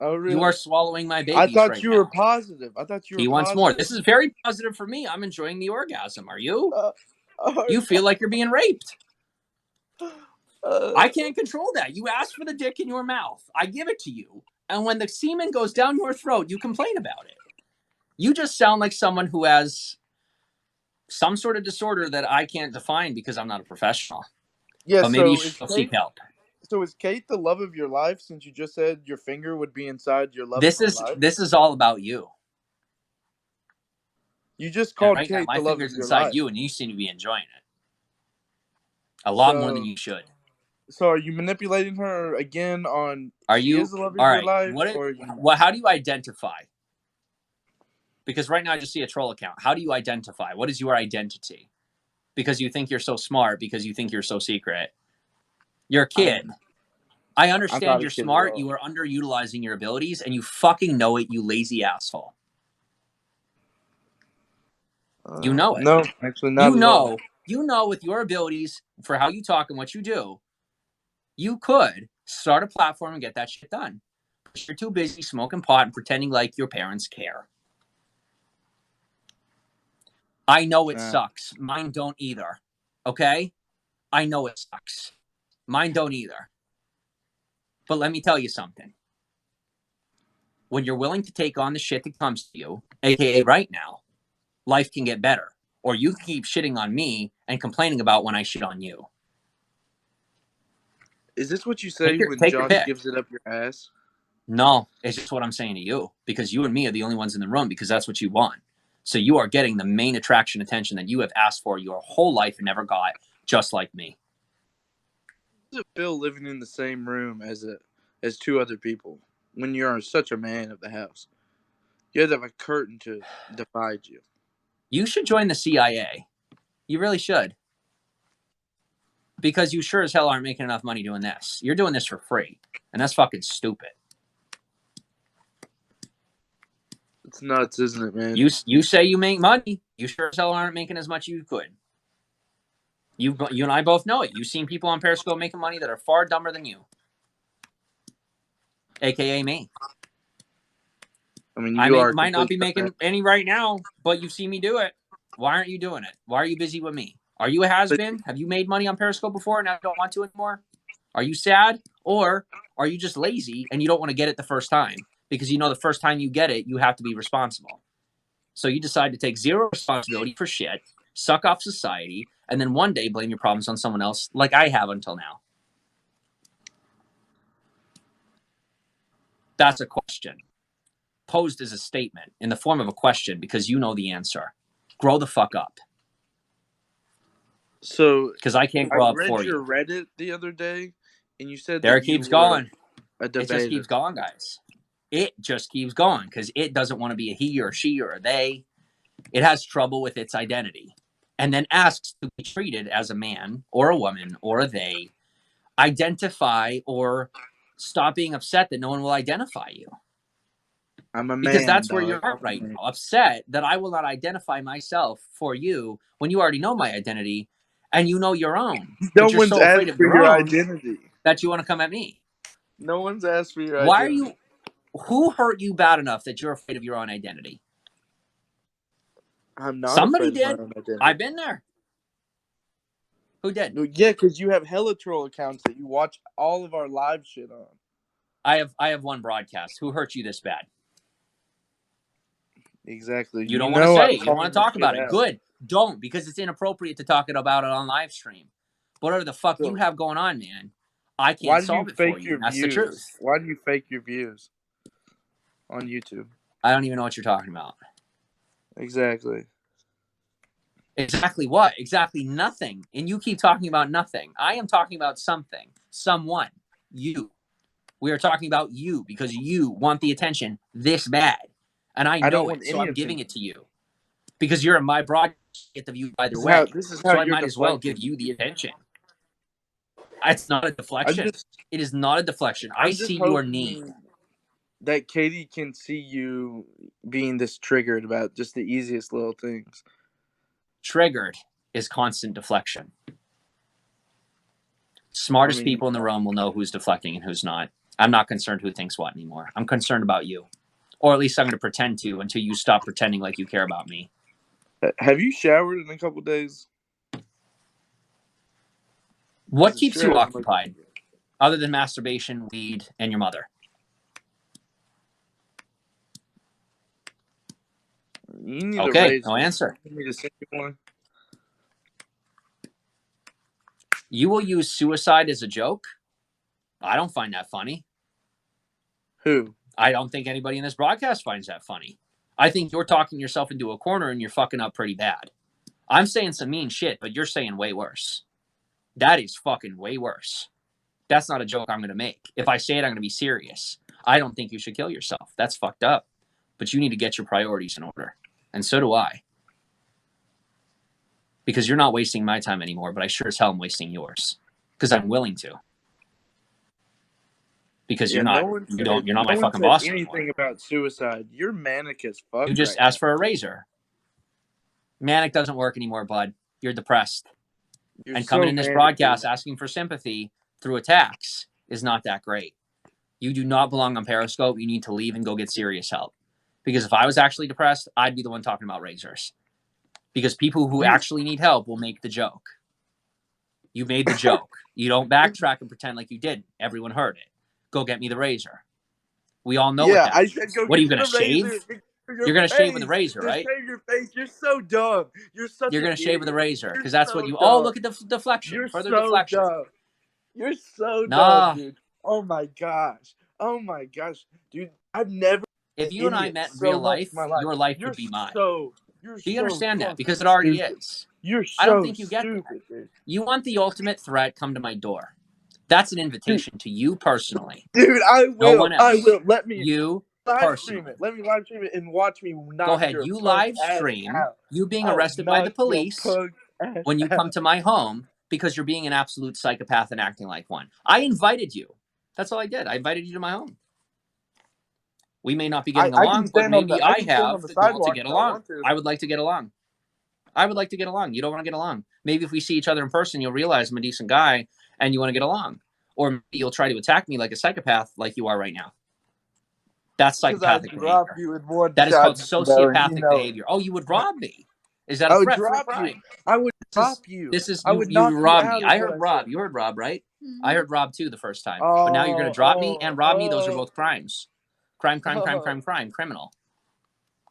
Oh, really? You are swallowing my babies. I thought right you now. were positive. I thought you were. He wants more. This is very positive for me. I'm enjoying the orgasm. Are you? You feel like you're being raped. I can't control that. You ask for the dick in your mouth. I give it to you. And when the semen goes down your throat, you complain about it. You just sound like someone who has some sort of disorder that I can't define because I'm not a professional. Yeah, but maybe you should seek help. So is Kate the love of your life since you just said your finger would be inside your love of your life? This is all about you. You just called right Kate now, my the love of finger's your inside life. you, and you seem to be enjoying it. A lot more than you should. So are you manipulating her again on is the love of all your right, life? How do you identify? Because right now I just see a troll account. How do you identify? What is your identity? Because you think you're so smart, because you think you're so secret. You're a kid. I understand you're smart. You are underutilizing your abilities, and you fucking know it, you lazy asshole. You know it. No, actually not at all. You know with your abilities for how you talk and what you do, you could start a platform and get that shit done. But you're too busy smoking pot and pretending like your parents care. I know it sucks. Mine don't either. Okay? I know it sucks. Mine don't either. But let me tell you something. When you're willing to take on the shit that comes to you, aka right now, life can get better. Or you can keep shitting on me and complaining about when I shit on you. Is this what you say when Josh gives it up your ass? No, it's just what I'm saying to you. Because you and me are the only ones in the room because that's what you want. So you are getting the main attraction attention that you have asked for your whole life and never got, just like me. How does it feel living in the same room as two other people when you're such a man of the house? You have to have a curtain to divide you. You should join the CIA. You really should. Because you sure as hell aren't making enough money doing this. You're doing this for free. And that's fucking stupid. It's nuts, isn't it, man? You say you make money. You sure as hell aren't making as much as you could. You and I both know it. You've seen people on Periscope making money that are far dumber than you. AKA me. I mean, you might not be making any right now, but you've seen me do it. Why aren't you doing it? Why are you busy with me? Are you a has-been? Have you made money on Periscope before and now don't want to anymore? Are you sad? Or are you just lazy and you don't want to get it the first time? Because you know the first time you get it, you have to be responsible. So you decide to take zero responsibility for shit, suck off society, and then one day blame your problems on someone else like I have until now. That's a question. Posed as a statement in the form of a question because you know the answer. Grow the fuck up. So, because I can't grow up for you. I read your Reddit the other day, and you said there it keeps going. It just keeps going, guys. It just keeps going because it doesn't want to be a he or a she or a they. It has trouble with its identity, and then asks to be treated as a man or a woman or a they. Identify or stop being upset that no one will identify you. I'm a man. Because that's where you're at right now. Upset that I will not identify myself for you when you already know my identity. And you know your own. No one's so asked for your identity. That you want to come at me. No one's asked for your identity. who hurt you bad enough that you're afraid of your own identity? I'm not Somebody afraid of did. my own identity. I've been there. Who did? Yeah, because you have hella troll accounts that you watch all of our live shit on. I have one broadcast. Who hurt you this bad? Exactly. You don't want to say it. You don't want to talk about it. Out. Good. Don't, because it's inappropriate to talk about it on live stream. Whatever the fuck you have going on, man, I can't solve it for you. That's the truth. Why do you fake your views on YouTube? I don't even know what you're talking about. Exactly. Exactly what? Exactly nothing. And you keep talking about nothing. I am talking about something. Someone. You. We are talking about you because you want the attention this bad. And I know it, so I'm giving it to you. Because you're in my broadcast, get the view either way. So I might as well give you the attention. It's not a deflection. It is not a deflection. I see your need. That Katie can see you being this triggered about just the easiest little things. Triggered is constant deflection. Smartest people in the room will know who's deflecting and who's not. I'm not concerned who thinks what anymore. I'm concerned about you. Or at least I'm going to pretend to until you stop pretending like you care about me. Have you showered in a couple days? What keeps you occupied other than masturbation, weed, and your mother? You need okay, no answer. You need to send you one. You will use suicide as a joke? I don't find that funny. Who? I don't think anybody in this broadcast finds that funny. I think you're talking yourself into a corner and you're fucking up pretty bad. I'm saying some mean shit, but you're saying way worse. That is fucking way worse. That's not a joke I'm going to make. If I say it, I'm going to be serious. I don't think you should kill yourself. That's fucked up. But you need to get your priorities in order. And so do I. Because you're not wasting my time anymore, but I sure as hell am wasting yours. Because I'm willing to. Because you're not my fucking boss anymore. Anything about suicide. You're manic as fuck. You just asked for a razor. Manic doesn't work anymore, bud. You're depressed. And coming in this broadcast asking for sympathy through attacks is not that great. You do not belong on Periscope. You need to leave and go get serious help. Because if I was actually depressed, I'd be the one talking about razors. Because people who actually need help will make the joke. You made the joke. You don't backtrack and pretend like you didn't. Everyone heard it. Go get me the razor. We all know what that means. What are you going to shave? You're going to shave with a razor, right? Shave your face. You're so dumb. You're going to shave with a razor because that's what you... Oh, look at the deflection. You're Further so deflection. dumb. You're so dumb, dude. Oh, my gosh. Oh, my gosh. Dude, I've never... If you and I met in real life, your life would be mine. Do you understand that? Because it already is. I don't think you get that. Dude. You want the ultimate threat, come to my door. That's an invitation to you personally. Dude, I will. No one else. I will. Let me live stream it. Let me live stream it and watch me knock. Go ahead. You live stream you being arrested by the police when you come to my home because you're being an absolute psychopath and acting like one. I invited you. That's all I did. I invited you to my home. We may not be getting along, but maybe I have the goal to get along. I would like to get along. I would like to get along. You don't want to get along. Maybe if we see each other in person, you'll realize I'm a decent guy and you want to get along. Or maybe you'll try to attack me like a psychopath like you are right now. That's psychopathic behavior. That is called sociopathic behavior. Oh, you would rob me. Is that a threat for a crime? I would drop you. This is you rob me. I heard Rob. You heard Rob, right? I heard Rob too the first time. But now you're going to drop me and rob me. Those are both crimes. Crime, criminal.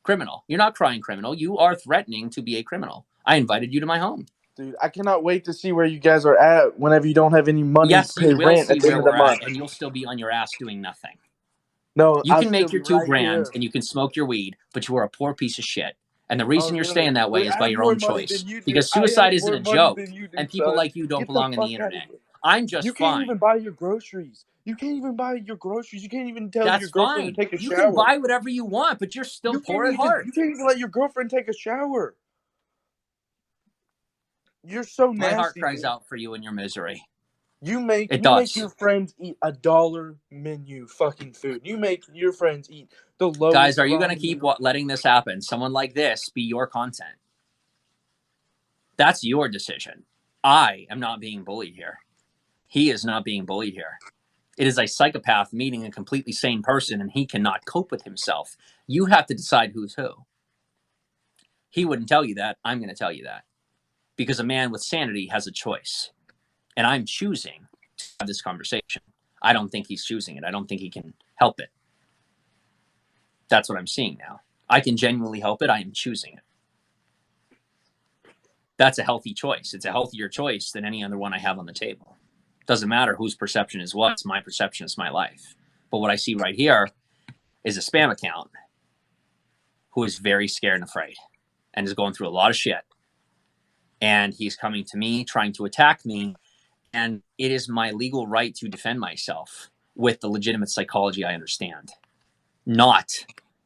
Criminal. You're not crying criminal. You are threatening to be a criminal. I invited you to my home. Dude, I cannot wait to see where you guys are at whenever you don't have any money to pay rent at the end of the month. And you'll still be on your ass doing nothing. No, you can make your $2,000 and you can smoke your weed, but you are a poor piece of shit. And the reason you're staying that way is by your own choice. Because suicide isn't a joke, and people like you don't belong on the internet. I'm just fine. You can't even buy your groceries. You can't even buy your groceries. You can't even tell your girlfriend to take a shower. You can buy whatever you want, but you're still poor at heart. You can't even let your girlfriend take a shower. You're so nasty. My heart cries out for you in your misery. You make your friends eat $1 menu fucking food. You make your friends eat the lowest. Guys, are you going to keep letting this happen? Someone like this be your content. That's your decision. I am not being bullied here. He is not being bullied here. It is a psychopath meeting a completely sane person and he cannot cope with himself. You have to decide who's who. He wouldn't tell you that. I'm going to tell you that. Because a man with sanity has a choice. And I'm choosing to have this conversation. I don't think he's choosing it. I don't think he can help it. That's what I'm seeing now. I can genuinely help it. I am choosing it. That's a healthy choice. It's a healthier choice than any other one I have on the table. Doesn't matter whose perception is what. It's my perception. It's my life. But what I see right here is a spam account who is very scared and afraid and is going through a lot of shit. And he's coming to me, trying to attack me. And it is my legal right to defend myself with the legitimate psychology I understand. Not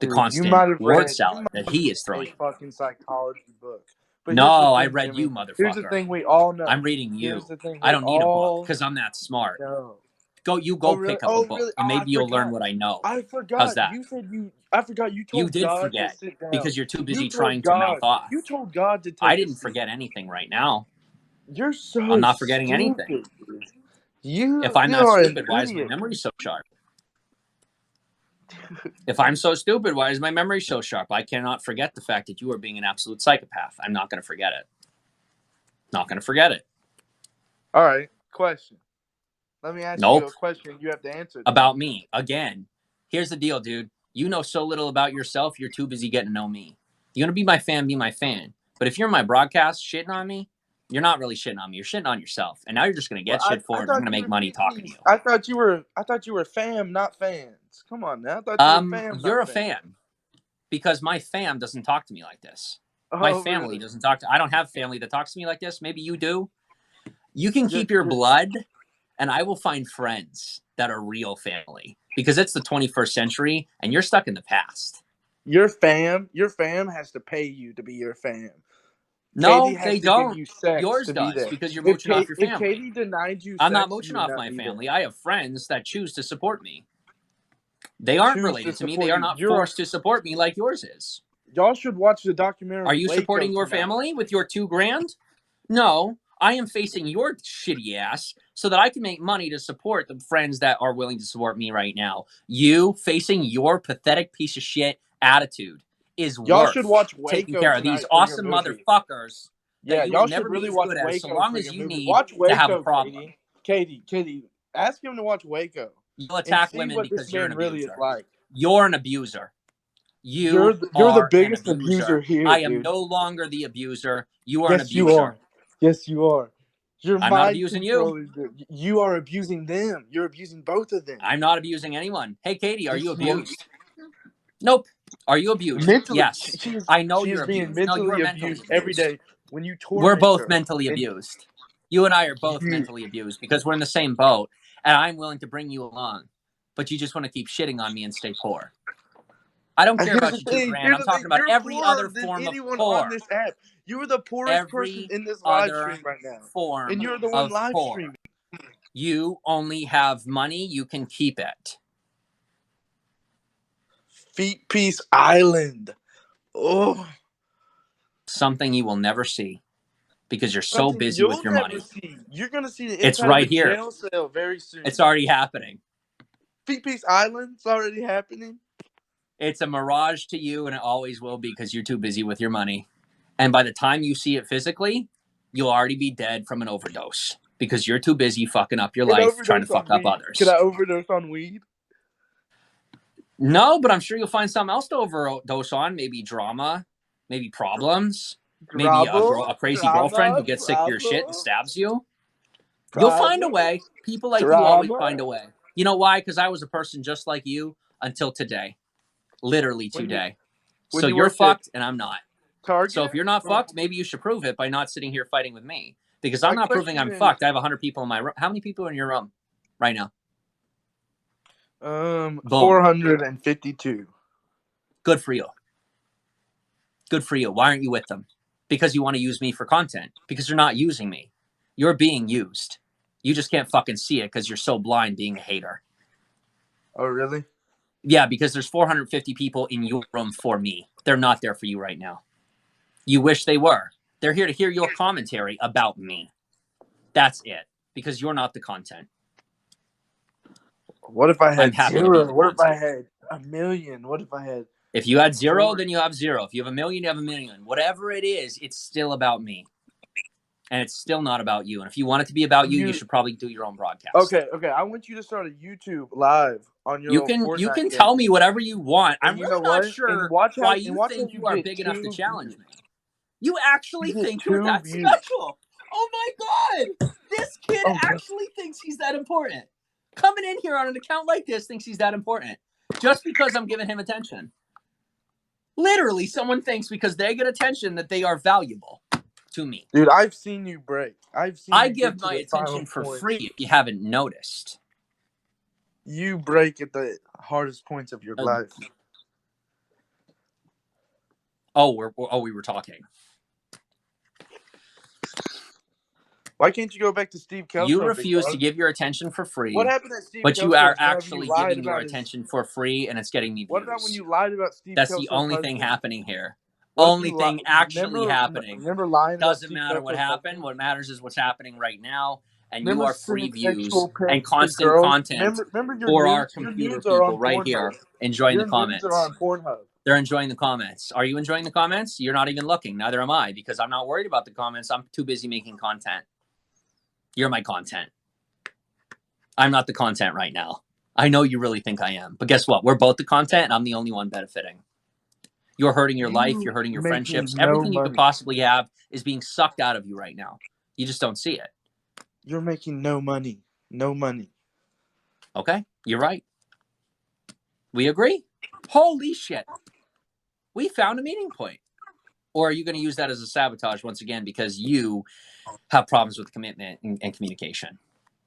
the constant word salad that he is throwing. A fucking psychology book. But no, thing, I read Jimmy, you, motherfucker. Here's the thing we all know. I'm reading you. I don't need a book because I'm that smart. Know. Go pick up a book, really? and maybe you'll learn what I know. I forgot. How's that? You said you. I forgot you told you did God forget to sit down because you're too busy trying to mouth off. You told God to take. I didn't forget anything right now. You're so. I'm not forgetting stupid. anything. You. If I'm you not stupid, why is my memory so sharp? If I'm so stupid, why is my memory so sharp? I cannot forget the fact that you are being an absolute psychopath. I'm not going to forget it. Not going to forget it. All right. Question. Let me ask you a question. You have to answer. About me. Again, here's the deal, dude. You know so little about yourself, you're too busy getting to know me. You're going to be my fan. But if you're in my broadcast shitting on me, you're not really shitting on me. You're shitting on yourself. And now you're just going to get shit for it. I'm going to make money talking to you. I thought you were fam, not fans. Come on now. I thought you were fam. You're a fan. Because my fam doesn't talk to me like this. My family doesn't talk to. I don't have family that talks to me like this. Maybe you do. You can keep your blood, and I will find friends that are real family. Because it's the 21st century, and you're stuck in the past. Your fam has to pay you to be your fam. No, they don't. Yours does, because you're mooching off your family. If Katie denied you, I'm not mooching off my family. I have friends that choose to support me. They aren't related to me. They are not forced to support me like yours is. Y'all should watch the documentary. Are you supporting your family with your $2,000? No, I am facing your shitty ass so that I can make money to support the friends that are willing to support me right now. You facing your pathetic piece of shit attitude is worth taking care of these awesome motherfuckers. Yeah, y'all should really watch Waco so long as you need to have a problem. Katie, ask him to watch Waco. You'll attack women because you're an abuser. Really is like. You're an abuser. You're the biggest abuser here. I am no longer the abuser. You are an abuser. Yes, you are. I'm not abusing you. You are abusing them. You're abusing both of them. I'm not abusing anyone. Hey, Katie, are you abused? Nope. Are you abused? Mentally, yes. I know you're being abused. Mentally abused every day. When you torment we're both her. mentally abused. You and I are both mentally abused because we're in the same boat, and I'm willing to bring you along. But you just want to keep shitting on me and stay poor. I don't care about your $2,000. I'm talking about every other form of poor. On this app. You are the poorest person in this live stream right now. And you're the one live streaming. You only have money. You can keep it. Feet Piece Island. Oh. Something you will never see because you're so busy with your money. You're going to see the it's right here. Jail cell very soon. It's already happening. Feet Piece Island. It's already happening. It's a mirage to you, and it always will be because you're too busy with your money. And by the time you see it physically, you'll already be dead from an overdose because you're too busy fucking up your life trying to fuck up others. Can I overdose on weed? No, but I'm sure you'll find something else to overdose on. Maybe drama, maybe problems, maybe a crazy girlfriend who gets sick of your shit and stabs you. You'll find a way. People like you always find a way. You know why? Because I was a person just like you until today. Literally today. So you're fucked and I'm not. Target? So if you're not fucked, maybe you should prove it by not sitting here fighting with me. Because I'm not proving I'm fucked. I have 100 people in my room. How many people are in your room right now? 452. Good for you. Good for you. Why aren't you with them? Because you want to use me for content. Because you're not using me. You're being used. You just can't fucking see it because you're so blind being a hater. Oh, really? Yeah, because there's 450 people in your room for me. They're not there for you right now. You wish they were. They're here to hear your commentary about me. That's it. Because you're not the content. What if I had I'm happy to be the zero? What if I content. had 1,000,000? What if I had? If you had zero, Four. then you have zero. If you have 1,000,000, you have 1,000,000. Whatever it is, it's still about me. And it's still not about you. And if you want it to be about you, you should probably do your own broadcast. Okay. I want you to start a YouTube live on your You can tell me whatever you want. I'm really not sure why you think you are big enough to challenge me. You actually think you're that special. Oh my God. This kid actually thinks he's that important. Coming in here on an account like this thinks he's that important. Just because I'm giving him attention. Literally, someone thinks because they get attention that they are valuable to me. Dude, I've seen you break. I give my attention for free if you haven't noticed. You break at the hardest points of your life. We were talking. Why can't you go back to Steve Kelso? You refuse to give your attention for free. What happened at Steve But Kelso? you are actually giving your attention for free, and it's getting me views. What about when you lied about Steve That's Kelso's the only husband? thing happening here. Only thing actually happening. Remember lying Doesn't matter what happened. husband? What matters is what's happening right now. And Remember you are free views and to constant girls? content Remember your for nudes? our Your computer nudes are people on right Pornhub. here enjoying Your the comments. nudes are on Pornhub. They're enjoying the comments. Are you enjoying the comments? You're not even looking. Neither am I, because I'm not worried about the comments. I'm too busy making content. You're my content. I'm not the content right now. I know you really think I am. But guess what? We're both the content, and I'm the only one benefiting. You're hurting your life. You're hurting your friendships. Everything you could possibly have is being sucked out of you right now. You just don't see it. You're making no money. No money. Okay, you're right. We agree. Holy shit. We found a meeting point. Or are you going to use that as a sabotage once again because you have problems with commitment and communication?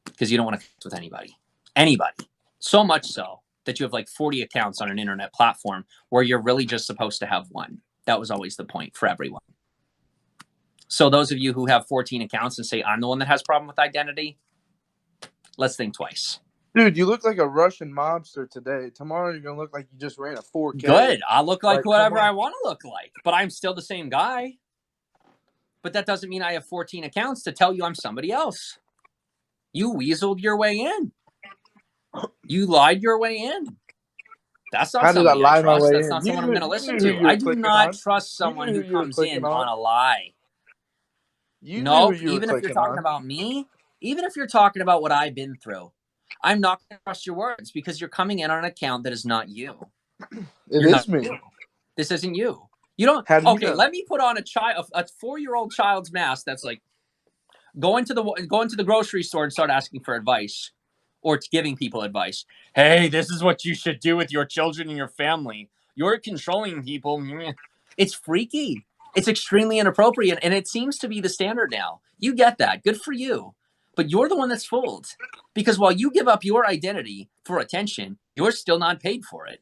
Because you don't want to connect with anybody. Anybody. So much so that you have like 40 accounts on an internet platform where you're really just supposed to have one. That was always the point for everyone. So those of you who have 14 accounts and say, I'm the one that has a problem with identity, let's think twice. Dude, you look like a Russian mobster today. Tomorrow you're going to look like you just ran a 4K. Good. I'll look like whatever I want to look like. But I'm still the same guy. But that doesn't mean I have 14 accounts to tell you I'm somebody else. You weaseled your way in. You lied your way in. That's not somebody I trust. That's not someone I'm going to listen to. I do not trust someone who comes in on a lie. No, even if you're talking about me, even if you're talking about what I've been through, I'm not going to trust your words because you're coming in on an account that is not you. It is me. This isn't you. You don't. Okay, let me put on a 4-year-old child's mask. That's like go into the grocery store and start asking for advice, or giving people advice. Hey, this is what you should do with your children and your family. You're controlling people. It's freaky. It's extremely inappropriate, and it seems to be the standard now. You get that. Good for you. But you're the one that's fooled. Because while you give up your identity for attention, you're still not paid for it.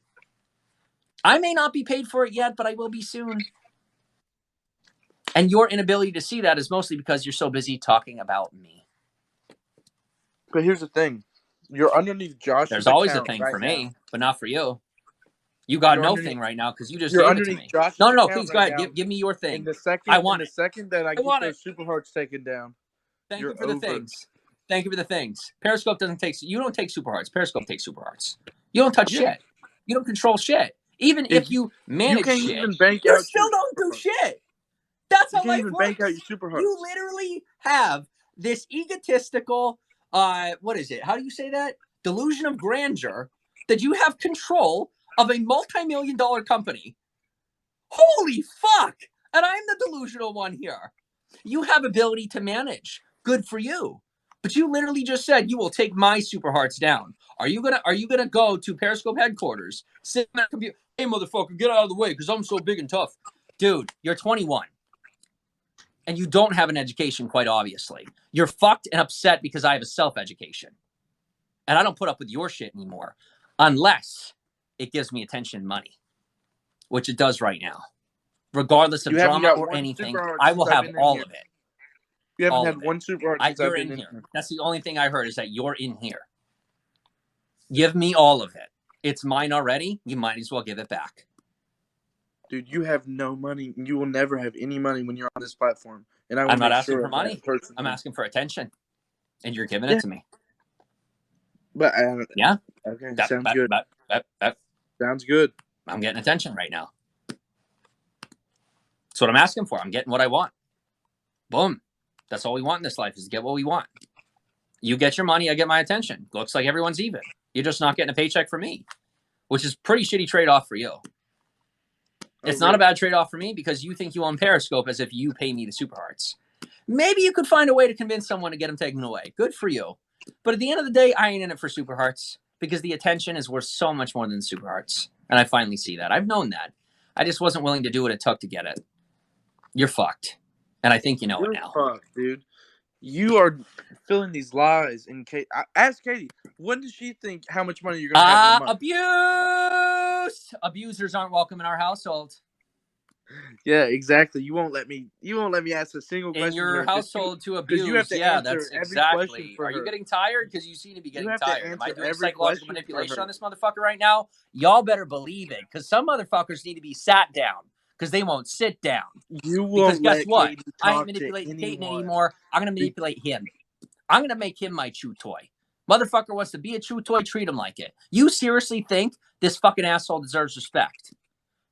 I may not be paid for it yet, but I will be soon. And your inability to see that is mostly because you're so busy talking about me. But here's the thing. You're underneath Josh's There's always a account thing right for me, now. but not for you. You got no thing right now because you just You're gave it to underneath me. Josh's No, account please right go ahead. now. Give me your thing. In the second, I want the second that I get want those super hearts taken down. Thank you for the things. Thank you for the things. Periscope doesn't take. You don't take super hearts. Periscope takes super hearts. You don't touch shit. You don't control shit. Even if you manage shit, you still don't do shit. That's how life works. Bank out your super hearts. You literally have this egotistical, what is it? How do you say that? Delusion of grandeur that you have control of a multi-million-dollar company. Holy fuck! And I'm the delusional one here. You have ability to manage. Good for you. But you literally just said you will take my super hearts down. Are you gonna go to Periscope headquarters, sit on that computer? Hey, motherfucker, get out of the way because I'm so big and tough. Dude, you're 21. And you don't have an education, quite obviously. You're fucked and upset because I have a self-education. And I don't put up with your shit anymore. Unless it gives me attention and money. Which it does right now. Regardless of drama or anything, I will have all of it. You haven't had one super heart since I've been in here. That's the only thing I heard is that you're in here. Give me all of it. It's mine already. You might as well give it back. Dude, you have no money. You will never have any money when you're on this platform. And I'm not asking for money. I'm asking for attention. And you're giving it to me. But Yeah. okay, sounds good. That. Sounds good. I'm getting attention right now. That's what I'm asking for. I'm getting what I want. Boom. That's all we want in this life is to get what we want. You get your money, I get my attention. Looks like everyone's even. You're just not getting a paycheck from me, which is pretty shitty trade-off for you. It's not a bad trade-off for me because you think you own Periscope as if you pay me the super hearts. Maybe you could find a way to convince someone to get them taken away. Good for you. But at the end of the day, I ain't in it for super hearts because the attention is worth so much more than super hearts. And I finally see that. I've known that. I just wasn't willing to do what it took to get it. You're fucked. And I think you know it now. Fucked, dude. You are filling these lies. Ask Katie, when does she think how much money you're going to have in a month? Abuse! Abusers aren't welcome in our household. Yeah, exactly. You won't let me ask a single question. In your household to abuse, you have to that's exactly. Are you getting tired? Because you seem to be getting tired. Am I doing psychological manipulation on this motherfucker right now? Y'all better believe it, because some motherfuckers need to be sat down, because they won't sit down. You won't. Because guess what? I ain't manipulating Peyton anymore. I'm going to manipulate him. I'm going to make him my chew toy. Motherfucker wants to be a chew toy, treat him like it. You seriously think this fucking asshole deserves respect?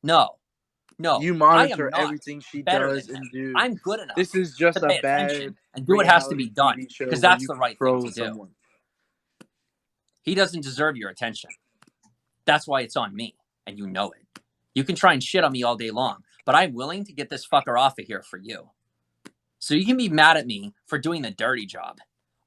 No. No, you monitor everything she does and do. I'm good enough. This is just to pay attention and do what has to be done because that's the right thing to do. He doesn't deserve your attention. That's why it's on me, and you know it. You can try and shit on me all day long, but I'm willing to get this fucker off of here for you. So you can be mad at me for doing the dirty job,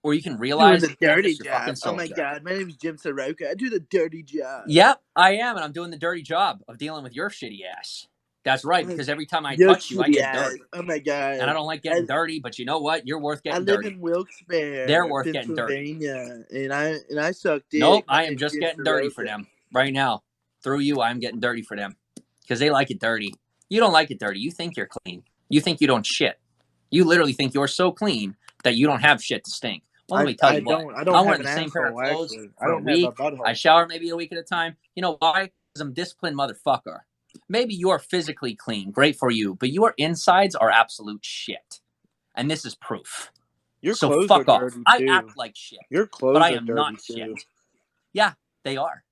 or you can realize the dirty job. Oh my god, my name is Jim Soroka. I do the dirty job. Yep, I am, and I'm doing the dirty job of dealing with your shitty ass. That's right, because every time I touch you, I get dirty. Oh my god! And I don't like getting dirty, but you know what? You're worth getting dirty. I live in Wilkes-Barre. They're worth getting dirty. And I suck dick. Nope, I am just getting dirty for them right now. Through you, I'm getting dirty for them because they like it dirty. You don't like it dirty. You think you're clean. You think you don't shit. You literally think you're so clean that you don't have shit to stink. Well, let me tell you what. I don't I'm have wearing the same pair of clothes for a week. I shower maybe a week at a time. You know why? Because I'm a disciplined motherfucker. Maybe you are physically clean, great for you, but your insides are absolute shit. And this is proof. Your so clothes fuck are off. dirty I too. act like shit. Your clothes but I are am dirty not too. shit. Yeah, they are.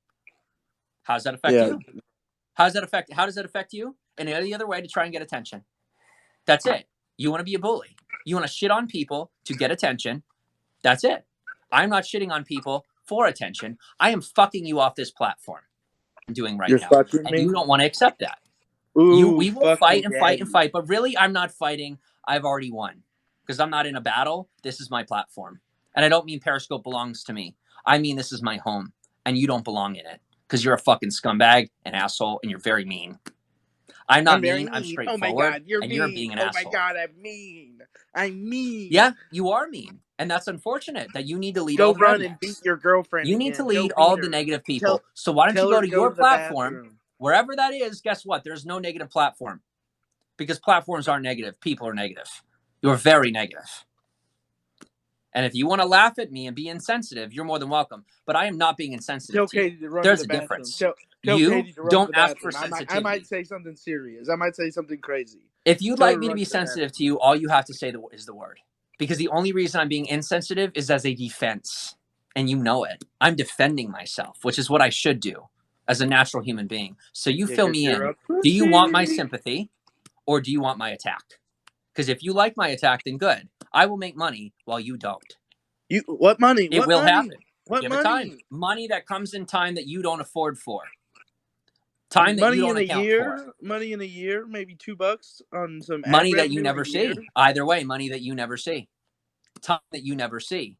How does that affect you? How does that affect you? And any other way to try and get attention. That's it. You want to be a bully. You want to shit on people to get attention. That's it. I'm not shitting on people for attention. I am fucking you off this platform. Doing right now, and you don't want to accept that. Ooh, we will fight and fight and fight, but really, I'm not fighting. I've already won because I'm not in a battle. This is my platform, and I don't mean Periscope belongs to me. I mean this is my home, and you don't belong in it because you're a fucking scumbag, an asshole, and you're very mean. I'm not mean. I'm straightforward. Oh my god, you're and mean. You're being an asshole. Oh my god, I'm mean. I'm mean. Yeah, you are mean, and that's unfortunate that you need to lead. Go all the run rednecks. and beat your girlfriend. You need to lead all the negative people. So why don't you go to your platform, wherever that is? Guess what? There's no negative platform because platforms are negative. People are negative. You're very negative. And if you want to laugh at me and be insensitive, you're more than welcome. But I am not being insensitive to you. There's a difference. You don't ask for sensitivity. I might say something serious. I might say something crazy. If you'd like me to be sensitive to you, all you have to say is the word. Because the only reason I'm being insensitive is as a defense. And you know it. I'm defending myself, which is what I should do as a natural human being. So you fill me in. Do you want my sympathy or do you want my attack? Because if you like my attack, then good. I will make money while you don't. What money? It will happen. What Give money? it time. Money that comes in time that you don't afford for. Time that you don't account for. Money in a year, maybe $2 on some money that you never see. Either way, money that you never see. Time that you never see.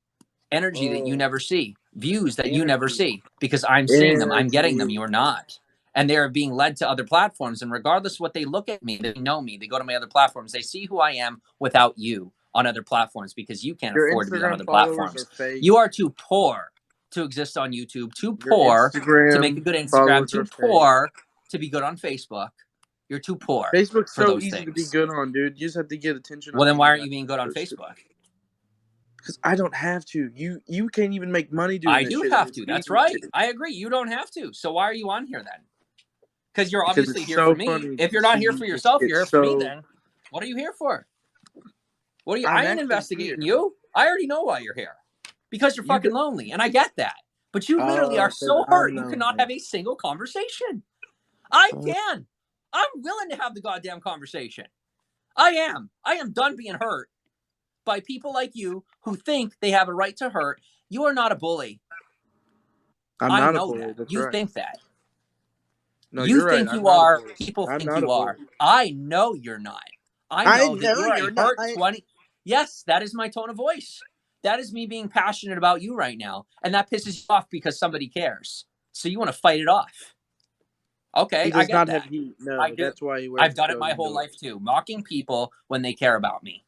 Energy that you never see. Views that you never see. Because I'm seeing them. I'm getting them. You're not. And they're being led to other platforms. And regardless of what they look at me, they know me. They go to my other platforms. They see who I am without you on other platforms because you can't afford to be on other platforms. You are too poor to exist on YouTube, too poor to make a good Instagram, too poor to be good on Facebook. You're too poor. Facebook's so easy to be good on, dude. You just have to get attention. Well, then why aren't you being good on Facebook? Because I don't have to. You can't even make money doing this shit. I do have to. That's right. I agree. You don't have to. So why are you on here then? Because you're obviously here for me. If you're not here for yourself, you're here for me then. What are you here for? I ain't investigating you. I already know why you're here. Because you're fucking lonely. And I get that. But you literally are 'cause so I'm hurt you cannot lonely. have a single conversation. I can. I'm willing to have the goddamn conversation. I am. I am done being hurt by people like you who think they have a right to hurt. You are not a bully. I'm I not a know bully. that. That's You right. think that. No, You you're right. think I'm you not a are. bully. People I'm think not a you bully. are. I know you're not. I I know that know you are you're a not. hurt 20. Yes, that is my tone of voice. That is me being passionate about you right now. And that pisses you off because somebody cares. So you want to fight it off. Okay, He I does get not that. have heat. I No, do. that's why he wears I've his done it coat my whole indoors. life too. Mocking people when they care about me.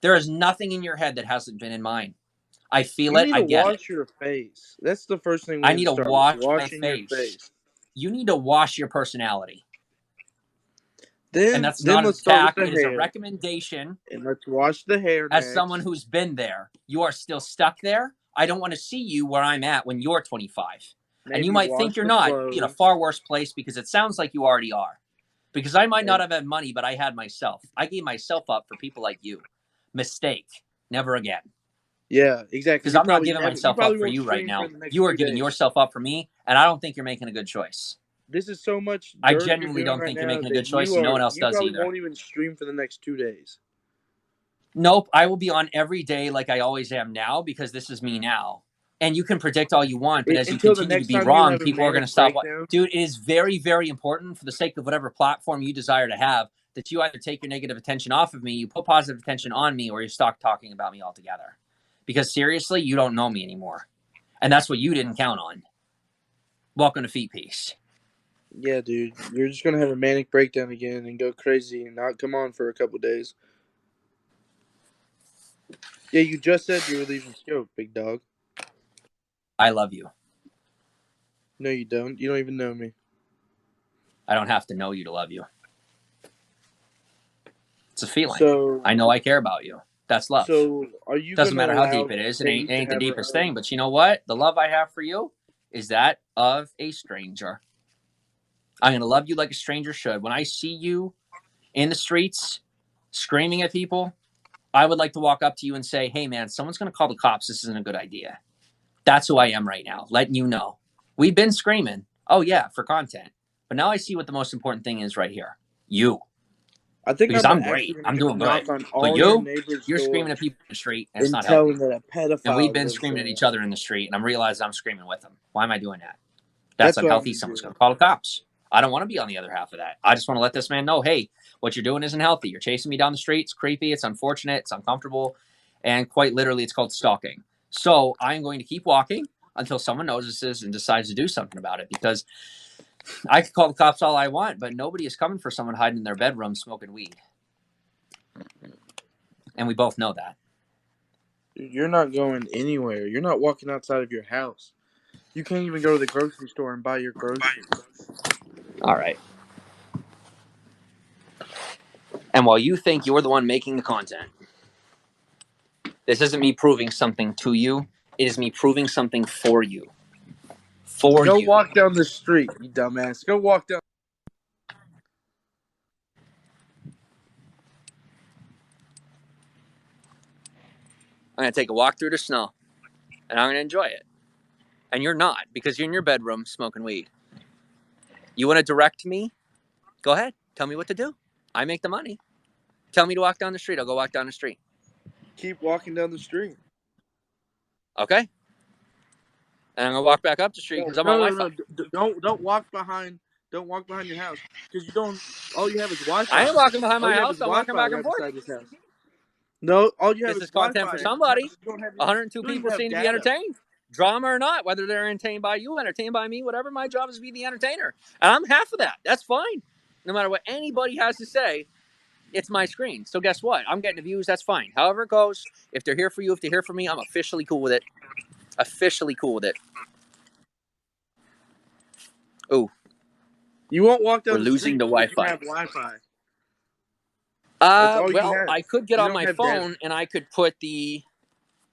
There is nothing in your head that hasn't been in mine. I feel You it. need I to get it. wash your face. That's the first thing we I need need to to start with. wash my Washing your face. face. You need to wash your personality. Then, And that's not an let's start with attack. the It is a hair. recommendation. And let's wash the hair As next. someone who's been there, you are still stuck there. I don't want to see you where I'm at when you're 25. Maybe And you might wash think you're the not. clothes. You'd be in a far worse place because it sounds like you already are. Because I might not And- have had money, but I had myself. I gave myself up for people like you. Mistake. Never again. Yeah, exactly. Because I'm not giving myself up for won't you right stream now. for the next You are 2 giving days. yourself up for me, and I don't think you're making a good choice. This is so much I dirt genuinely you're doing don't right think you're now making a that good choice, you and no one else does probably either. won't even stream for the next 2 days. Nope, I will be on every day like I always am now because this is me now. And you can predict all you want, but as you Until the continue to next be time you wrong, have a people are going to manic stop. breakdown. Dude, it is very, very important for the sake of whatever platform you desire to have that you either take your negative attention off of me, you put positive attention on me, or you stop talking about me altogether. Because seriously, you don't know me anymore. And that's what you didn't count on. Welcome to Feet Piece. Yeah, dude. You're just going to have a manic breakdown again and go crazy and not come on for a couple days. Yeah, you just said you were leaving Scope, big dog. I love you. No, you don't. You don't even know me. I don't have to know you to love you. It's a feeling. So I know I care about you. That's love. So are you Doesn't gonna matter how allow deep it is. It Kate ain't to the have her deepest own- thing. But you know what? The love I have for you is that of a stranger. I'm going to love you like a stranger should. When I see you in the streets screaming at people, I would like to walk up to you and say, hey, man, someone's going to call the cops. This isn't a good idea. That's who I am right now, letting you know. We've been screaming. Oh, yeah, for content. But now I see what the most important thing is right here. You. I think Because I'm great. I'm doing knock good. on all But your you, neighbors' you're screaming doors at people in the street, and it's and not tell helping. them that a pedophile. And we've been lives screaming at there. each other in the street, and I'm realizing I'm screaming with them. Why am I doing that? That's That's what unhealthy. I'm Someone's doing. going to call the cops. I don't want to be on the other half of that. I just want to let this man know, hey, what you're doing isn't healthy. You're chasing me down the street. It's creepy. It's unfortunate. It's uncomfortable. And quite literally, it's called stalking. So I'm going to keep walking until someone notices and decides to do something about it, because I could call the cops all I want, but nobody is coming for someone hiding in their bedroom smoking weed. And we both know that. Dude, you're not going anywhere. You're not walking outside of your house. You can't even go to the grocery store and buy your groceries. All right. And while you think you're the one making the content, this isn't me proving something to you. It is me proving something for you. Go You. walk down the street, you dumbass. Go walk down. I'm going to take a walk through the snow, and I'm going to enjoy it. And you're not, because you're in your bedroom smoking weed. You want to direct me? Go ahead. Tell me what to do. I make the money. Tell me to walk down the street. I'll go walk down the street. Keep walking down the street. Okay? And I'm going to walk back up the street because I'm on Wi-Fi. Don't walk behind. Don't walk behind your house because you don't. All you have is Wi-Fi. I ain't walking behind All my you have house. is I'm walking Wi-Fi back and right forth. beside this house. No, all you have This is is content Wi-Fi. for somebody. You don't have 102 you don't people even have seem to be data. entertained. Drama or not, whether they're entertained by you, entertained by me, whatever, my job is to be the entertainer. And I'm half of that. That's fine. No matter what anybody has to say, it's my screen. So guess what? I'm getting the views. That's fine. However it goes, if they're here for you, if they're here for me, I'm officially cool with it. Officially cool with it. Ooh. You won't walk down We're the losing street the because Wi-Fi. you have Wi-Fi. That's all you Well, have. I could get You on don't my have phone data. and I could put the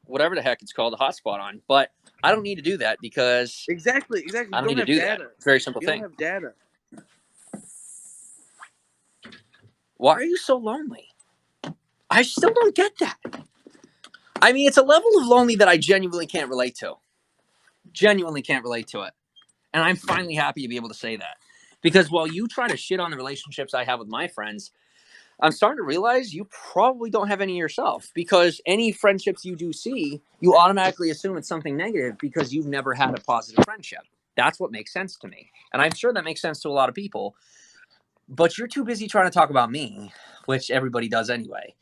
whatever the heck it's called, the hotspot on, but I don't need to do that because Exactly. I You don't don't need to have do data. that. It's a very simple You thing. don't have data. Why are you so lonely? I still don't get that. I mean, it's a level of lonely that I genuinely can't relate to. Genuinely can't relate to it. And I'm finally happy to be able to say that. Because while you try to shit on the relationships I have with my friends, I'm starting to realize you probably don't have any yourself, because any friendships you do see, you automatically assume it's something negative because you've never had a positive friendship. That's what makes sense to me. And I'm sure that makes sense to a lot of people, but you're too busy trying to talk about me, which everybody does anyway.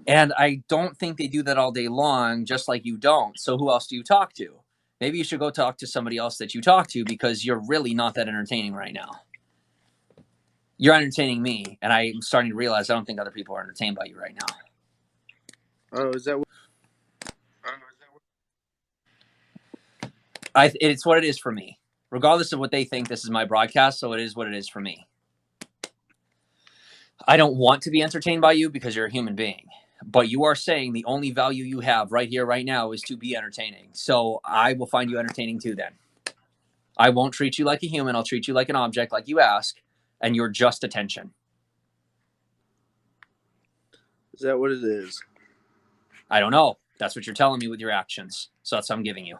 And I don't think they do that all day long, just like you don't. So who else do you talk to? Maybe you should go talk to somebody else that you talk to, because you're really not that entertaining right now. You're entertaining me, and I'm starting to realize I don't think other people are entertained by you right now. Oh, is that what? It's what it is for me. Regardless of what they think, this is my broadcast, so it is what it is for me. I don't want to be entertained by you because you're a human being, but you are saying the only value you have right here, right now, is to be entertaining. So I will find you entertaining too then. I won't treat you like a human. I'll treat you like an object, like you ask, and you're just attention. Is that what it is? I don't know. That's what you're telling me with your actions. So that's what I'm giving you.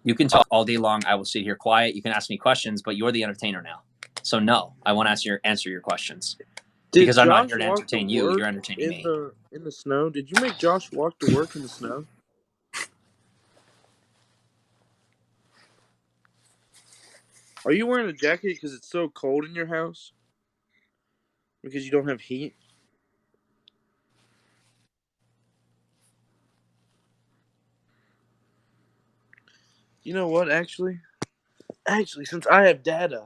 You can talk all day long. I will sit here quiet. You can ask me questions, but you're the entertainer now. So no, I won't answer your questions. Because I'm not here to entertain you. You're entertaining me. In the snow? Did you make Josh walk to work in the snow? Are you wearing a jacket because it's so cold in your house? Because you don't have heat? You know what, actually, since I have data,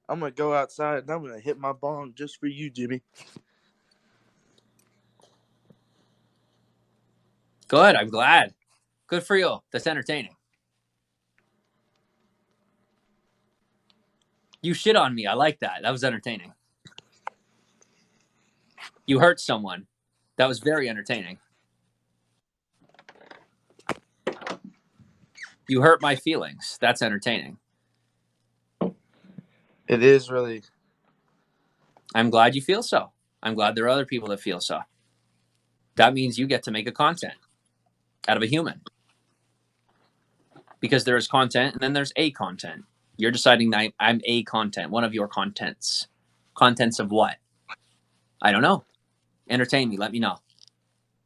I'm going to go outside and I'm going to hit my bong just for you, Jimmy. Good. I'm glad. Good for you. That's entertaining. You shit on me. I like that. That was entertaining. You hurt someone. That was very entertaining. You hurt my feelings. That's entertaining. It is really. I'm glad you feel so. I'm glad there are other people that feel so. That means you get to make a content out of a human. Because there is content and then there's a content. You're deciding that I'm a content, one of your contents. Contents of what? I don't know. Entertain me. Let me know.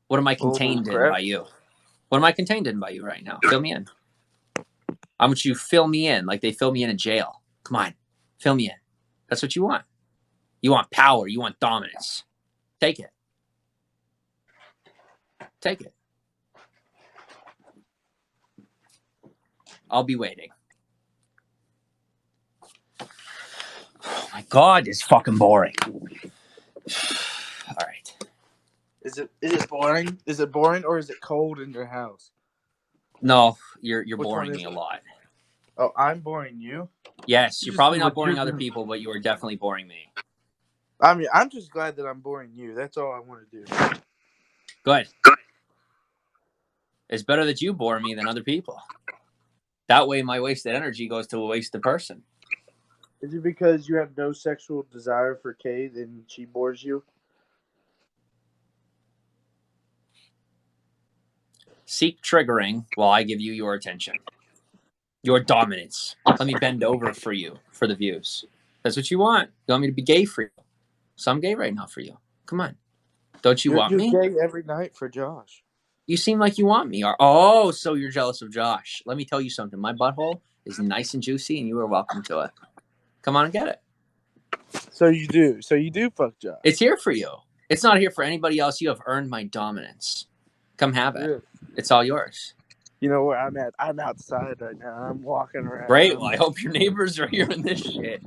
What am I contained in by you? What am I contained in by you right now? Fill me in. I want you to fill me in like they fill me in jail. Come on. Fill me in. That's what you want. You want power. You want dominance. Take it. Take it. I'll be waiting. Oh my God, it's fucking boring. All right. Is it boring? Is it boring or is it cold in your house? No, you're boring me a lot. Oh, I'm boring you? Yes, you're probably not boring other people, but you are definitely boring me. I mean, I'm just glad that I'm boring you. That's all I want to do. Good. It's better that you bore me than other people. That way my wasted energy goes to a wasted person. Is it because you have no sexual desire for Kate and she bores you? Seek triggering while I give you your attention. Your dominance. Let me bend over for you, for the views. That's what you want. You want me to be gay for you. So I'm gay right now for you. Come on. Don't you want me? You're gay every night for Josh. You seem like you want me. Oh, so you're jealous of Josh. Let me tell you something. My butthole is nice and juicy, and you are welcome to it. Come on and get it. So you do. So you do fuck Josh. It's here for you. It's not here for anybody else. You have earned my dominance. Come have it. Really? It's all yours. You know where I'm at? I'm outside right now. I'm walking around. Great. Well, I hope your neighbors are hearing this shit.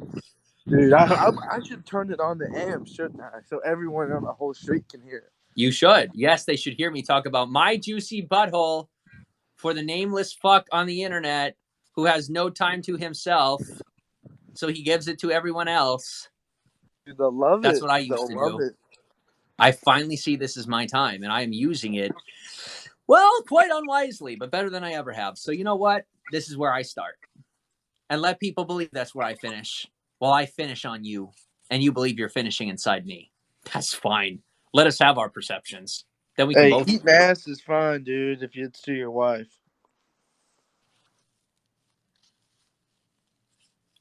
Dude, I should turn it on the amp, shouldn't I? So everyone on the whole street can hear it. You should. Yes, they should hear me talk about my juicy butthole for the nameless fuck on the internet who has no time to himself, so he gives it to everyone else. Dude, they'll love That's it. what I used to do. It. I finally see this as my time, and I am using it, well, quite unwisely, but better than I ever have. So you know what? This is where I start. And let people believe that's where I finish. While I finish on you, and you believe you're finishing inside me. That's fine. Let us have our perceptions. Then we can both. Eating ass is fine, dude, if it's to your wife.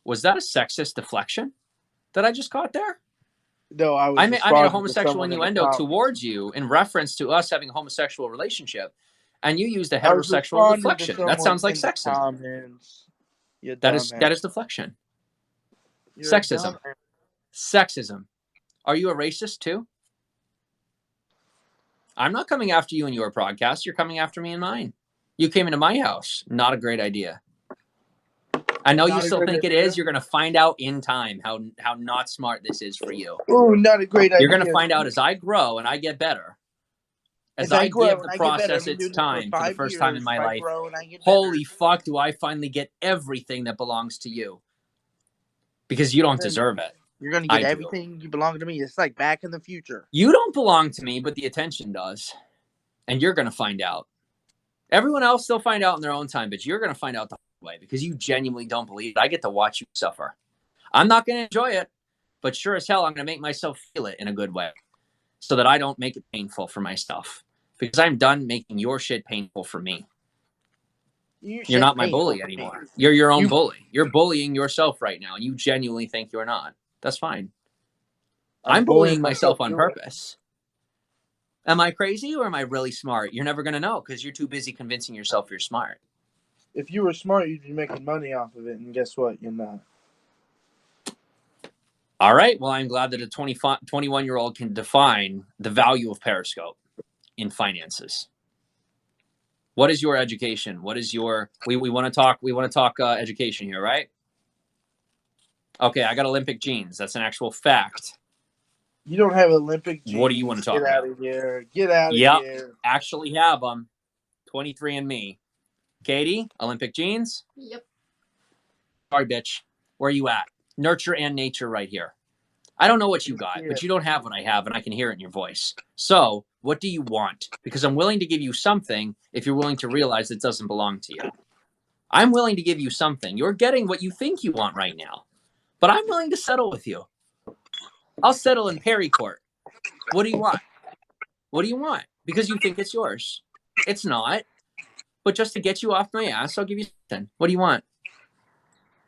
Was that a sexist deflection that I just caught there? No, I was I made a responding to homosexual someone in the innuendo comments. towards you in reference to us having a homosexual relationship, and you used a I was heterosexual responding to deflection. That someone sounds like in the sexism. comments. You That dumbass. is deflection. You're a Sexism. dumbass. Sexism. Are you a racist too? I'm not coming after you in your podcast. You're coming after me in mine. You came into my house. Not a great idea. I know you Not a still great think it idea. is. You're going to find out in time how not smart this is for you. Oh, not a great idea. You're going to find out as I grow and I get better. As I give the process its time for the first time in my life. Holy fuck, do I finally get everything that belongs to you? Because you don't deserve it. You're going to get everything you belong to me. It's like Back in the Future. You don't belong to me, but the attention does. And you're going to find out. Everyone else, they'll find out in their own time, but you're going to find out the hard way because you genuinely don't believe it. I get to watch you suffer. I'm not going to enjoy it, but sure as hell, I'm going to make myself feel it in a good way so that I don't make it painful for myself because I'm done making your shit painful for me. You're not my bully anymore. You're your own bully. You're bullying yourself right now, and you genuinely think you're not. That's fine. I'm bullying myself on purpose. Am I crazy or am I really smart? You're never going to know because you're too busy convincing yourself you're smart. If you were smart, you'd be making money off of it, and guess what? You're not. All right. Well, I'm glad that a 21-year-old can define the value of Periscope in finances. What is your education? What is your we want to talk education here, right? Okay, I got Olympic genes. That's an actual fact. You don't have Olympic genes. What do you want to talk about? Get out of here. Get out of here. Actually have them. 23andMe. Katie, Olympic genes? Yep. Sorry, bitch. Where are you at? Nurture and nature right here. I don't know what you got, but you don't have what I have, and I can hear it in your voice. So, what do you want? Because I'm willing to give you something if you're willing to realize it doesn't belong to you. I'm willing to give you something. You're getting what you think you want right now, but I'm willing to settle with you. I'll settle in Perry Court. What do you want? What do you want? Because you think it's yours. It's not. But just to get you off my ass, I'll give you something. What do you want?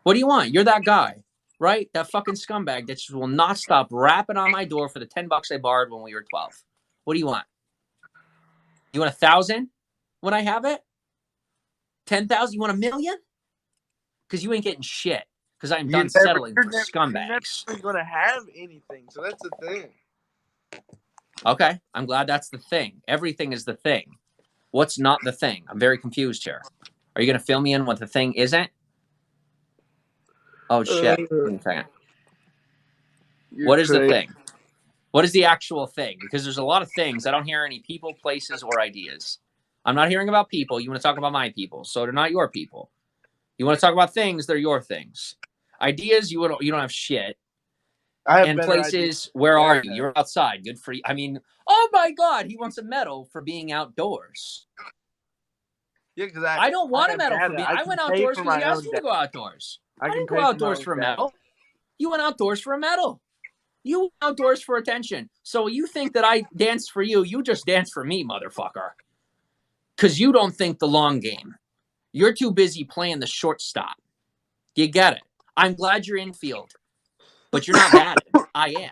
What do you want? You're that guy, right? That fucking scumbag that just will not stop rapping on my door for the $10 I borrowed when we were 12. What do you want? You want 1,000 when I have it? 10,000? You want 1 million? Because you ain't getting shit. Because I'm done settling for scumbags. You're never going to have anything, so that's the thing. Okay, I'm glad that's the thing. Everything is the thing. What's not the thing? I'm very confused here. Are you going to fill me in what the thing isn't? Oh, shit. Give me a second. What is the thing? What is the actual thing? Because there's a lot of things. I don't hear any people, places, or ideas. I'm not hearing about people. You want to talk about my people, so they're not your people. You want to talk about things, they're your things. Ideas, you don't have shit. And places, ideas. Where are you? You're outside. Good for you. I mean, oh my God, he wants a medal for being outdoors. Yeah, because I don't want a medal for being. I went outdoors because he asked me to go outdoors. I didn't go outdoors for a medal. You went outdoors for a medal. You went outdoors for attention. So you think that I danced for you? You just danced for me, motherfucker. Because you don't think the long game. You're too busy playing the shortstop. You get it. I'm glad you're infield. But you're not batting. I am.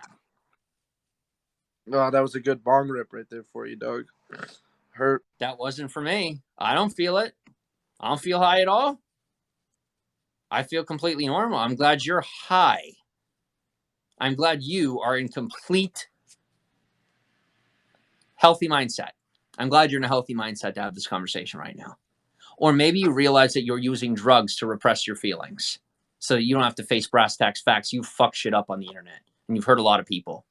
Oh, that was a good bong rip right there for you, dog. Hurt. That wasn't for me. I don't feel it. I don't feel high at all. I feel completely normal. I'm glad you're high. I'm glad you are in complete healthy mindset. I'm glad you're in a healthy mindset to have this conversation right now. Or maybe you realize that you're using drugs to repress your feelings so that you don't have to face brass tacks facts. You fuck shit up on the internet, and you've hurt a lot of people.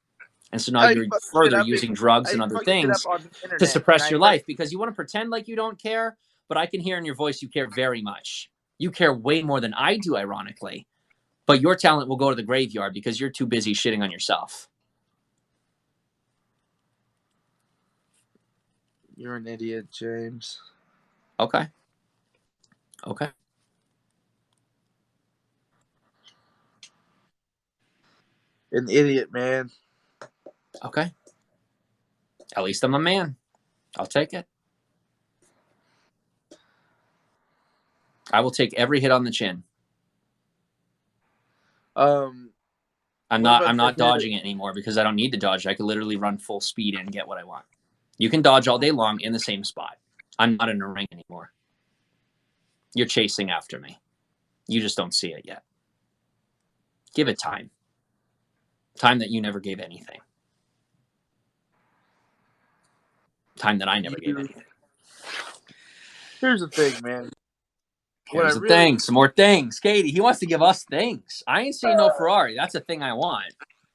And so now you're further using drugs and other things to suppress your life because you want to pretend like you don't care, but I can hear in your voice you care very much. You care way more than I do, ironically. But your talent will go to the graveyard because you're too busy shitting on yourself. You're an idiot, James. Okay. Okay. An idiot, man. Okay. At least I'm a man. I'll take it. I will take every hit on the chin. Um, I'm what not about I'm the not hit? dodging it anymore because I don't need to dodge. I could literally run full speed and get what I want. You can dodge all day long in the same spot. I'm not in a ring anymore. You're chasing after me. You just don't see it yet. Give it time. Time that you never gave anything. Time that I never gave anything. Here's the thing, man. Here's the thing. Some more things. Katie, he wants to give us things. I ain't saying no Ferrari. That's a thing I want.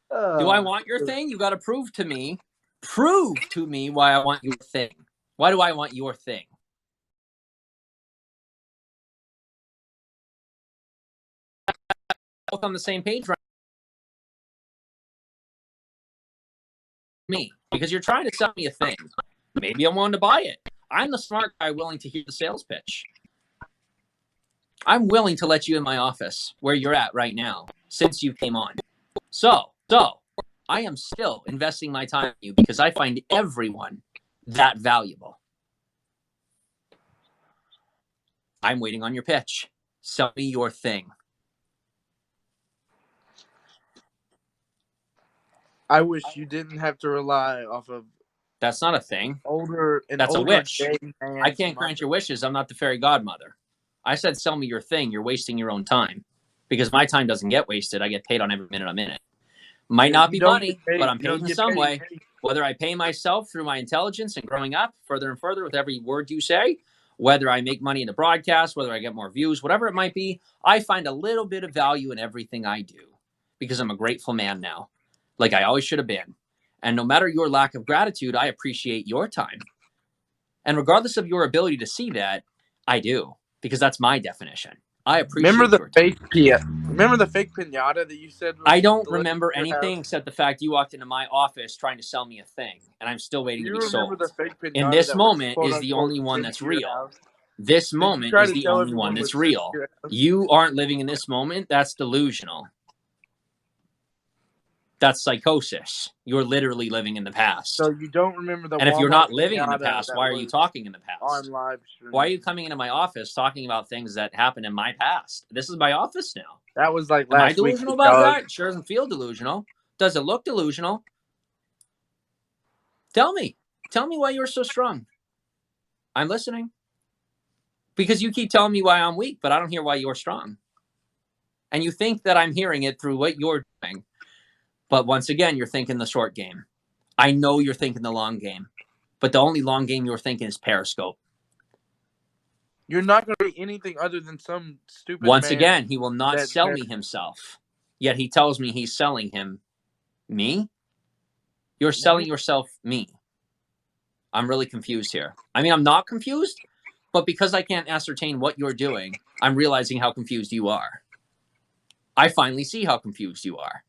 Do I want your thing? You got to prove to me. Prove to me why I want your thing. Why do I want your thing? Both on the same page, right? Me, because you're trying to sell me a thing. Maybe I'm willing to buy it. I'm the smart guy willing to hear the sales pitch. I'm willing to let you in my office where you're at right now since you came on. So I am still investing my time in you because I find everyone that valuable. I'm waiting on your pitch. Sell me your thing. I wish you didn't have to rely off of. That's not a thing. That's a wish. I can't grant your wishes. I'm not the fairy godmother. I said, sell me your thing. You're wasting your own time because my time doesn't get wasted. I get paid on every minute I'm in it. Might not be money, but I'm paid in some way. Whether I pay myself through my intelligence and growing up further and further with every word you say, whether I make money in the broadcast, whether I get more views, whatever it might be, I find a little bit of value in everything I do because I'm a grateful man now, like I always should have been. And no matter your lack of gratitude, I appreciate your time. And regardless of your ability to see that, I do, because that's my definition. I appreciate Remember the your time. Remember the fake pinata that you said? I don't remember anything except the fact you walked into my office trying to sell me a thing, and I'm still waiting to be sold. The fake pinata And this that moment was, is the only one sent that's to your real. house? This you moment try is to the tell only one everyone that's was sent to real. your house? You aren't living in this moment. That's delusional. That's psychosis. You're literally living in the past. So you don't remember the And if you're Walmart not living in the pinata past, that why are you was talking in the past? on live stream? Why are you coming into my office talking about things that happened in my past? This is my office now. That was like Am I last week. delusional about that? It sure doesn't feel delusional. Does it look delusional? Tell me. Tell me why you're so strong. I'm listening. Because you keep telling me why I'm weak, but I don't hear why you're strong. And you think that I'm hearing it through what you're doing. But once again, you're thinking the short game. I know you're thinking the long game. But the only long game you're thinking is Periscope. You're not going to be anything other than some stupid Once man again, he will not sell me himself. Yet he tells me he's selling him me? You're selling yourself me. I'm really confused here. I mean, I'm not confused, but because I can't ascertain what you're doing, I'm realizing how confused you are. I finally see how confused you are.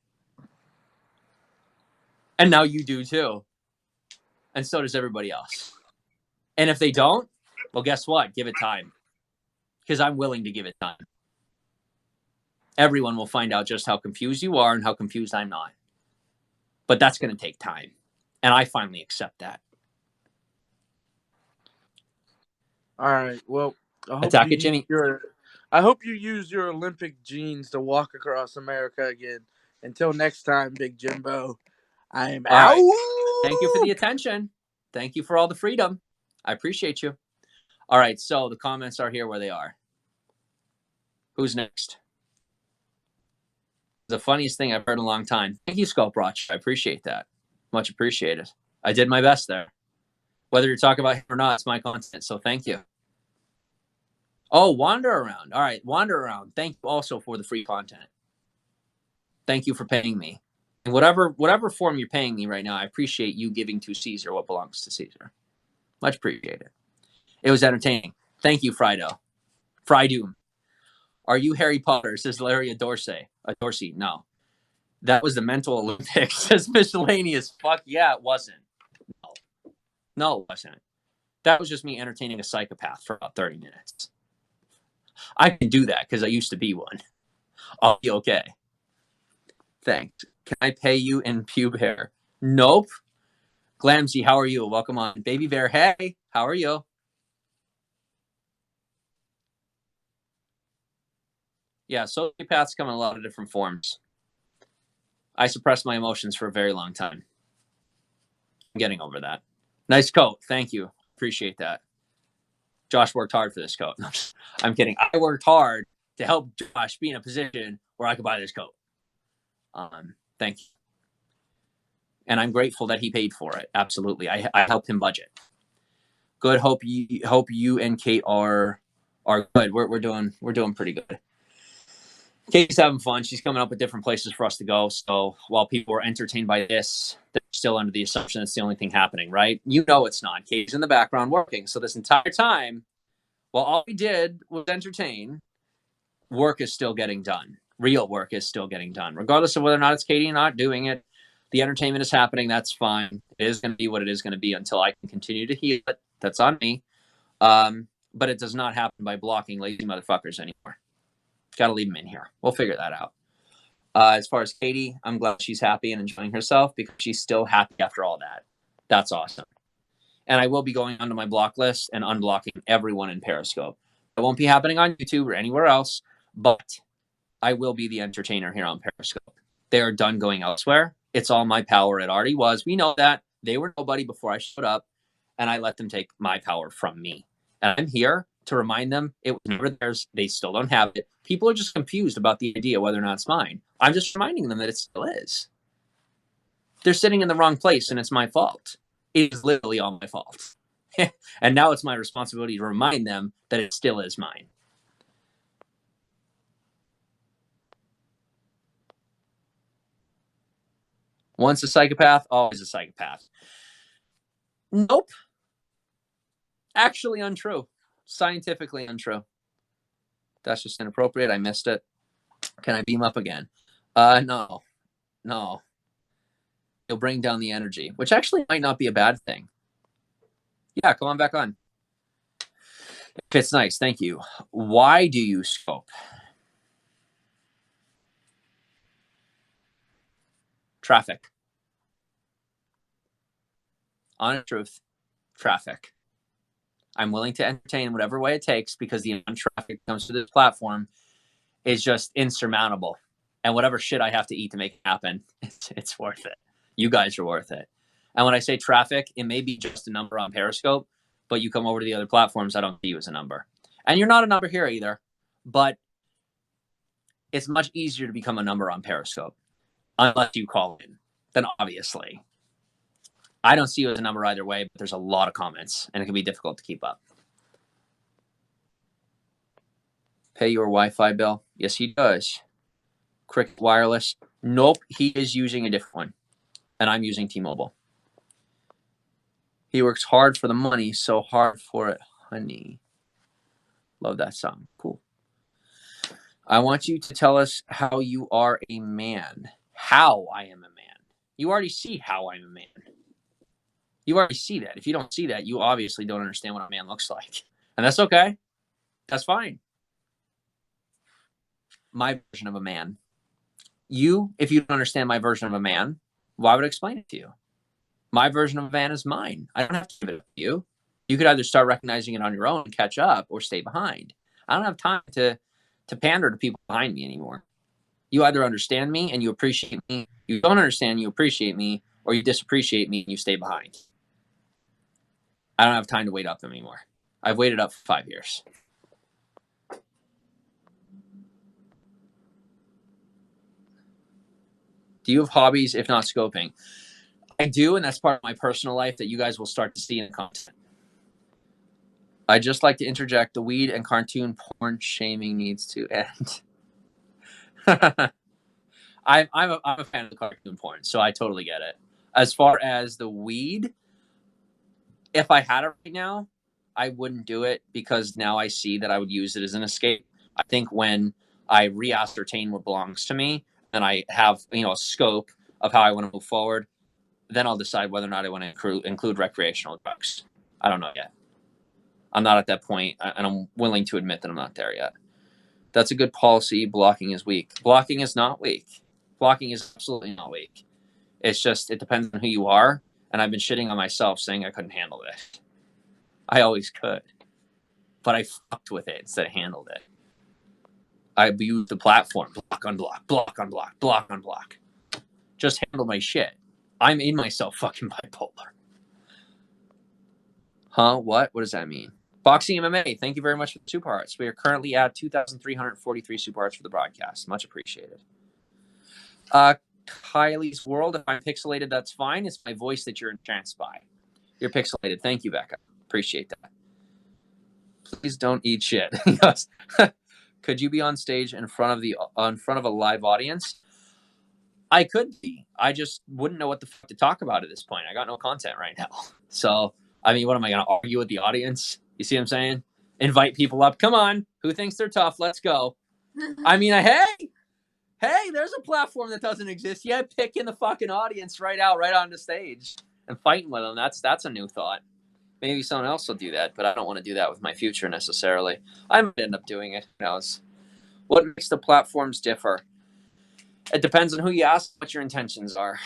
And now you do too. And so does everybody else. And if they don't, well, guess what? Give it time. Because I'm willing to give it time. Everyone will find out just how confused you are and how confused I'm not. But that's going to take time. And I finally accept that. All right. Well, Attack it, Jimmy. I hope you use your Olympic genes to walk across America again. Until next time, Big Jimbo, I am out. Right. Thank you for the attention. Thank you for all the freedom. I appreciate you. All right, so the comments are here where they are. Who's next? The funniest thing I've heard in a long time. Thank you, Sculpt Roch. I appreciate that. Much appreciated. I did my best there. Whether you're talking about him or not, it's my content, so thank you. Oh, Wander Around. All right, Wander Around. Thank you also for the free content. Thank you for paying me. In whatever form you're paying me right now, I appreciate you giving to Caesar what belongs to Caesar. Much appreciated. It was entertaining. Thank you, Frido. Frydoom. Are you Harry Potter? Says Larry Dorsey. Dorsey, no. That was the Mental Olympics. Says Miscellaneous. Fuck yeah, it wasn't. No, it wasn't. That was just me entertaining a psychopath for about 30 minutes. I can do that because I used to be one. I'll be okay. Thanks. Can I pay you in pube hair? Nope. Glamsy, how are you? Welcome on. Baby Bear, hey, how are you? Yeah, sociopaths come in a lot of different forms. I suppressed my emotions for a very long time. I'm getting over that. Nice coat. Thank you. Appreciate that. Josh worked hard for this coat. I'm kidding. I worked hard to help Josh be in a position where I could buy this coat. Thank you. And I'm grateful that he paid for it. Absolutely. I helped him budget. Good. Hope you and Kate are good. We're doing pretty good. Kate's having fun. She's coming up with different places for us to go. So while people are entertained by this, they're still under the assumption it's the only thing happening, right? You know it's not. Kate's in the background working. So this entire time, while all we did was entertain, work is still getting done. Real work is still getting done. Regardless of whether or not it's Katie not doing it, the entertainment is happening. That's fine. It is going to be what it is going to be until I can continue to heal it. That's on me. But it does not happen by blocking lazy motherfuckers anymore. Got to leave them in here. We'll figure that out. As far as Katie, I'm glad she's happy and enjoying herself because she's still happy after all that. That's awesome. And I will be going onto my block list and unblocking everyone in Periscope. It won't be happening on YouTube or anywhere else, but I will be the entertainer here on Periscope. They are done going elsewhere. It's all my power. It already was. We know that. They were nobody before I showed up, and I let them take my power from me. And I'm here to remind them it was never theirs. They still don't have it. People are just confused about the idea whether or not it's mine. I'm just reminding them that it still is. They're sitting in the wrong place, and it's my fault. It is literally all my fault. And now it's my responsibility to remind them that it still is mine. Once a psychopath, always a psychopath. Nope. Actually untrue. Scientifically untrue. That's just inappropriate. I missed it. Can I beam up again? No. You'll bring down the energy, which actually might not be a bad thing. Yeah, come on back on. It's nice. Thank you. Why do you scope? Traffic. Honest truth. Traffic. I'm willing to entertain whatever way it takes because the amount of traffic that comes to this platform is just insurmountable. And whatever shit I have to eat to make it happen, it's worth it. You guys are worth it. And when I say traffic, it may be just a number on Periscope, but you come over to the other platforms, I don't see you as a number. And you're not a number here either, but it's much easier to become a number on Periscope unless you call in. Then obviously, I don't see you as a number either way, but there's a lot of comments and it can be difficult to keep up. Pay your Wi-Fi bill? Yes, he does. Cricket Wireless? Nope, he is using a different one. And I'm using T-Mobile. He works hard for the money, so hard for it, honey. Love that song. Cool. I want you to tell us how you are a man. How I am a man. You already see how I'm a man. You already see that. If you don't see that, you obviously don't understand what a man looks like. And that's okay. That's fine. My version of a man. If you don't understand my version of a man, why would I explain it to you? My version of a man is mine. I don't have to give it to you. You could either start recognizing it on your own and catch up or stay behind. I don't have time to pander to people behind me anymore. You either understand me and you appreciate me, you don't understand, you appreciate me, or you disappreciate me and you stay behind. I don't have time to wait up anymore. I've waited up for 5 years. Do you have hobbies, if not scoping? I do, and that's part of my personal life that you guys will start to see in the content. I just like to interject, the weed and cartoon porn shaming needs to end. I'm a fan of the cartoon porn, so I totally get it. As far as the weed, if I had it right now, I wouldn't do it because now I see that I would use it as an escape. I think when I re-ascertain what belongs to me and I have a scope of how I want to move forward, then I'll decide whether or not I want to include recreational drugs. I don't know yet. I'm not at that point, and I'm willing to admit that I'm not there yet. That's a good policy. Blocking is weak. Blocking is not weak. Blocking is absolutely not weak. It's just, it depends on who you are, and I've been shitting on myself saying I couldn't handle it. I always could, but I fucked with it instead of handled it. I abused the platform. Block on block, block on block, block on block. Just handle my shit. I made myself fucking bipolar. Huh? What? What does that mean? Boxing MMA, thank you very much for the super hearts. We are currently at 2,343 super hearts for the broadcast. Much appreciated. Kylie's World, if I'm pixelated, that's fine. It's my voice that you're entranced by. You're pixelated. Thank you, Becca. Appreciate that. Please don't eat shit. Yes. Could you be on stage in front of a live audience? I could be. I just wouldn't know what the fuck to talk about at this point. I got no content right now. So, I mean, what am I going to argue with the audience? You see what I'm saying? Invite people up. Come on. Who thinks they're tough? Let's go. I mean, hey, there's a platform that doesn't exist yet. Picking the fucking audience right on the stage and fighting with them. That's a new thought. Maybe someone else will do that, but I don't want to do that with my future necessarily. I might end up doing it. Who knows? What makes the platforms differ? It depends on who you ask, what your intentions are.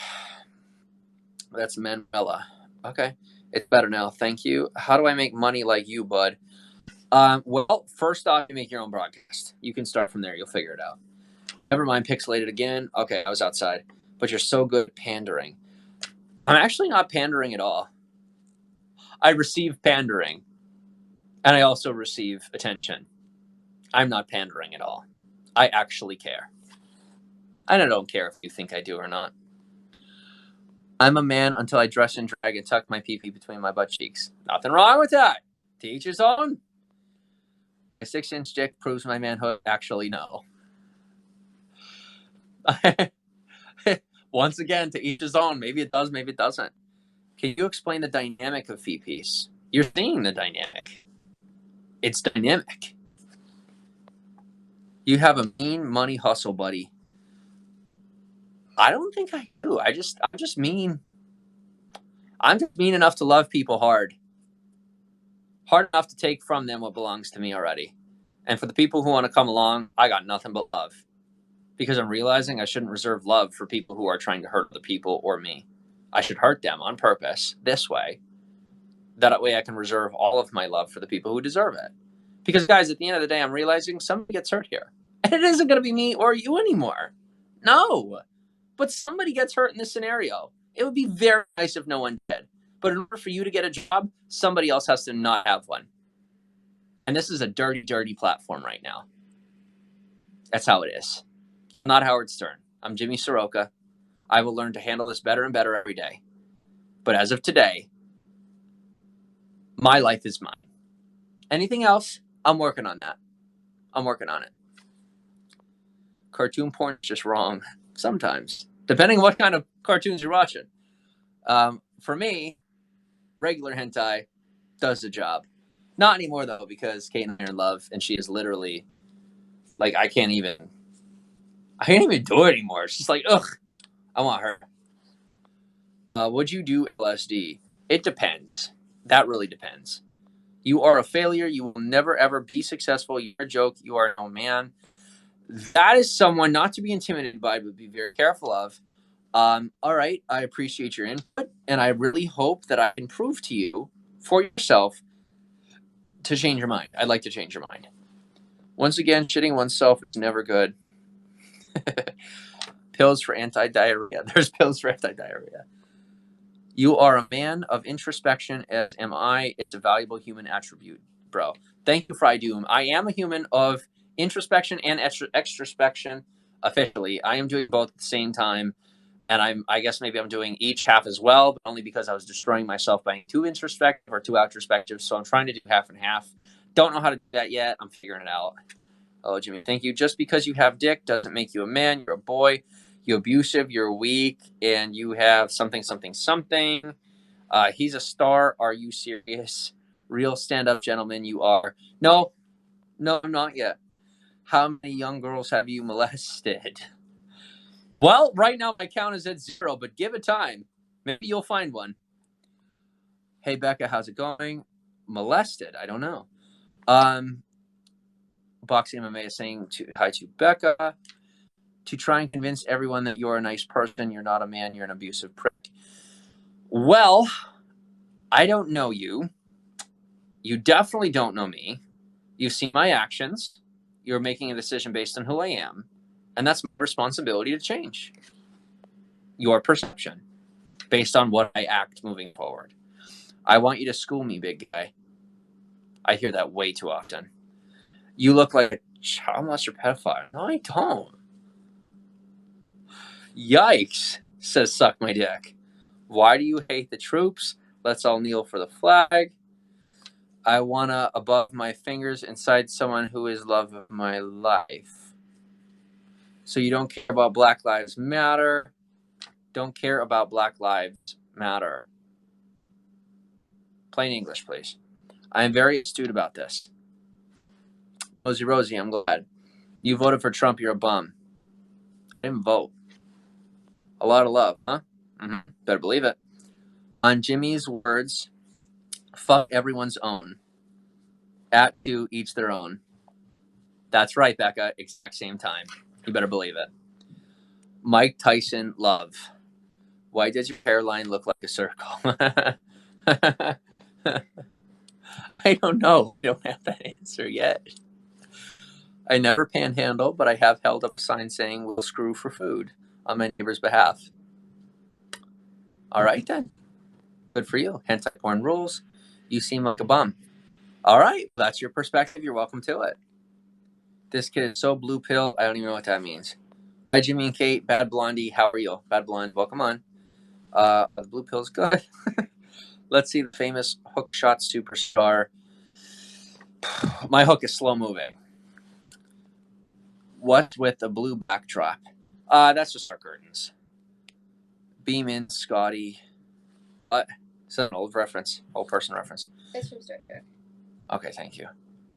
That's Manuela. Okay. It's better now. Thank you. How do I make money like you, bud? Well, first off, you make your own broadcast. You can start from there. You'll figure it out. Never mind, pixelated again. Okay, I was outside. But you're so good at pandering. I'm actually not pandering at all. I receive pandering. And I also receive attention. I'm not pandering at all. I actually care. And I don't care if you think I do or not. I'm a man until I dress in drag and tuck my pee-pee between my butt cheeks. Nothing wrong with that. To each his own. A 6-inch dick proves my manhood. Actually, no. Once again, to each his own. Maybe it does, maybe it doesn't. Can you explain the dynamic of feet piece? You're seeing the dynamic. It's dynamic. You have a mean money hustle, buddy. I don't think I do. I'm just mean. I'm just mean enough to love people hard. Hard enough to take from them what belongs to me already. And for the people who want to come along, I got nothing but love. Because I'm realizing I shouldn't reserve love for people who are trying to hurt other people or me. I should hurt them on purpose this way. That way I can reserve all of my love for the people who deserve it. Because, guys, at the end of the day, I'm realizing somebody gets hurt here. And it isn't going to be me or you anymore. No. But somebody gets hurt in this scenario. It would be very nice if no one did. But in order for you to get a job, somebody else has to not have one. And this is a dirty, dirty platform right now. That's how it is. I'm not Howard Stern. I'm Jimmy Soroka. I will learn to handle this better and better every day. But as of today, my life is mine. Anything else, I'm working on that. I'm working on it. Cartoon porn is just wrong. Sometimes. Depending on what kind of cartoons you're watching. For me, regular hentai does the job. Not anymore, though, because Kate and I are in love, and she is literally, like, I can't even do it anymore. It's just like, ugh, I want her. Would you do LSD? It depends. That really depends. You are a failure. You will never, ever be successful. You're a joke. You are no man. That is someone not to be intimidated by, but be very careful of. All right, I appreciate your input, and I really hope that I can prove to you, for yourself, to change your mind. I'd like to change your mind. Once again, shitting oneself is never good. Pills for anti-diarrhea. There's pills for anti-diarrhea. You are a man of introspection, as am I. It's a valuable human attribute, bro. Thank you, Fry Doom. I am a human of introspection and extrospection. Officially, I am doing both at the same time. And I guess maybe I'm doing each half as well, but only because I was destroying myself by being too introspective or too outrospective. So I'm trying to do half and half. Don't know how to do that yet. I'm figuring it out. Oh, Jimmy, thank you. Just because you have dick doesn't make you a man. You're a boy. You're abusive. You're weak. And you have something, something, something. He's a star. Are you serious? Real stand-up gentleman you are. No, not yet. How many young girls have you molested? Well, right now my count is at 0, but give it time. Maybe you'll find one. Hey, Becca, how's it going? Molested? I don't know. Boxing MMA is saying hi to Becca. To try and convince everyone that you're a nice person, you're not a man, you're an abusive prick. Well, I don't know you. You definitely don't know me. You've seen my actions. You're making a decision based on who I am. And that's my responsibility to change. your perception based on what I act moving forward. I want you to school me, big guy. I hear that way too often. You look like a child molester pedophile. No, I don't. Yikes, says Suck My Dick. Why do you hate the troops? Let's all kneel for the flag. I wanna above my fingers inside someone who is love of my life. So you don't care about Black Lives Matter. Don't care about Black Lives Matter. Plain English, please. I am very astute about this. Rosie, I'm glad. You voted for Trump, you're a bum. I didn't vote. A lot of love, huh? Mm-hmm. Better believe it. On Jimmy's words, fuck everyone's own. At two, each their own. That's right, Becca. Exact same time. You better believe it. Mike Tyson, love. Why does your hairline look like a circle? I don't know. I don't have that answer yet. I never panhandle, but I have held up a sign saying we'll screw for food on my neighbor's behalf. All right, then. Good for you. Hentai porn rules. You seem like a bum. All right. That's your perspective. You're welcome to it. This kid is so blue pill. I don't even know what that means. Hi, Jimmy and Kate. Bad Blondie. How are you? Bad Blonde. Welcome on. The blue pill's good. Let's see the famous hook shot superstar. My hook is slow moving. What with the blue backdrop? That's just our curtains. Beam in, Scotty. Is that an old reference? Old person reference? It's from Star Trek. Okay, thank you.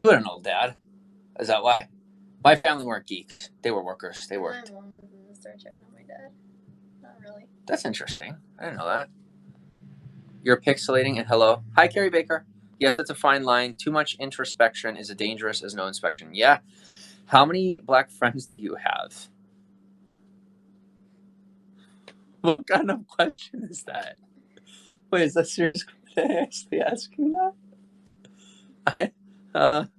You had an old dad. Is that why? My family weren't geeks. They were workers. They worked. My mom was in the Star Trek, not my dad. Not really. That's interesting. I didn't know that. You're pixelating and hello. Hi, Carrie Baker. Yes, it's a fine line. Too much introspection is as dangerous as no inspection. Yeah. How many black friends do you have? What kind of question is that? Wait, is that serious? Did I actually ask you that?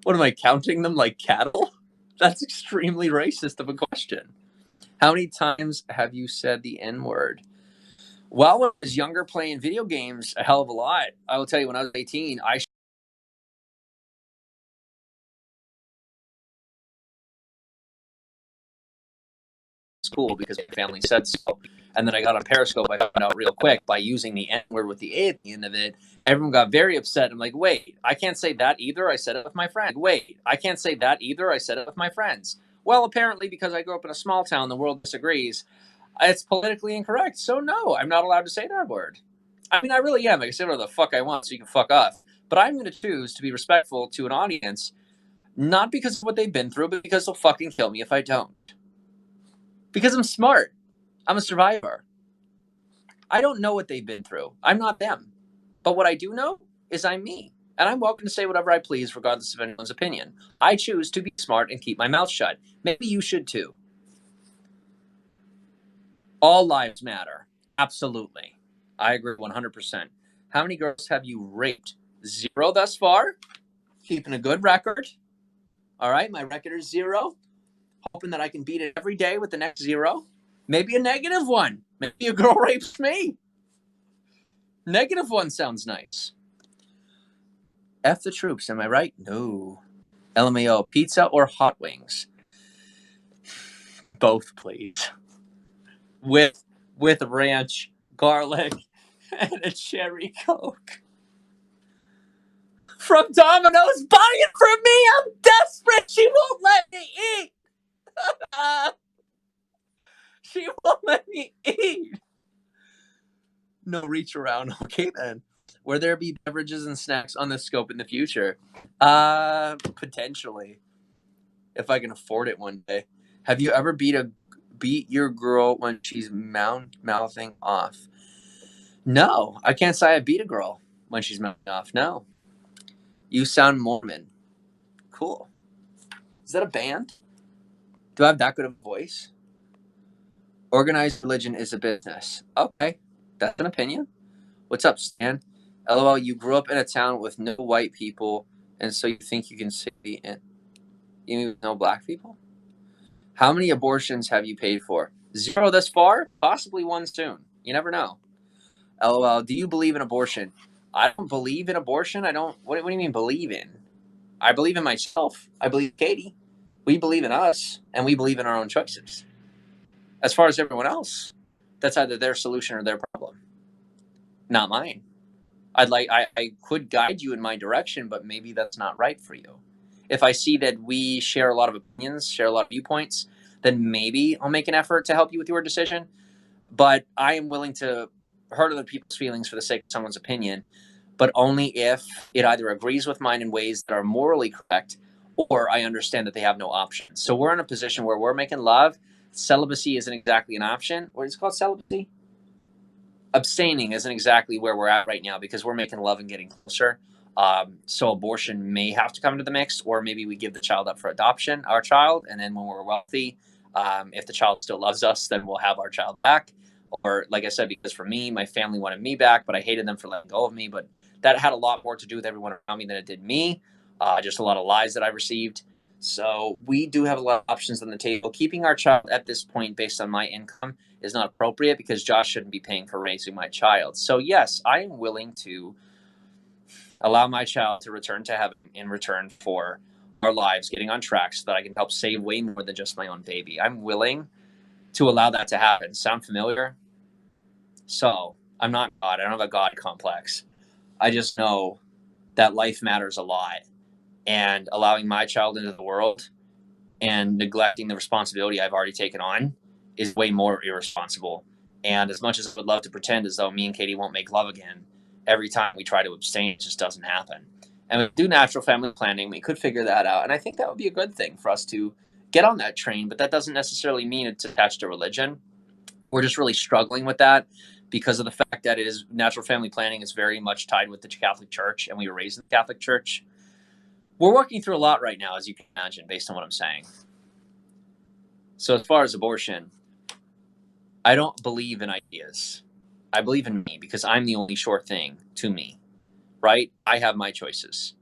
What am I counting them like cattle? That's extremely racist of a question. How many times have you said the N-word? Well, when I was younger playing video games, a hell of a lot. I will tell you, when I was 18, I school because my family said so. And then I got on Periscope. I found out real quick by using the N-word with the A at the end of it. Everyone got very upset. I'm like, wait, I can't say that either. I said it with my friend. Wait, I can't say that either. I said it with my friends. Well, apparently, because I grew up in a small town, the world disagrees. It's politically incorrect. So no, I'm not allowed to say that word. I mean, I really am. I can say whatever the fuck I want, so you can fuck off. But I'm going to choose to be respectful to an audience, not because of what they've been through, but because they'll fucking kill me if I don't. Because I'm smart. I'm a survivor. I don't know what they've been through. I'm not them. But what I do know is I'm me. And I'm welcome to say whatever I please, regardless of anyone's opinion. I choose to be smart and keep my mouth shut. Maybe you should too. All lives matter. Absolutely. I agree 100%. How many girls have you raped? 0 thus far. Keeping a good record. All right, my record is 0. Hoping that I can beat it every day with the next 0. Maybe a -1. Maybe a girl rapes me. -1 sounds nice. F the troops, am I right? No. LMAO, pizza or hot wings? Both, please. With ranch, garlic, and a cherry Coke. From Domino's, buy it from me! I'm desperate! She won't let me eat! She won't let me eat! No reach around. Okay, then. Will there be beverages and snacks on the scope in the future? Potentially. If I can afford it one day. Have you ever beat your girl when she's mouthing off? No. I can't say I beat a girl when she's mouthing off. No. You sound Mormon. Cool. Is that a band? Do I have that good of a voice? Organized religion is a business. Okay. That's an opinion. What's up, Stan? LOL, you grew up in a town with no white people, and so you think you can see the you mean no black people? How many abortions have you paid for? 0 thus far? Possibly 1 soon. You never know. LOL. Do you believe in abortion? I don't believe in abortion. I don't. What do you mean believe in? I believe in myself. I believe Katie. We believe in us, and we believe in our own choices. As far as everyone else, that's either their solution or their problem, not mine. I could guide you in my direction, but maybe that's not right for you. If I see that we share a lot of opinions, share a lot of viewpoints, then maybe I'll make an effort to help you with your decision. But I am willing to hurt other people's feelings for the sake of someone's opinion, but only if it either agrees with mine in ways that are morally correct, or I understand that they have no options. So we're in a position where we're making love. Celibacy isn't exactly an option. What is it called, celibacy? Abstaining isn't exactly where we're at right now because we're making love and getting closer. So abortion may have to come into the mix, or maybe we give the child up for adoption, our child, and then when we're wealthy, if the child still loves us, then we'll have our child back. Or like I said, because for me, my family wanted me back, but I hated them for letting go of me. But that had a lot more to do with everyone around me than it did me. Just a lot of lies that I received. So we do have a lot of options on the table. Keeping our child at this point based on my income is not appropriate because Josh shouldn't be paying for raising my child. So yes, I am willing to allow my child to return to heaven in return for our lives getting on track so that I can help save way more than just my own baby. I'm willing to allow that to happen. Sound familiar? So I'm not God. I don't have a God complex. I just know that life matters a lot, and allowing my child into the world and neglecting the responsibility I've already taken on is way more irresponsible. And as much as I would love to pretend as though me and Katie won't make love again, every time we try to abstain, it just doesn't happen. And we do natural family planning, we could figure that out. And I think that would be a good thing for us to get on that train, but that doesn't necessarily mean it's attached to religion. We're just really struggling with that because of the fact that it is natural family planning is very much tied with the Catholic Church, and we were raised in the Catholic Church. We're working through a lot right now, as you can imagine, based on what I'm saying. So as far as abortion, I don't believe in ideas. I believe in me because I'm the only sure thing to me, right? I have my choices.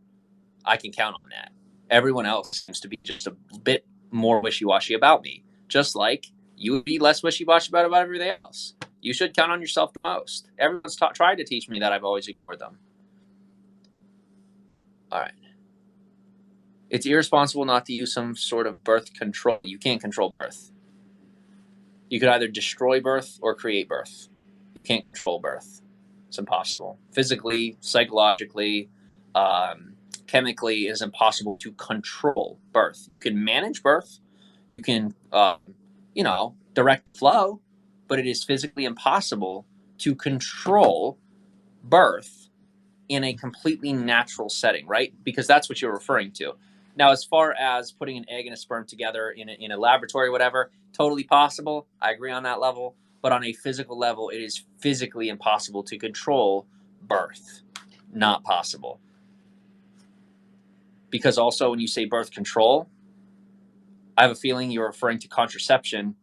I can count on that. Everyone else seems to be just a bit more wishy-washy about me, just like you would be less wishy-washy about everything else. You should count on yourself the most. Everyone's tried to teach me that. I've always ignored them. All right. It's irresponsible not to use some sort of birth control. You can't control birth. You could either destroy birth or create birth. You can't control birth. It's impossible. Physically, psychologically, chemically, it is impossible to control birth. You can manage birth. You can, direct flow, but it is physically impossible to control birth in a completely natural setting, right? Because that's what you're referring to. Now, as far as putting an egg and a sperm together in a laboratory, whatever, totally possible. I agree on that level. But on a physical level, it is physically impossible to control birth. Not possible. Because also when you say birth control, I have a feeling you're referring to contraception.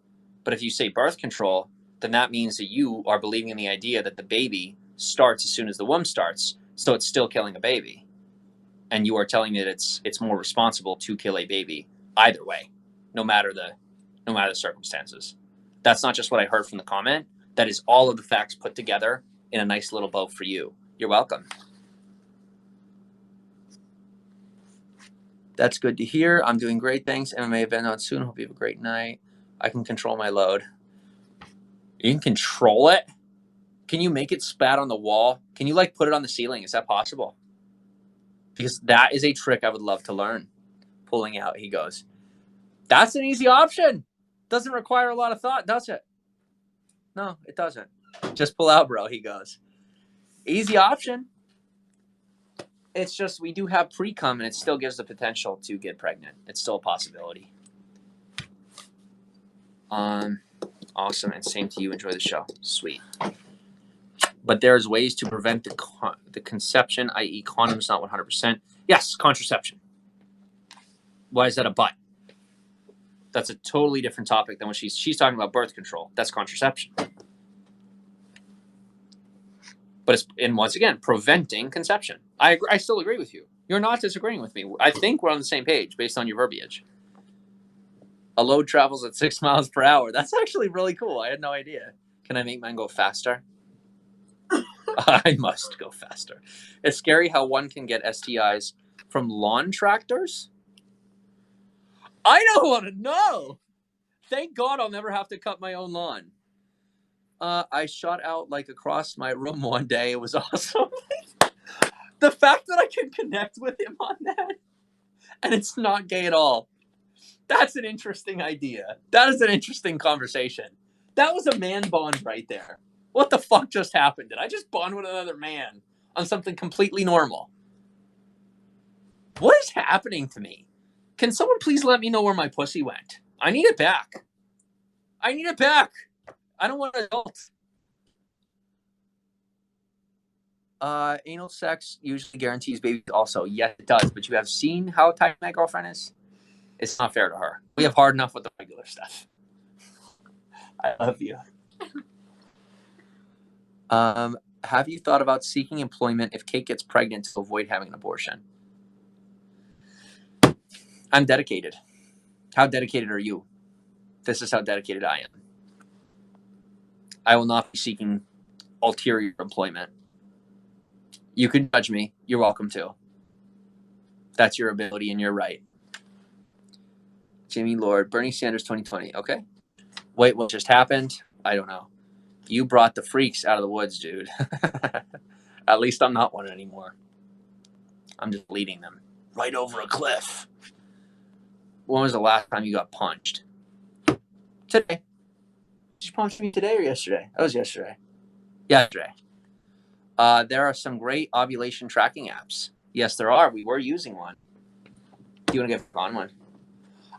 But if you say birth control, then that means that you are believing in the idea that the baby starts as soon as the womb starts. So it's still killing a baby. And you are telling me that it's more responsible to kill a baby either way, no matter the circumstances. That's not just what I heard from the comment. That is all of the facts put together in a nice little bow for you. You're welcome. That's good to hear. I'm doing great. Thanks. MMA event on soon. Hope you have a great night. I can control my load. You can control it? Can you make it spat on the wall? Can you put it on the ceiling? Is that possible? Because that is a trick I would love to learn. Pulling out, he goes. That's an easy option. Doesn't require a lot of thought, does it? No, it doesn't. Just pull out, bro, he goes. Easy option. It's just we do have pre-cum, and it still gives the potential to get pregnant. It's still a possibility. Awesome, and same to you. Enjoy the show. Sweet. But there's ways to prevent the conception, i.e. condoms not 100%. Yes, contraception. Why is that a but? That's a totally different topic than what she's talking about birth control. That's contraception. But and once again, preventing conception. I still agree with you. You're not disagreeing with me. I think we're on the same page based on your verbiage. A load travels at 6 miles per hour. That's actually really cool. I had no idea. Can I make mine go faster? I must go faster. It's scary how one can get STIs from lawn tractors. I don't want to know. Thank God I'll never have to cut my own lawn. I shot out like across my room one day. It was awesome. The fact that I can connect with him on that, and it's not gay at all. That's an interesting idea. That is an interesting conversation. That was a man bond right there. What the fuck just happened? Did I just bond with another man on something completely normal? What is happening to me? Can someone please let me know where my pussy went? I need it back. I need it back. I don't want adults. Anal sex usually guarantees babies also. Yes, it does. But you have seen how tight my girlfriend is? It's not fair to her. We have hard enough with the regular stuff. I love you. Have you thought about seeking employment if Kate gets pregnant to avoid having an abortion? I'm dedicated. How dedicated are you? This is how dedicated I am. I will not be seeking ulterior employment. You can judge me. You're welcome to. That's your ability and your right. Jamie Lord, Bernie Sanders 2020. Okay. Wait, what just happened? I don't know. You brought the freaks out of the woods, dude. At least I'm not one anymore. I'm just leading them right over a cliff. When was the last time you got punched? Today. Did you punch me today or yesterday? That was yesterday. Yesterday. There are some great ovulation tracking apps. Yes, there are. We were using one. Do you want to get on one?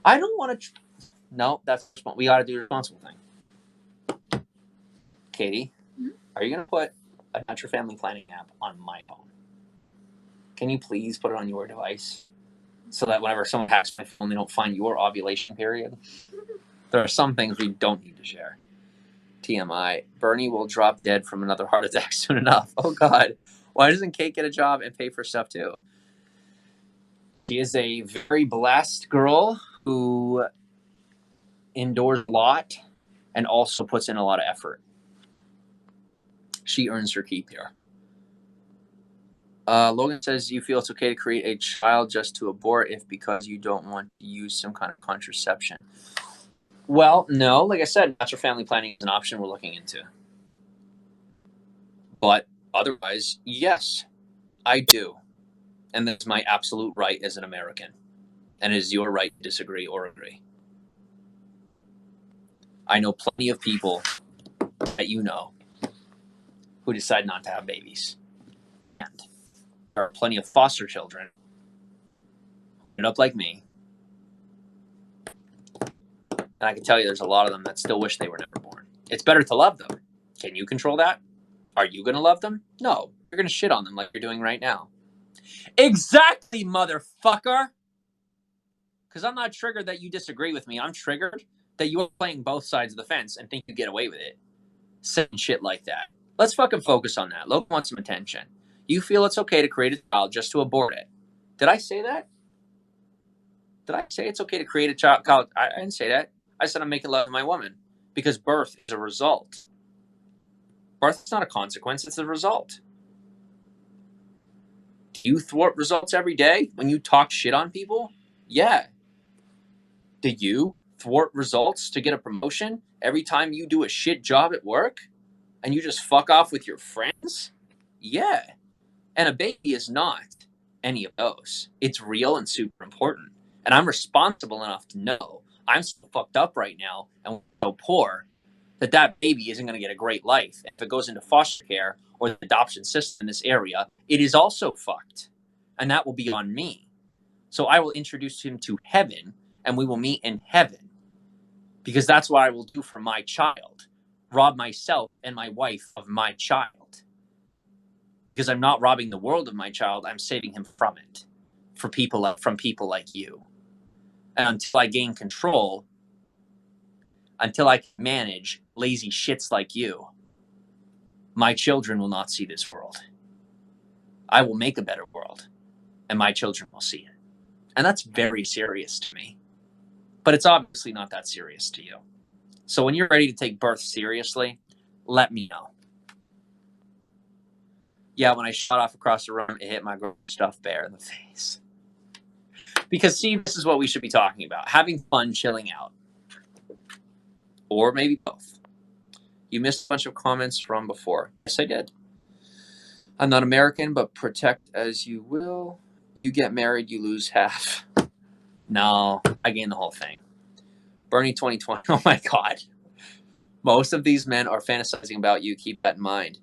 I don't want to. No, we got to do the responsible thing. Katie, are you going to put a natural family planning app on my phone? Can you please put it on your device so that whenever someone hacks my phone, they don't find your ovulation period? There are some things we don't need to share. TMI. Bernie will drop dead from another heart attack soon enough. Oh, God. Why doesn't Kate get a job and pay for stuff, too? She is a very blessed girl who endures a lot and also puts in a lot of effort. She earns her keep here. Logan says you feel it's okay to create a child just to abort if because you don't want to use some kind of contraception. Well, no. Like I said, natural family planning is an option we're looking into. But otherwise, yes, I do. And that's my absolute right as an American. And it is your right to disagree or agree. I know plenty of people that you know who decide not to have babies. And there are plenty of foster children who end up like me. And I can tell you there's a lot of them that still wish they were never born. It's better to love them. Can you control that? Are you going to love them? No. You're going to shit on them like you're doing right now. Exactly, motherfucker! Because I'm not triggered that you disagree with me. I'm triggered that you're playing both sides of the fence and think you get away with it. Saying shit like that. Let's fucking focus on that. Logan wants some attention. You feel it's okay to create a child just to abort it. Did I say that? Did I say it's okay to create a child? I didn't say that. I said I'm making love to my woman because birth is a result. Birth is not a consequence. It's a result. Do you thwart results every day when you talk shit on people? Yeah. Do you thwart results to get a promotion every time you do a shit job at work and you just fuck off with your friends? Yeah. And a baby is not any of those. It's real and super important. And I'm responsible enough to know I'm so fucked up right now and so poor that baby isn't going to get a great life. If it goes into foster care or the adoption system in this area, it is also fucked. And that will be on me. So I will introduce him to heaven and we will meet in heaven. Because that's what I will do for my child. Rob myself and my wife of my child. Because I'm not robbing the world of my child, I'm saving him from it. From people like you. And until I gain control, until I can manage lazy shits like you, my children will not see this world. I will make a better world, and my children will see it. And that's very serious to me. but it's obviously not that serious to you. So when you're ready to take birth seriously, let me know. Yeah, when I shot off across the room, it hit my stuffed bear in the face. Because, see, this is what we should be talking about. Having fun, chilling out. Or maybe both. You missed a bunch of comments from before. Yes, I did. I'm not American, but protect as you will. You get married, you lose half. No, I gain the whole thing. Bernie 2020. Oh, my God. Most of these men are fantasizing about you. Keep that in mind.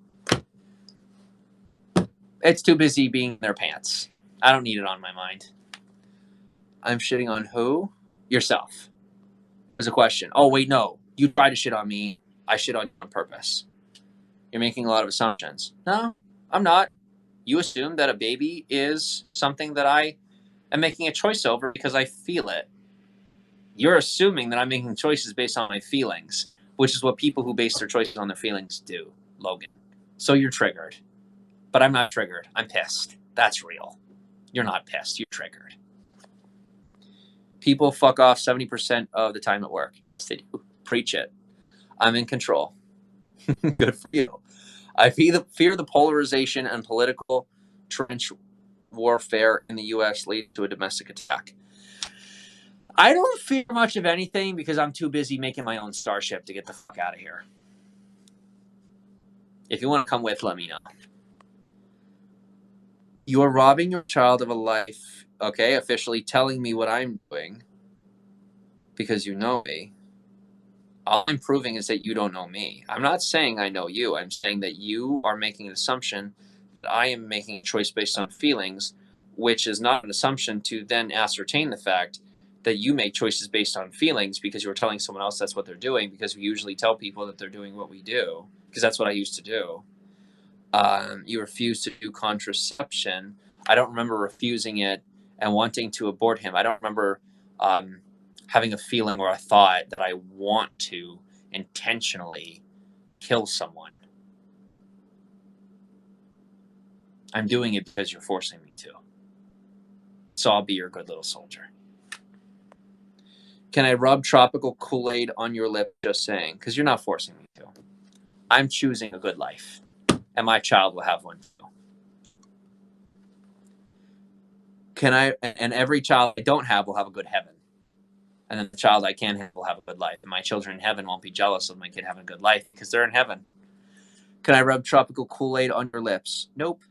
It's too busy being in their pants. I don't need it on my mind. I'm shitting on who? Yourself. There's a question. Oh, wait, no. You tried to shit on me. I shit on you on purpose. You're making a lot of assumptions. No, I'm not. You assume that a baby is something that I am making a choice over because I feel it. You're assuming that I'm making choices based on my feelings, which is what people who base their choices on their feelings do, Logan. So you're triggered. But I'm not triggered. I'm pissed. That's real. You're not pissed. You're triggered. People fuck off 70% of the time at work. Yes, they do. Preach it. I'm in control. Good for you. I fear the polarization and political trench warfare in the U.S. leading to a domestic attack. I don't fear much of anything because I'm too busy making my own starship to get the fuck out of here. If you want to come with, let me know. You are robbing your child of a life, okay? Officially telling me what I'm doing because you know me. All I'm proving is that you don't know me. I'm not saying I know you. I'm saying that you are making an assumption that I am making a choice based on feelings, which is not an assumption to then ascertain the fact that you make choices based on feelings because you're telling someone else that's what they're doing, because we usually tell people that they're doing what we do, because that's what I used to do. You refuse to do contraception. I don't remember refusing it and wanting to abort him. I don't remember having a feeling or a thought that I want to intentionally kill someone. I'm doing it because you're forcing me to. So I'll be your good little soldier. Can I rub tropical Kool-Aid on your lip? Just saying, because you're not forcing me to. I'm choosing a good life, and my child will have one too. And every child I don't have will have a good heaven. And then the child I can have will have a good life. And my children in heaven won't be jealous of my kid having a good life because they're in heaven. Can I rub tropical Kool-Aid on your lips? Nope.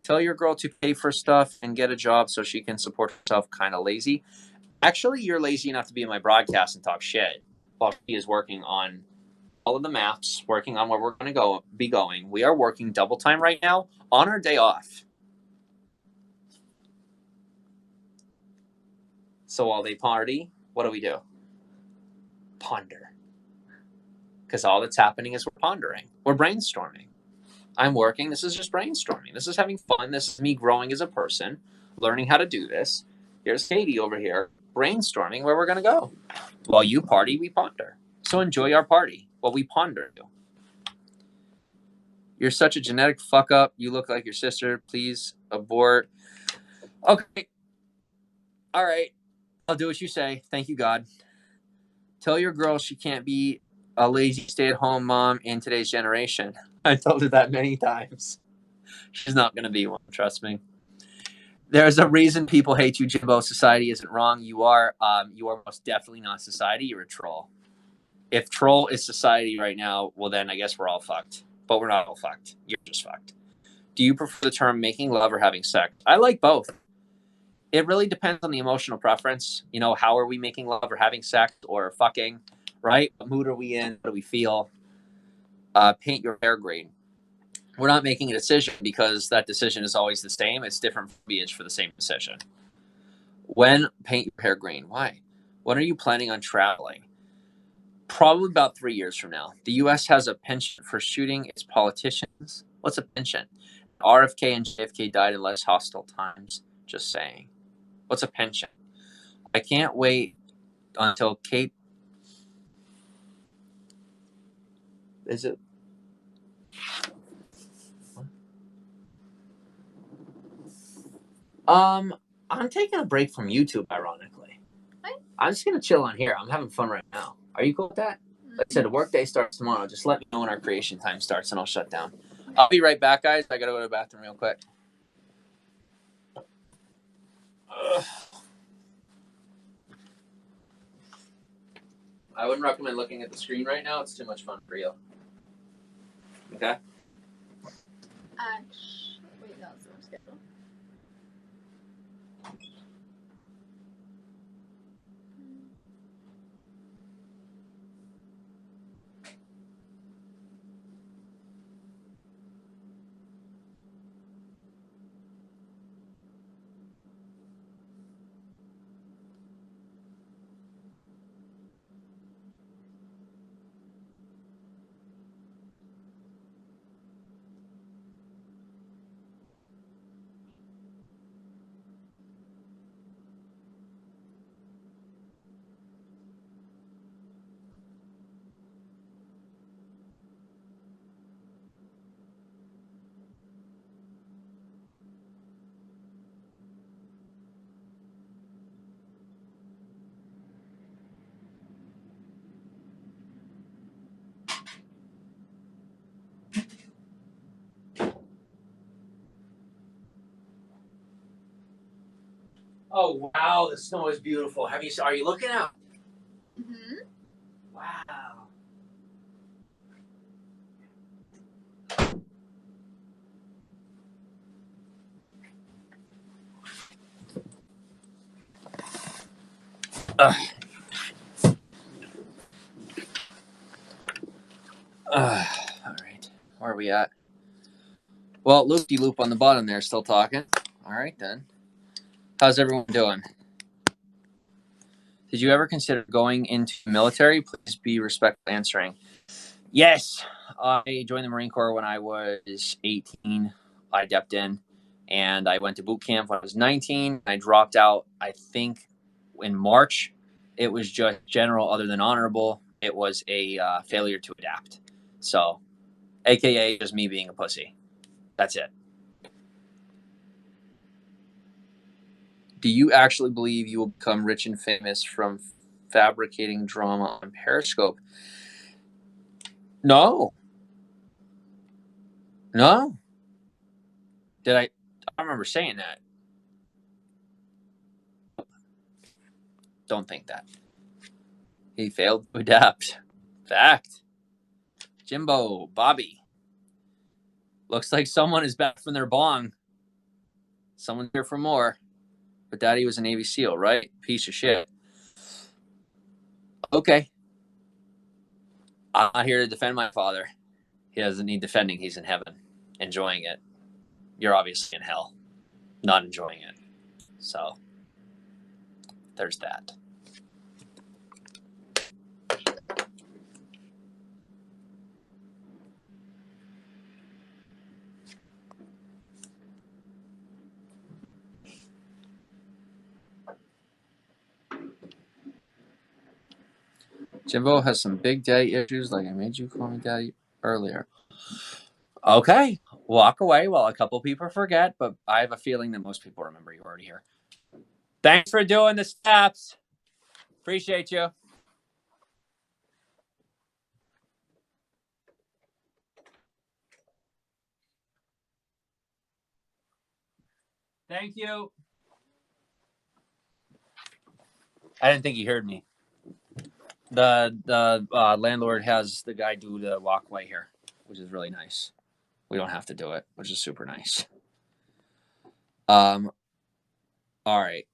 Tell your girl to pay for stuff and get a job so she can support herself. Kind of lazy. Actually, you're lazy enough to be in my broadcast and talk shit while she is working on all of the maps, working on where we're going to be going. We are working double time right now on our day off. So while they party, what do? Ponder. Because all that's happening is we're pondering. We're brainstorming. I'm working. This is just brainstorming. This is having fun. This is me growing as a person, learning how to do this. Here's Katie over here brainstorming where we're going to go. While you party, we ponder. So enjoy our party while we ponder. You're such a genetic fuck up. You look like your sister. Please abort. Okay. All right. I'll do what you say. Thank you, God. Tell your girl she can't be a lazy stay-at-home mom in today's generation. I told her that many times. She's not going to be one, trust me. There's a reason people hate you, Jimbo. Society isn't wrong. You are most definitely not society. You're a troll. If troll is society right now, well, then I guess we're all fucked. But we're not all fucked. You're just fucked. Do you prefer the term making love or having sex? I like both. It really depends on the emotional preference. You know, how are we making love or having sex or fucking, right? What mood are we in? What do we feel? Paint your hair green. We're not making a decision because that decision is always the same. It's different verbiage for the same decision. When paint your hair green? Why? When are you planning on traveling? Probably about 3 years from now. The U.S. has a penchant for shooting its politicians. What's a penchant? RFK and JFK died in less hostile times. Just saying. What's a penchant? I can't wait until Kate. Is it? I'm taking a break from YouTube, ironically. I'm just gonna chill on here. I'm having fun right now. Are you cool with that? Like I said, the work day starts tomorrow. Just let me know when our creation time starts, and I'll shut down. I'll be right back, guys. I gotta go to the bathroom real quick. Ugh. I wouldn't recommend looking at the screen right now. It's too much fun for you. Okay? Wait, no, it's not schedule. Oh wow, the snow is beautiful. Are you looking out? Mm-hmm. Wow. All right. Where are we at? Well, loop-de-loop on the bottom there, still talking. All right, then. How's everyone doing? Did you ever consider going into the military? Please be respectful answering. Yes. I joined the Marine Corps when I was 18. I depped in, and I went to boot camp when I was 19. I dropped out, I think, in March. It was just general other than honorable. It was a failure to adapt. So, AKA just me being a pussy. That's it. Do you actually believe you will become rich and famous from fabricating drama on Periscope? No. No. Did I don't remember saying that. Don't think that. He failed to adapt. Fact. Jimbo, Bobby. Looks like someone is back from their bong. Someone's here for more. But Daddy was a Navy SEAL, right? Piece of shit. Okay. I'm not here to defend my father. He doesn't need defending. He's in heaven, enjoying it. You're obviously in hell, not enjoying it. So, there's that. Jimbo has some big daddy issues, like I made you call me daddy earlier. Okay, walk away while a couple people forget, but I have a feeling that most people remember you already here. Thanks for doing the steps. Appreciate you. Thank you. I didn't think you heard me. The landlord has the guy do the walkway here, which is really nice. We don't have to do it, which is super nice. All right.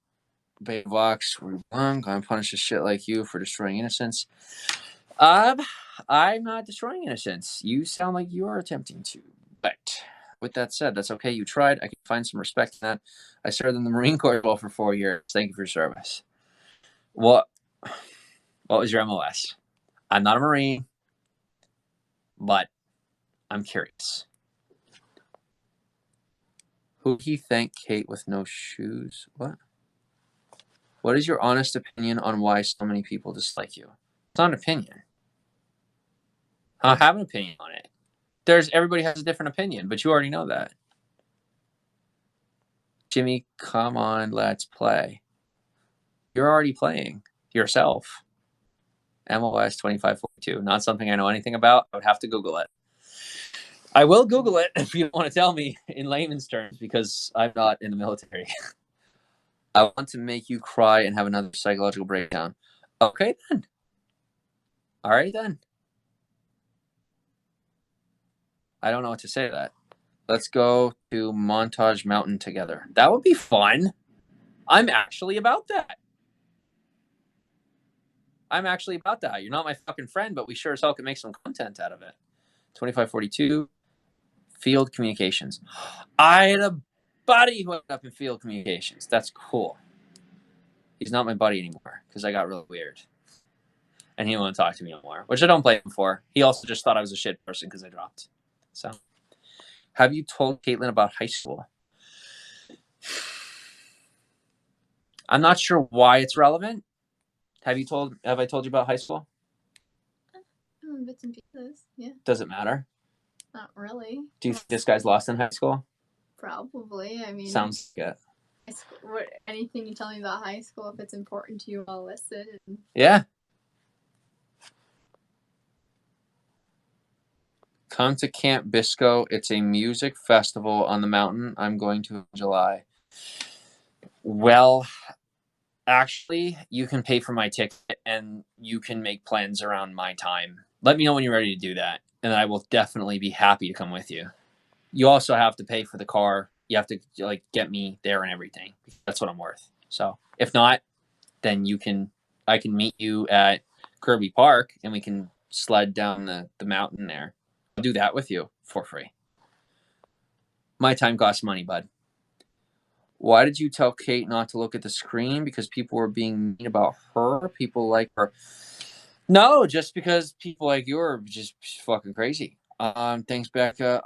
Babe walks. I'm gonna punish a shit like you for destroying innocence. I'm not destroying innocence. You sound like you are attempting to. But with that said, that's okay. You tried. I can find some respect in that. I served in the Marine Corps as well for 4 years. Thank you for your service. What was your MOS? I'm not a Marine, but I'm curious. Who do you thank Kate with no shoes? What? What is your honest opinion on why so many people dislike you? It's not an opinion. I have an opinion on it. Everybody has a different opinion, but you already know that. Jimmy, come on, let's play. You're already playing. yourself. MOS 2542. Not something I know anything about. I would have to Google it. I will Google it if you want to tell me in layman's terms, because I'm not in the military. I want to make you cry and have another psychological breakdown. Okay, then. All right, then. I don't know what to say to that. Let's go to Montage Mountain together. That would be fun. I'm actually about that. You're not my fucking friend, but we sure as hell can make some content out of it. 2542, field communications. I had a buddy who ended up in field communications. That's cool. He's not my buddy anymore because I got really weird. And he didn't want to talk to me anymore, which I don't blame him for. He also just thought I was a shit person because I dropped. So, have you told Caitlin about high school? I'm not sure why it's relevant. Have I told you about high school? Bits and pieces, yeah. Does it matter? Not really. Do you think this guy's lost in high school? Probably. I mean, sounds good. Anything you tell me about high school, if it's important to you, I'll listen. Yeah. Come to Camp Bisco. It's a music festival on the mountain. I'm going to in July. Well, actually, you can pay for my ticket and you can make plans around my time. Let me know when you're ready to do that, and I will definitely be happy to come with you. You also have to pay for the car. You have to get me there and everything. That's what I'm worth. So if not, then I can meet you at Kirby Park and we can sled down the mountain there. I'll do that with you for free. My time costs money, bud. Why did you tell Kate not to look at the screen? Because people were being mean about her? People like her? No, just because people like you are just fucking crazy. Thanks, Becca.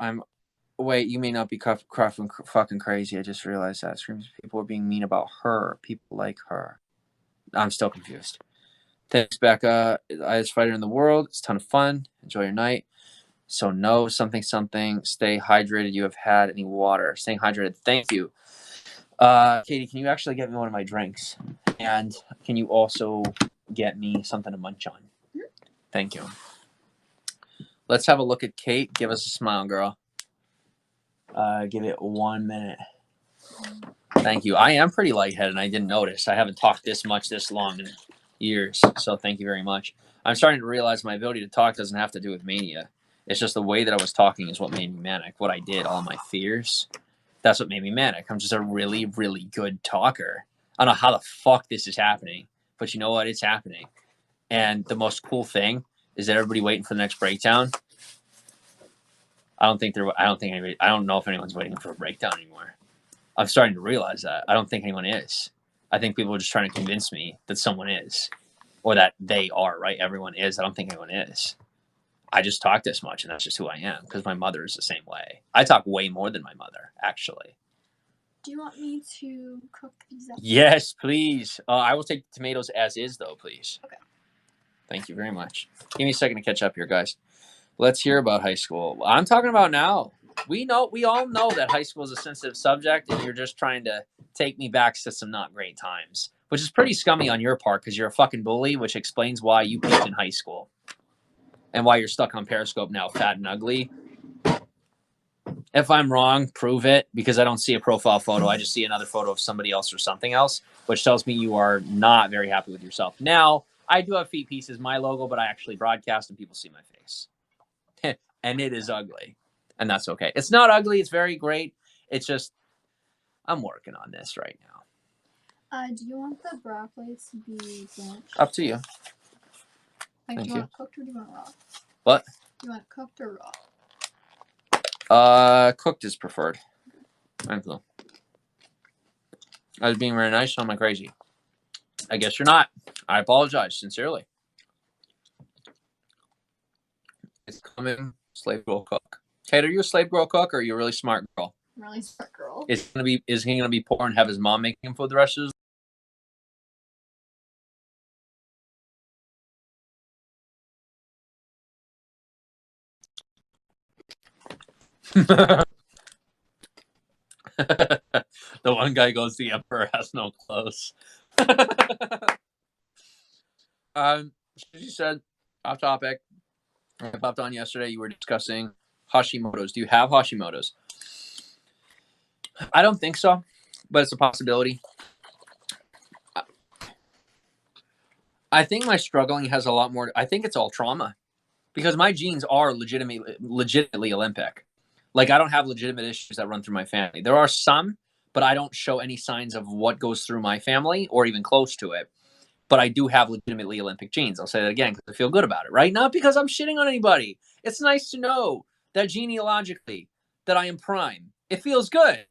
Wait, you may not be fucking crazy. I just realized that. Screams people are being mean about her. People like her. I'm still confused. Thanks, Becca. Highest fighter in the world. It's a ton of fun. Enjoy your night. So no, something. Stay hydrated. You have had any water? Staying hydrated. Thank you. Katie, can you actually get me one of my drinks? And can you also get me something to munch on? Thank you. Let's have a look at Kate. Give us a smile, girl. Give it 1 minute. Thank you. I am pretty lightheaded and I didn't notice. I haven't talked this long in years. So thank you very much. I'm starting to realize my ability to talk doesn't have to do with mania. It's just the way that I was talking is what made me manic. What I did, all my fears, that's what made me manic. I'm just a really, really good talker. I don't know how the fuck this is happening, but you know what? It's happening. And the most cool thing is that everybody waiting for the next breakdown. I don't know if anyone's waiting for a breakdown anymore. I'm starting to realize that. I don't think anyone is. I think people are just trying to convince me that someone is. Or that they are, right? Everyone is. I don't think anyone is. I just talk this much, and that's just who I am, because my mother is the same way. I talk way more than my mother, actually. Do you want me to cook these up? Yes, please. I will take tomatoes as is, though, please. Okay. Thank you very much. Give me a second to catch up here, guys. Let's hear about high school. I'm talking about now. We all know that high school is a sensitive subject, and you're just trying to take me back to some not great times, which is pretty scummy on your part because you're a fucking bully, which explains why you peaked in high school and why you're stuck on Periscope now, fat and ugly. If I'm wrong, prove it, because I don't see a profile photo. I just see another photo of somebody else or something else, which tells me you are not very happy with yourself. Now, I do have Feet Pieces, my logo, but I actually broadcast and people see my face. And it is ugly. And that's okay. It's not ugly. It's very great. It's just, I'm working on this right now. Do you want the broccoli to be blanched? Up to you. Like, do you want it cooked or do you want it raw? What? Do you want it cooked or raw? Cooked is preferred. I don't know. I was being very nice, so I'm like crazy. I guess you're not. I apologize sincerely. It's coming. Slave girl cook. Kate, are you a slave girl cook or are you a really smart girl? Really smart girl. Is he gonna be poor and have his mom making him food the rest of his The one guy goes, the emperor has no clothes. She said, off topic. I popped on yesterday. You were discussing Hashimoto's. Do you have Hashimoto's? I don't think so, but it's a possibility. I think my struggling has a lot more. I think it's all trauma because my genes are legitimately Olympic. Like, I don't have legitimate issues that run through my family. There are some, but I don't show any signs of what goes through my family or even close to it. But I do have legitimately Olympic genes. I'll say that again because I feel good about it, right? Not because I'm shitting on anybody. It's nice to know that genealogically that I am prime. It feels good.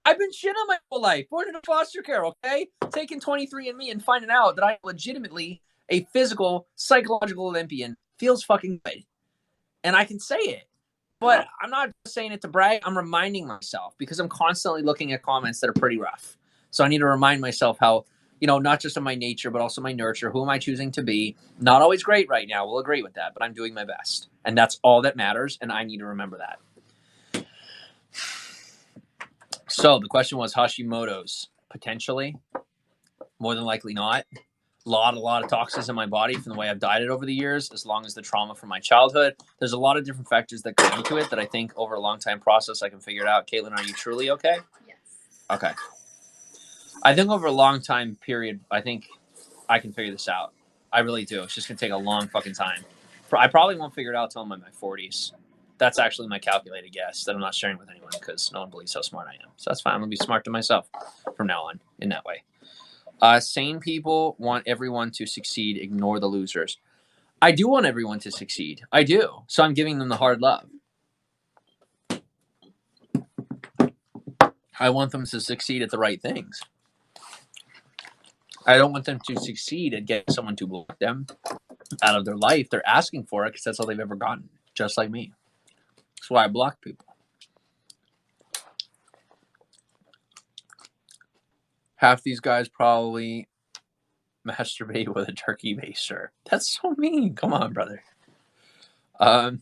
I've been shit on my whole life. Born into foster care, okay? Taking 23andMe and finding out that I'm legitimately a physical, psychological Olympian feels fucking good. And I can say it. But I'm not just saying it to brag. I'm reminding myself because I'm constantly looking at comments that are pretty rough. So I need to remind myself how, not just of my nature, but also my nurture. Who am I choosing to be? Not always great right now. We'll agree with that. But I'm doing my best. And that's all that matters. And I need to remember that. So the question was Hashimoto's. Potentially. More than likely not. A lot of toxins in my body from the way I've dieted over the years, as long as the trauma from my childhood. There's a lot of different factors that go into it that I think over a long time process I can figure it out. Caitlin, are you truly okay? Yes. Okay. I think over a long time period, I think I can figure this out. I really do. It's just going to take a long fucking time. I probably won't figure it out until I'm in my 40s. That's actually my calculated guess that I'm not sharing with anyone because no one believes how smart I am. So that's fine. I'm going to be smart to myself from now on in that way. Sane people want everyone to succeed. Ignore the losers. I do want everyone to succeed. I do. So I'm giving them the hard love. I want them to succeed at the right things. I don't want them to succeed at getting someone to block them out of their life. They're asking for it because that's all they've ever gotten, just like me. That's why I block people. Half these guys probably masturbate with a turkey baster. That's so mean. Come on, brother. I'm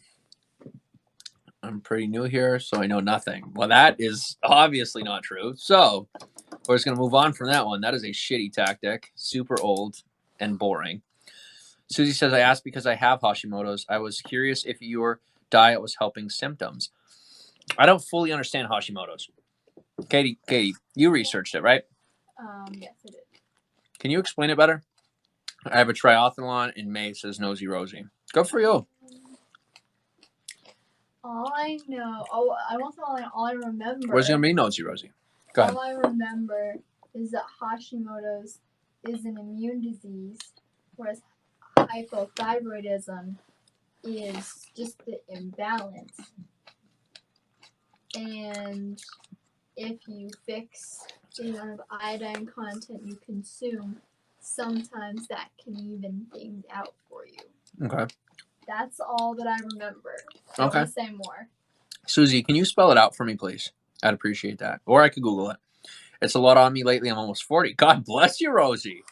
pretty new here, so I know nothing. Well, that is obviously not true. So we're just going to move on from that one. That is a shitty tactic. Super old and boring. Susie says, I asked because I have Hashimoto's. I was curious if your diet was helping symptoms. I don't fully understand Hashimoto's. Katie, you researched it, right? Yes, I did. Can you explain it better? I have a triathlon in May, says Nosy Rosie. Good for you. All I know, all I remember. Where's going to be Nosy Rosie? Go ahead. All I remember is that Hashimoto's is an immune disease, whereas hypothyroidism is just the imbalance. And if you fix the amount of iodine content you consume, sometimes that can even things out for you. Okay. That's all that I remember. Okay. Don't say more. Susie, can you spell it out for me, please? I'd appreciate that. Or I could Google it. It's a lot on me lately. I'm almost 40. God bless you, Rosie.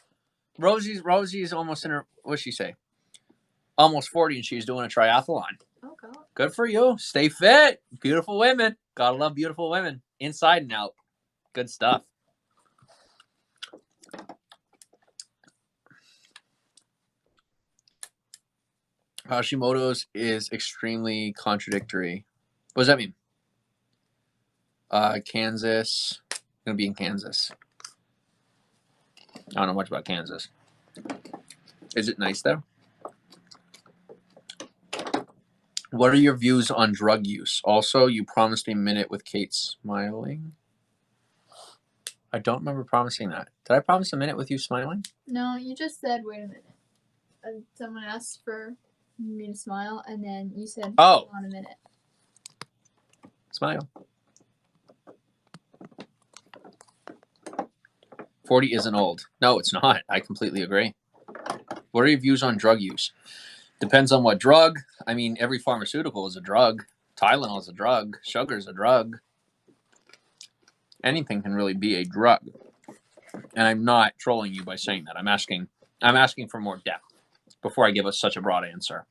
Rosie's almost in her, what'd she say? Almost 40, and she's doing a triathlon. Oh, God. Good for you. Stay fit. Beautiful women. Gotta love beautiful women. Inside and out. Good stuff. Hashimoto's is extremely contradictory. What does that mean? Kansas. I'm going to be in Kansas. I don't know much about Kansas. Is it nice there? What are your views on drug use? Also, you promised me a minute with Kate smiling. I don't remember promising that. Did I promise a minute with you smiling? No, you just said, wait a minute. Someone asked for me to smile, and then you said, hold on a minute. Smile. 40 isn't old. No, it's not. I completely agree. What are your views on drug use? Depends on what drug. I mean, every pharmaceutical is a drug. Tylenol is a drug. Sugar is a drug. Anything can really be a drug. And I'm not trolling you by saying that. I'm asking for more depth before I give us such a broad answer.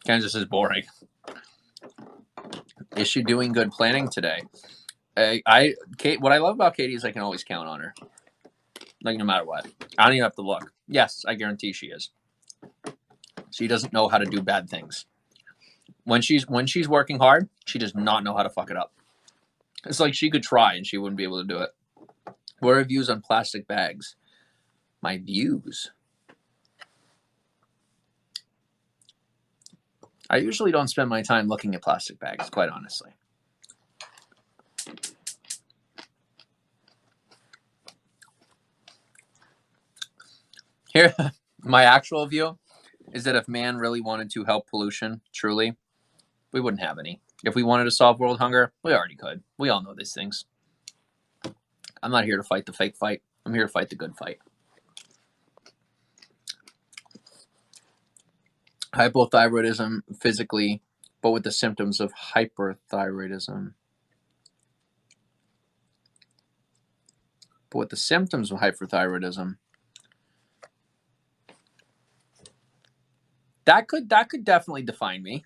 Kansas is boring. Is she doing good planning today? Kate, what I love about Katie is I can always count on her. Like, no matter what. I don't even have to look. Yes, I guarantee she is. She doesn't know how to do bad things. When she's working hard, she does not know how to fuck it up. It's like she could try and she wouldn't be able to do it. What are views on plastic bags? My views? I usually don't spend my time looking at plastic bags, quite honestly. Here, my actual view is that if man really wanted to help pollution, truly, we wouldn't have any. If we wanted to solve world hunger, we already could. We all know these things. I'm not here to fight the fake fight. I'm here to fight the good fight. Hypothyroidism physically, but with the symptoms of hyperthyroidism. But with the symptoms of hyperthyroidism, that could definitely define me.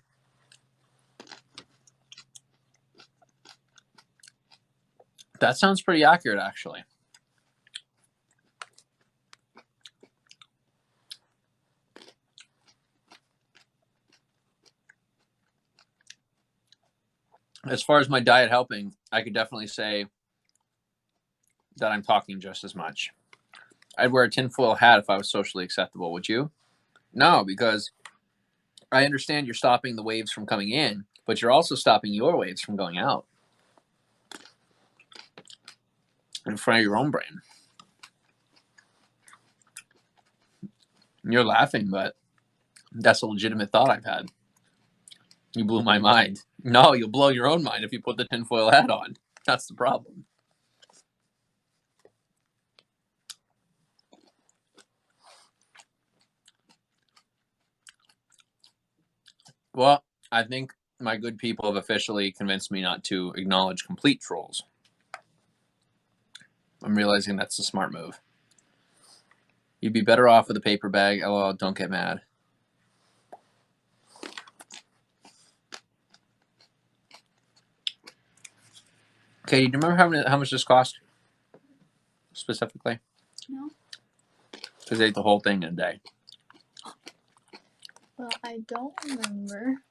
That sounds pretty accurate, actually. As far as my diet helping, I could definitely say that I'm talking just as much. I'd wear a tinfoil hat if I was socially acceptable. Would you? No, because I understand you're stopping the waves from coming in, but you're also stopping your waves from going out in front of your own brain. You're laughing, but that's a legitimate thought I've had. You blew my mind. No, you'll blow your own mind if you put the tinfoil hat on. That's the problem. Well, I think my good people have officially convinced me not to acknowledge complete trolls. I'm realizing that's a smart move. You'd be better off with a paper bag. Oh, don't get mad. Katie, do you remember how much this cost? Specifically? No. Because they ate the whole thing in a day. Well, I don't remember.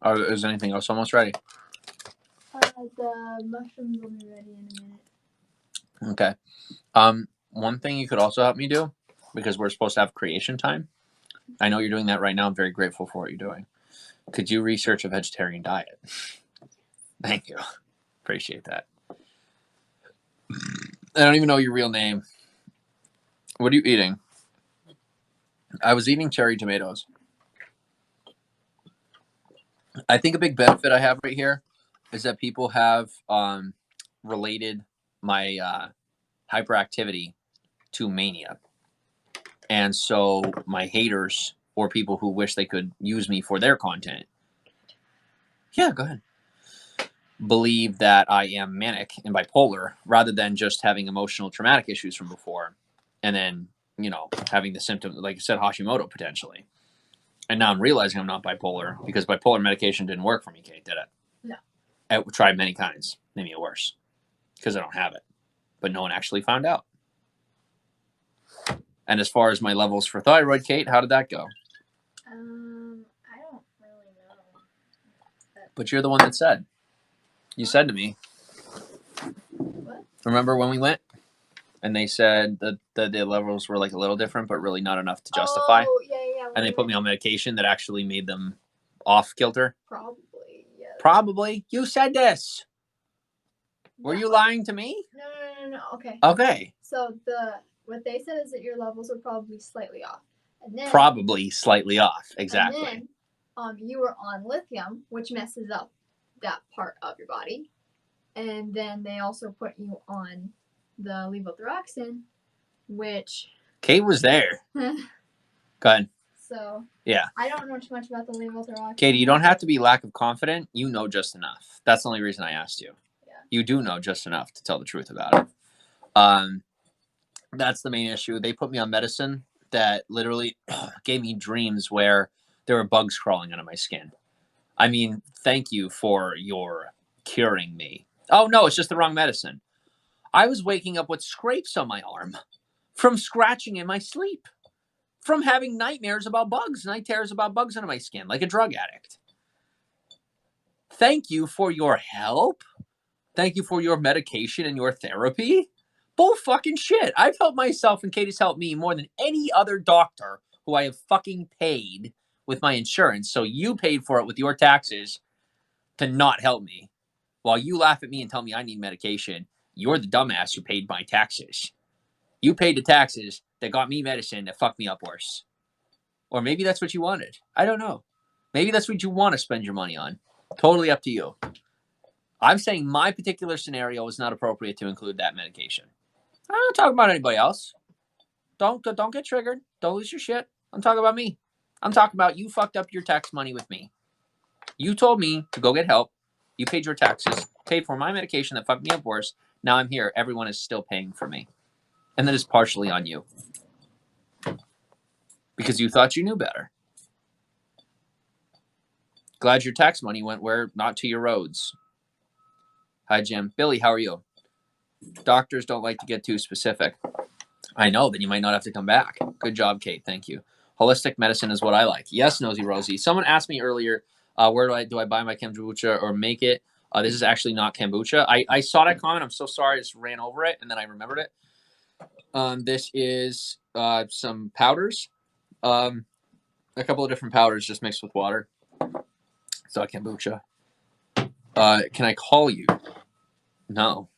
Oh, is anything else almost ready? The mushrooms will be ready in a minute. Okay. One thing you could also help me do, because we're supposed to have creation time. I know you're doing that right now. I'm very grateful for what you're doing. Could you research a vegetarian diet? Thank you. Appreciate that. I don't even know your real name. What are you eating? I was eating cherry tomatoes. I think a big benefit I have right here is that people have related my hyperactivity to mania. And so my haters or people who wish they could use me for their content, yeah, go ahead, believe that I am manic and bipolar rather than just having emotional traumatic issues from before. And then, having the symptoms, like you said, Hashimoto potentially. And now I'm realizing I'm not bipolar because bipolar medication didn't work for me, Kate, did it? No. I tried many kinds, made me worse because I don't have it. But no one actually found out. And as far as my levels for thyroid, Kate, how did that go? I don't really know. But you're the one that said. You said to me. What? Remember when we went? And they said that the levels were like a little different, but really not enough to justify. Oh, yeah. And they put me on medication that actually made them off kilter. Probably, yeah. Probably. You said this. Were you lying to me? No. Okay. Okay. So what they said is that your levels were probably slightly off. And then Probably slightly off. Exactly. And then you were on lithium, which messes up that part of your body. And then they also put you on the levothyroxine, which Kate was there. Go ahead. So yeah. I don't know too much about the levothyroxine. Katie, you don't have to be lack of confident. You know just enough. That's the only reason I asked you. Yeah. You do know just enough to tell the truth about it. That's the main issue. They put me on medicine that literally gave me dreams where there were bugs crawling out of my skin. I mean, thank you for your curing me. Oh, no, it's just the wrong medicine. I was waking up with scrapes on my arm from scratching in my sleep, from having nightmares about bugs, night terrors about bugs under my skin, like a drug addict. Thank you for your help. Thank you for your medication and your therapy. Bull fucking shit. I've helped myself and Katie's helped me more than any other doctor who I have fucking paid with my insurance. So you paid for it with your taxes to not help me. While you laugh at me and tell me I need medication, you're the dumbass who paid my taxes. You paid the taxes that got me medicine that fucked me up worse. Or maybe that's what you wanted. I don't know. Maybe that's what you want to spend your money on. Totally up to you. I'm saying my particular scenario is not appropriate to include that medication. I'm not talking about anybody else. Don't get triggered. Don't lose your shit. I'm talking about me. I'm talking about you fucked up your tax money with me. You told me to go get help. You paid your taxes, paid for my medication that fucked me up worse. Now I'm here. Everyone is still paying for me. And that is partially on you. Because you thought you knew better. Glad your tax money went where, not to your roads. Hi, Jim. Billy, how are you? Doctors don't like to get too specific. I know, then you might not have to come back. Good job, Kate. Thank you. Holistic medicine is what I like. Yes, Nosy Rosie. Someone asked me earlier, where do I buy my kombucha or make it? This is actually not kombucha. I saw that comment. I'm so sorry. I just ran over it, and then I remembered it. This is some powders. A couple of different powders just mixed with water. It's not kombucha. Can I call you? No.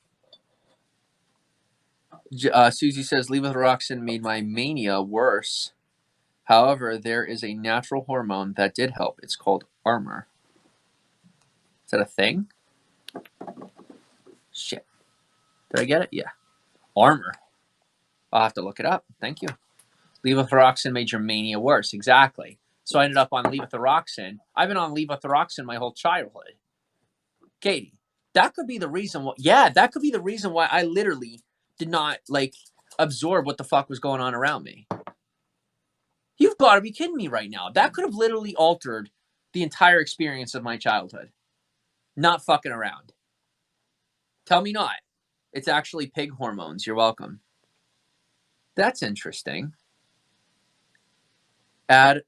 Susie says, levothyroxine made my mania worse. However, there is a natural hormone that did help. It's called Armor. Is that a thing? Shit. Did I get it? Yeah. Armor. I'll have to look it up. Thank you. Levothyroxine made your mania worse. Exactly. So I ended up on levothyroxine. I've been on levothyroxine my whole childhood. Katie, that could be the reason why. Yeah, that could be the reason why I literally did not absorb what the fuck was going on around me. You've got to be kidding me right now. That could have literally altered the entire experience of my childhood. Not fucking around. Tell me not. It's actually pig hormones. You're welcome. That's interesting. Ad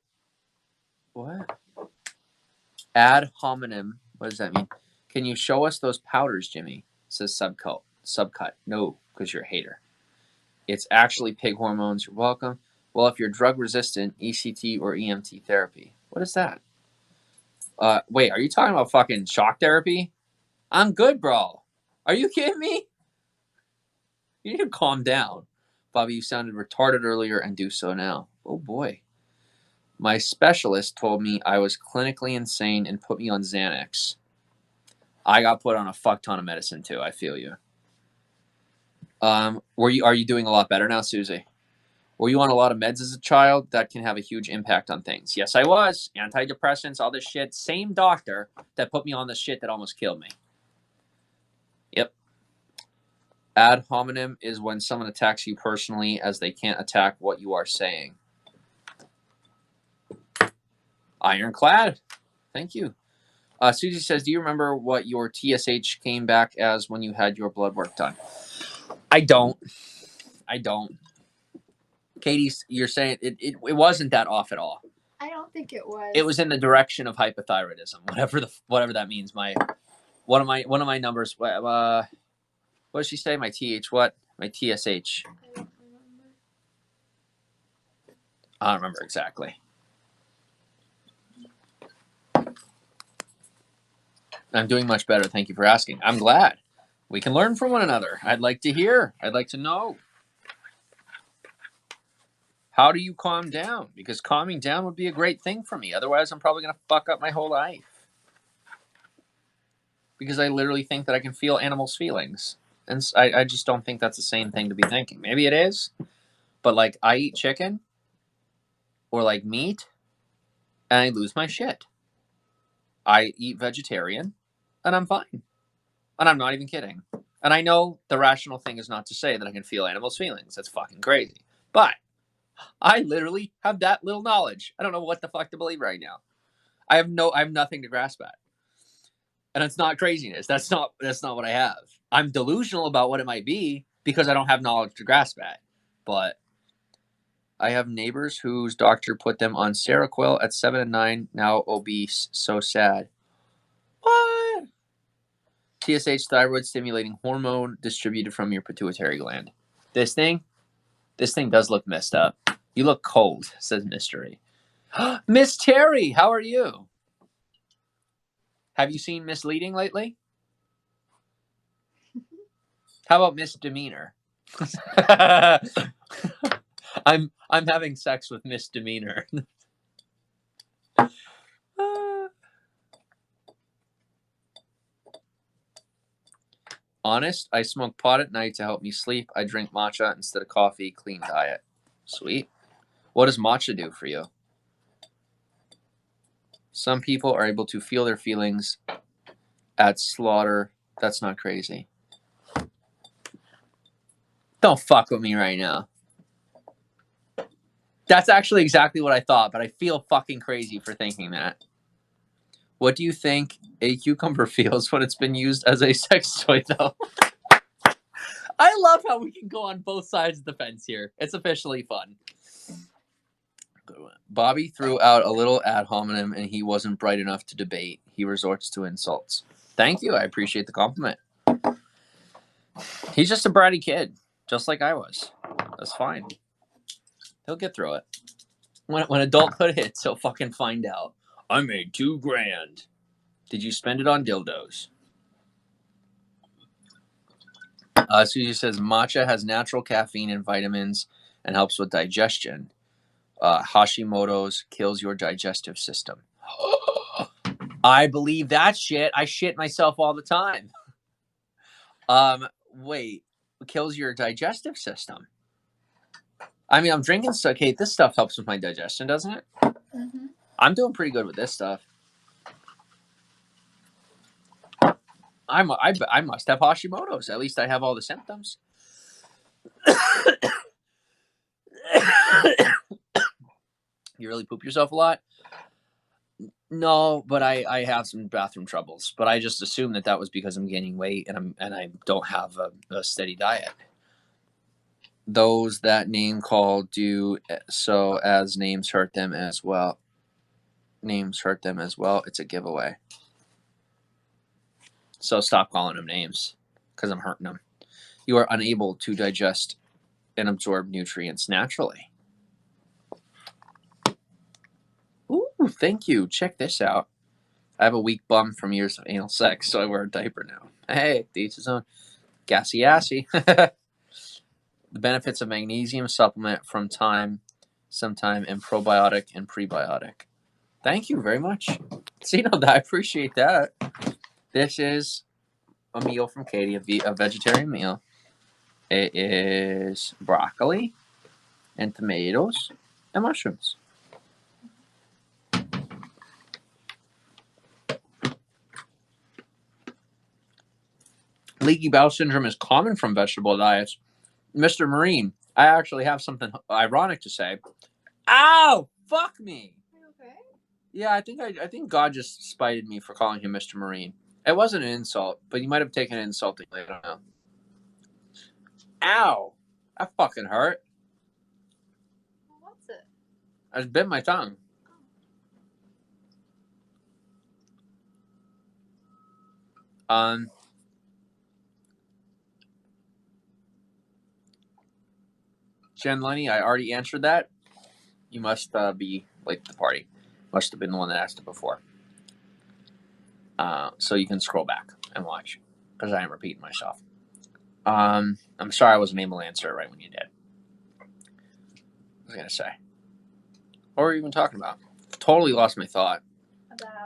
hominem. What does that mean? Can you show us those powders, Jimmy? Says Subcut. No, because you're a hater. It's actually pig hormones. You're welcome. Well, if you're drug resistant, ECT or EMT therapy. What is that? Wait, are you talking about fucking shock therapy? I'm good, bro. Are you kidding me? You need to calm down. Bobby, you sounded retarded earlier and do so now. Oh, boy. My specialist told me I was clinically insane and put me on Xanax. I got put on a fuck ton of medicine, too. I feel you. Are you doing a lot better now, Susie? Were you on a lot of meds as a child? That can have a huge impact on things. Yes, I was. Antidepressants, all this shit. Same doctor that put me on the shit that almost killed me. Yep. Ad hominem is when someone attacks you personally as they can't attack what you are saying. Ironclad. Thank you. Susie says, do you remember what your TSH came back as when you had your blood work done? I don't. Katie, you're saying it wasn't that off at all. I don't think it was. It was in the direction of hypothyroidism, whatever that means. One of my numbers. What does she say? My TH what? My TSH. I don't remember exactly. I'm doing much better. Thank you for asking. I'm glad. We can learn from one another. I'd like to hear. I'd like to know. How do you calm down? Because calming down would be a great thing for me. Otherwise, I'm probably going to fuck up my whole life. Because I literally think that I can feel animals' feelings. And I just don't think that's the same thing to be thinking. Maybe it is. But I eat chicken or meat and I lose my shit. I eat vegetarian and I'm fine. And I'm not even kidding. And I know the rational thing is not to say that I can feel animals' feelings. That's fucking crazy. But I literally have that little knowledge. I don't know what the fuck to believe right now. I have nothing to grasp at. And it's not craziness. That's not what I have. I'm delusional about what it might be because I don't have knowledge to grasp at. But I have neighbors whose doctor put them on Seroquel at 7 and 9, now obese. So sad. What? TSH, thyroid stimulating hormone distributed from your pituitary gland. This thing does look messed up. You look cold, says Mystery. Miss Terry, how are you? Have you seen Misleading lately? How about Misdemeanor? I'm having sex with Misdemeanor. Honest, I smoke pot at night to help me sleep. I drink matcha instead of coffee. Clean diet. Sweet. What does matcha do for you? Some people are able to feel their feelings at slaughter. That's not crazy. Don't fuck with me right now. That's actually exactly what I thought, but I feel fucking crazy for thinking that. What do you think a cucumber feels when it's been used as a sex toy, though? I love how we can go on both sides of the fence here. It's officially fun. Good one. Bobby threw out a little ad hominem and he wasn't bright enough to debate. He resorts to insults. Thank you. I appreciate the compliment. He's just a bratty kid, just like I was. That's fine. He'll get through it. When adulthood hits, he'll fucking find out. I made $2,000. Did you spend it on dildos? Susie says matcha has natural caffeine and vitamins and helps with digestion. Hashimoto's kills your digestive system. I believe that shit. I shit myself all the time. Wait, kills your digestive system. I mean, I'm drinking so Kate, this stuff helps with my digestion, doesn't it? Mm-hmm. I'm doing pretty good with this stuff. I must have Hashimoto's. At least I have all the symptoms. You really poop yourself a lot? No, but I have some bathroom troubles. But I just assumed that was because I'm gaining weight and I don't have a steady diet. Those that name call do so as names hurt them as well. Names hurt them as well. It's a giveaway. So stop calling them names because I'm hurting them. You are unable to digest and absorb nutrients naturally. Ooh, thank you. Check this out. I have a weak bum from years of anal sex, so I wear a diaper now. Hey, to each his own. Gassy assy. The benefits of magnesium supplement from sometime, and probiotic and prebiotic. Thank you very much. See, I appreciate that. This is a meal from Katie, a vegetarian meal. It is broccoli and tomatoes and mushrooms. Leaky bowel syndrome is common from vegetable diets. Mr. Marine, I actually have something ironic to say. Ow! Fuck me! Okay. Yeah, I think God just spited me for calling him Mr. Marine. It wasn't an insult, but you might have taken it insultingly. I don't know. Ow! That fucking hurt. What's it? I just bit my tongue. Jen Lenny, I already answered that. You must be late to the party. Must have been the one that asked it before. So you can scroll back and watch because I am repeating myself. I'm sorry I wasn't able to answer it right when you did. What was I going to say? What were you even talking about? Totally lost my thought.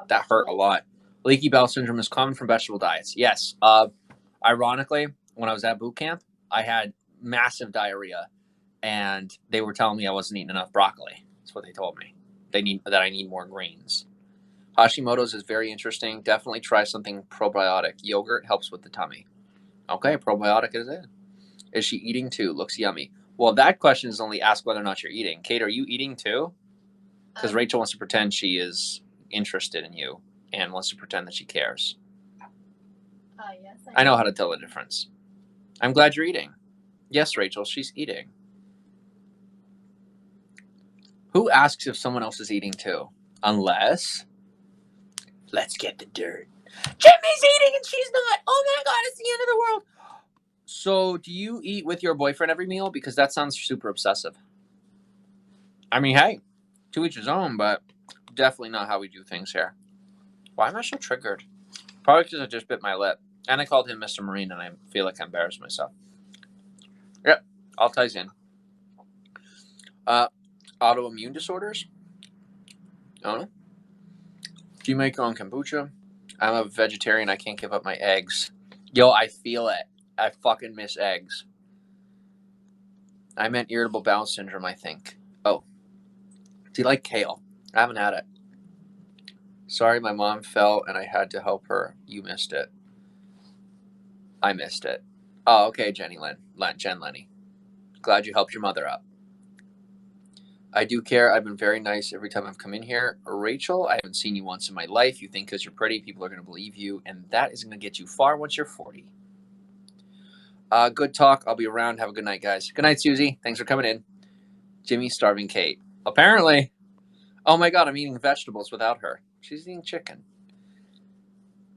That hurt a lot. Leaky bowel syndrome is common from vegetable diets. Yes. Ironically, when I was at boot camp, I had massive diarrhea. And they were telling me I wasn't eating enough broccoli. That's what they told me. That I need more greens. Hashimoto's is very interesting. Definitely try something probiotic. Yogurt helps with the tummy. Okay, probiotic is it. Is she eating too? Looks yummy. Well, that question is only asked whether or not you're eating. Kate, are you eating too? Because Rachel wants to pretend she is interested in you and wants to pretend that she cares. Yes. I know how to tell the difference. I'm glad you're eating. Yes, Rachel, she's eating. Who asks if someone else is eating too? Unless, let's get the dirt. Jimmy's eating and she's not. Oh my God, it's the end of the world. So, do you eat with your boyfriend every meal? Because that sounds super obsessive. I mean, hey, to each his own, but definitely not how we do things here. Why am I so triggered? Probably because I just bit my lip. And I called him Mr. Marine, and I feel like I embarrassed myself. Yep, all ties in. Autoimmune disorders? I don't know. Do you make your own kombucha? I'm a vegetarian. I can't give up my eggs. Yo, I feel it. I fucking miss eggs. I meant irritable bowel syndrome, I think. Oh. Do you like kale? I haven't had it. Sorry, my mom fell and I had to help her. You missed it. I missed it. Oh, okay, Jen Lenny. Glad you helped your mother up. I do care. I've been very nice every time I've come in here. Rachel, I haven't seen you once in my life. You think because you're pretty, people are going to believe you, and that isn't going to get you far once you're 40. Good talk. I'll be around. Have a good night, guys. Good night, Susie. Thanks for coming in. Jimmy starving Kate. Apparently. Oh my God, I'm eating vegetables without her. She's eating chicken.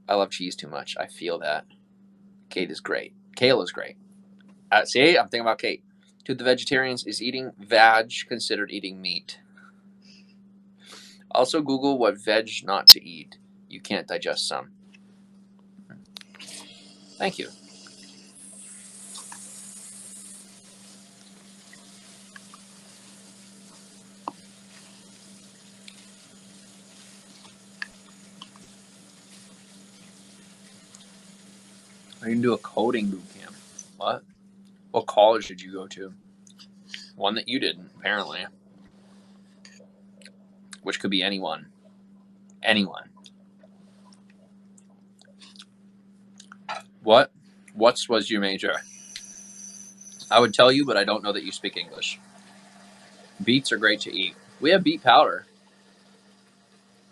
I love cheese too much. I feel that. Kate is great. Kale is great. See, I'm thinking about Kate. To the vegetarians, is eating veg considered eating meat? Also, Google what veg not to eat. You can't digest some. Thank you. I can do a coding boot camp. What? What college did you go to? One that you didn't, apparently. Which could be anyone. Anyone. What? What was your major? I would tell you, but I don't know that you speak English. Beets are great to eat. We have beet powder.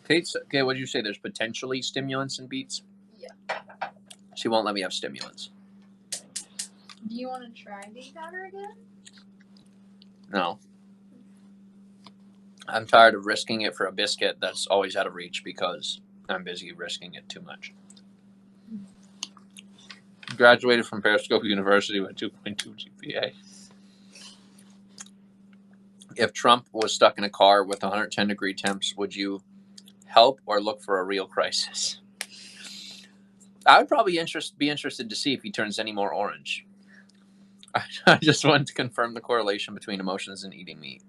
Kate's, okay, what did you say? There's potentially stimulants in beets? Yeah. She won't let me have stimulants. Do you want to try beet powder again? No. I'm tired of risking it for a biscuit that's always out of reach because I'm busy risking it too much. Graduated from Periscope University with 2.2 GPA. If Trump was stuck in a car with 110-degree temps, would you help or look for a real crisis? I would probably be interested to see if he turns any more orange. I just wanted to confirm the correlation between emotions and eating meat.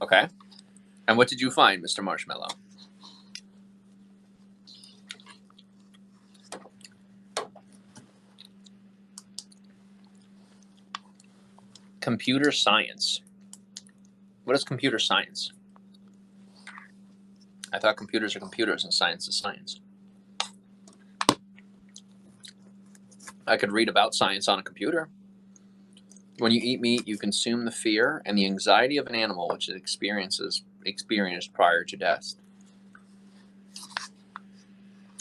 Okay. And what did you find, Mr. Marshmallow? Computer science. What is computer science? I thought computers are computers and science is science. I could read about science on a computer. When you eat meat, you consume the fear and the anxiety of an animal which it experienced prior to death.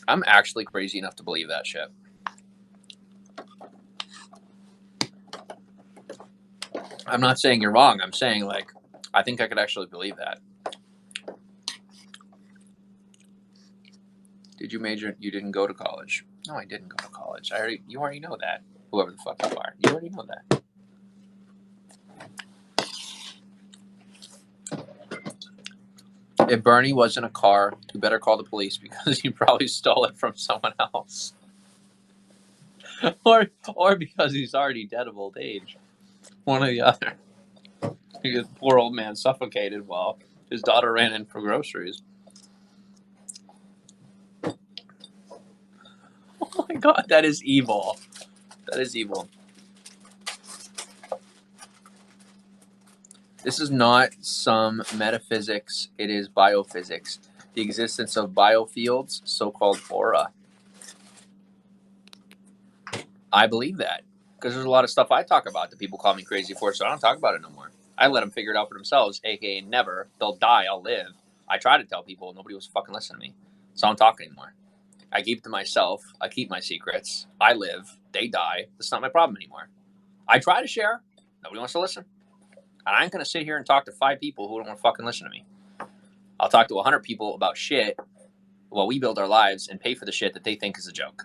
I'm actually crazy enough to believe that shit. I'm not saying you're wrong. I'm saying, like, I think I could actually believe that. Did you major? You didn't go to college. No, I didn't go to college. You already know that. Whoever the fuck you are. You already know that. If Bernie was in a car, you better call the police because you probably stole it from someone else. or because he's already dead of old age. One or the other. Because poor old man suffocated while his daughter ran in for groceries. Oh my God, that is evil. That is evil. This is not some metaphysics, it is biophysics. The existence of biofields, so-called aura. I believe that. Because there's a lot of stuff I talk about that people call me crazy for, so I don't talk about it no more. I let them figure it out for themselves, aka never. They'll die, I'll live. I try to tell people, nobody was fucking listening to me. So I don't talk anymore. I keep to myself. I keep my secrets. I live. They die. It's not my problem anymore. I try to share. Nobody wants to listen. And I ain't going to sit here and talk to 5 people who don't want to fucking listen to me. I'll talk to 100 people about shit while we build our lives and pay for the shit that they think is a joke.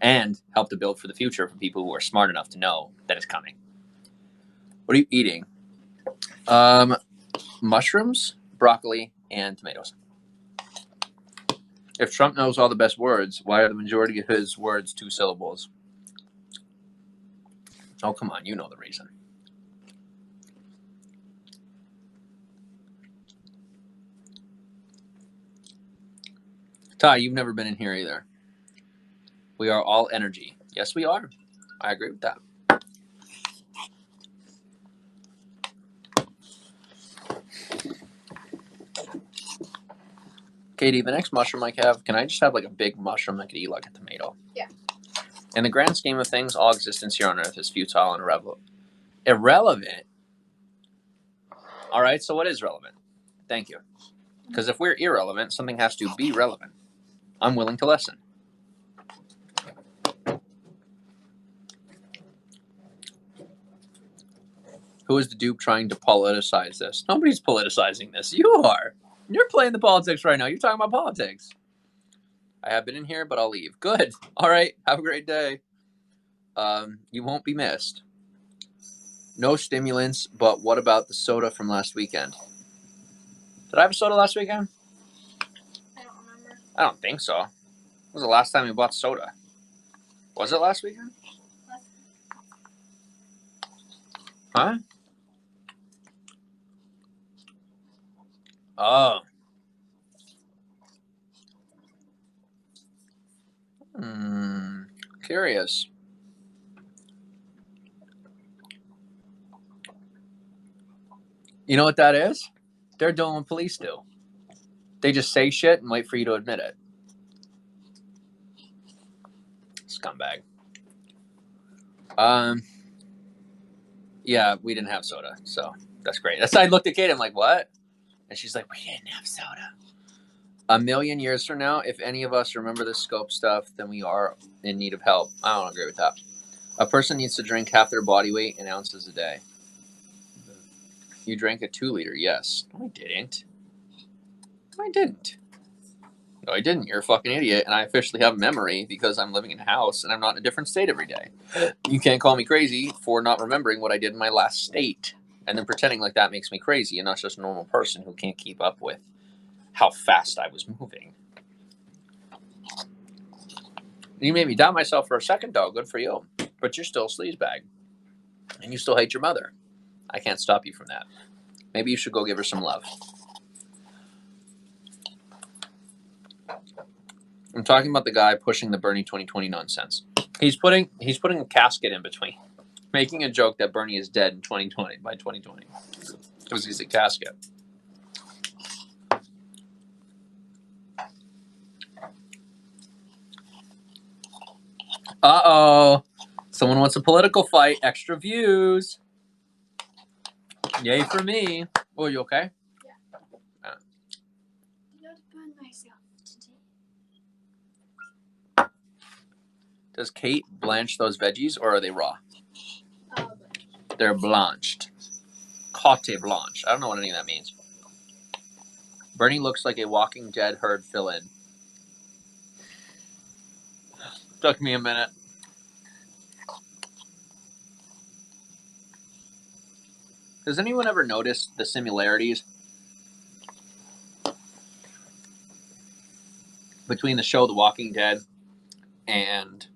And help to build for the future for people who are smart enough to know that it's coming. What are you eating? Mushrooms, broccoli, and tomatoes. If Trump knows all the best words, why are the majority of his words 2 syllables? Oh, come on. You know the reason. Ty, you've never been in here either. We are all energy. Yes, we are. I agree with that. Katie, the next mushroom I have, can I just have like a big mushroom that could eat like a tomato? Yeah. In the grand scheme of things, all existence here on Earth is futile and irrelevant. All right, so what is relevant? Thank you. Because if we're irrelevant, something has to be relevant. I'm willing to listen. Who is the dupe trying to politicize this? Nobody's politicizing this. You are. You're playing the politics right now. You're talking about politics. I have been in here, but I'll leave. Good. All right. Have a great day. You won't be missed. No stimulants, but what about the soda from last weekend? Did I have a soda last weekend? I don't remember. I don't think so. When was the last time we bought soda? Was it last weekend? Huh? Oh. Curious. You know what that is? They're doing what police do. They just say shit and wait for you to admit it. Scumbag. Yeah, we didn't have soda, so that's great. That's why I looked at Kate. I'm like, what? And she's like, we didn't have soda. A million years from now, if any of us remember this scope stuff, then we are in need of help. I don't agree with that. A person needs to drink half their body weight in ounces a day. You drank a 2-liter, yes. No, I didn't. No, I didn't. No, I didn't. You're a fucking idiot, and I officially have memory because I'm living in a house and I'm not in a different state every day. You can't call me crazy for not remembering what I did in my last state and then pretending like that makes me crazy and not just a normal person who can't keep up with how fast I was moving. You made me doubt myself for a second, though. Good for you. But you're still a sleazebag. And you still hate your mother. I can't stop you from that. Maybe you should go give her some love. I'm talking about the guy pushing the Bernie 2020 nonsense. He's putting a casket in between, making a joke that Bernie is dead in 2020 by 2020 because he's a casket. Uh-oh. Someone wants a political fight. Extra views. Yay for me. Oh, you okay? Yeah. Not burn myself today. Does Kate blanch those veggies or are they raw? Blanched. They're blanched. Cote blanche. I don't know what any of that means. Bernie looks like a Walking Dead herd fill-in. Took me a minute. Does anyone ever notice the similarities between the show The Walking Dead and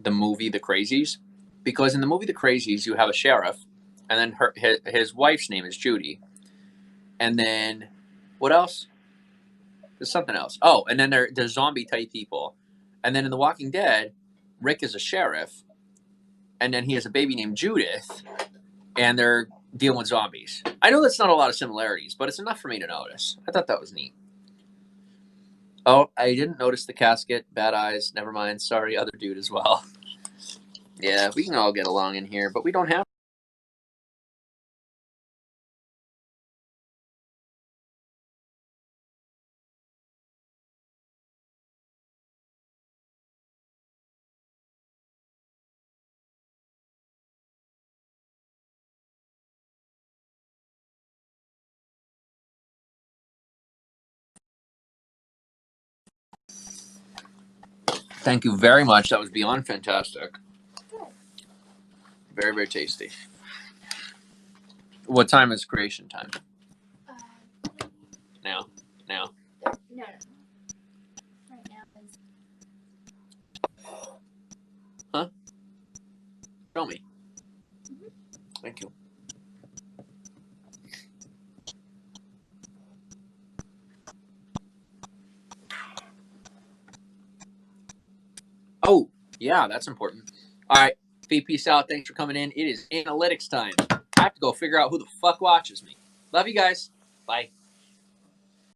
the movie The Crazies? Because in the movie The Crazies, you have a sheriff, and then his wife's name is Judy. And then, what else? There's something else. Oh, and then there's zombie-type people. And then in The Walking Dead, Rick is a sheriff, and then he has a baby named Judith, and they're dealing with zombies. I know that's not a lot of similarities, but it's enough for me to notice. I thought that was neat. Oh, I didn't notice the casket. Bad eyes. Never mind. Sorry, other dude as well. Yeah, we can all get along in here, but we don't have Thank you very much. That was beyond fantastic. Good. Very, very tasty. What time is creation time? Now. No. Right now is. Huh? Show me. Thank you. Oh, yeah, that's important. All right. Peace out. Thanks for coming in. It is analytics time. I have to go figure out who the fuck watches me. Love you guys. Bye.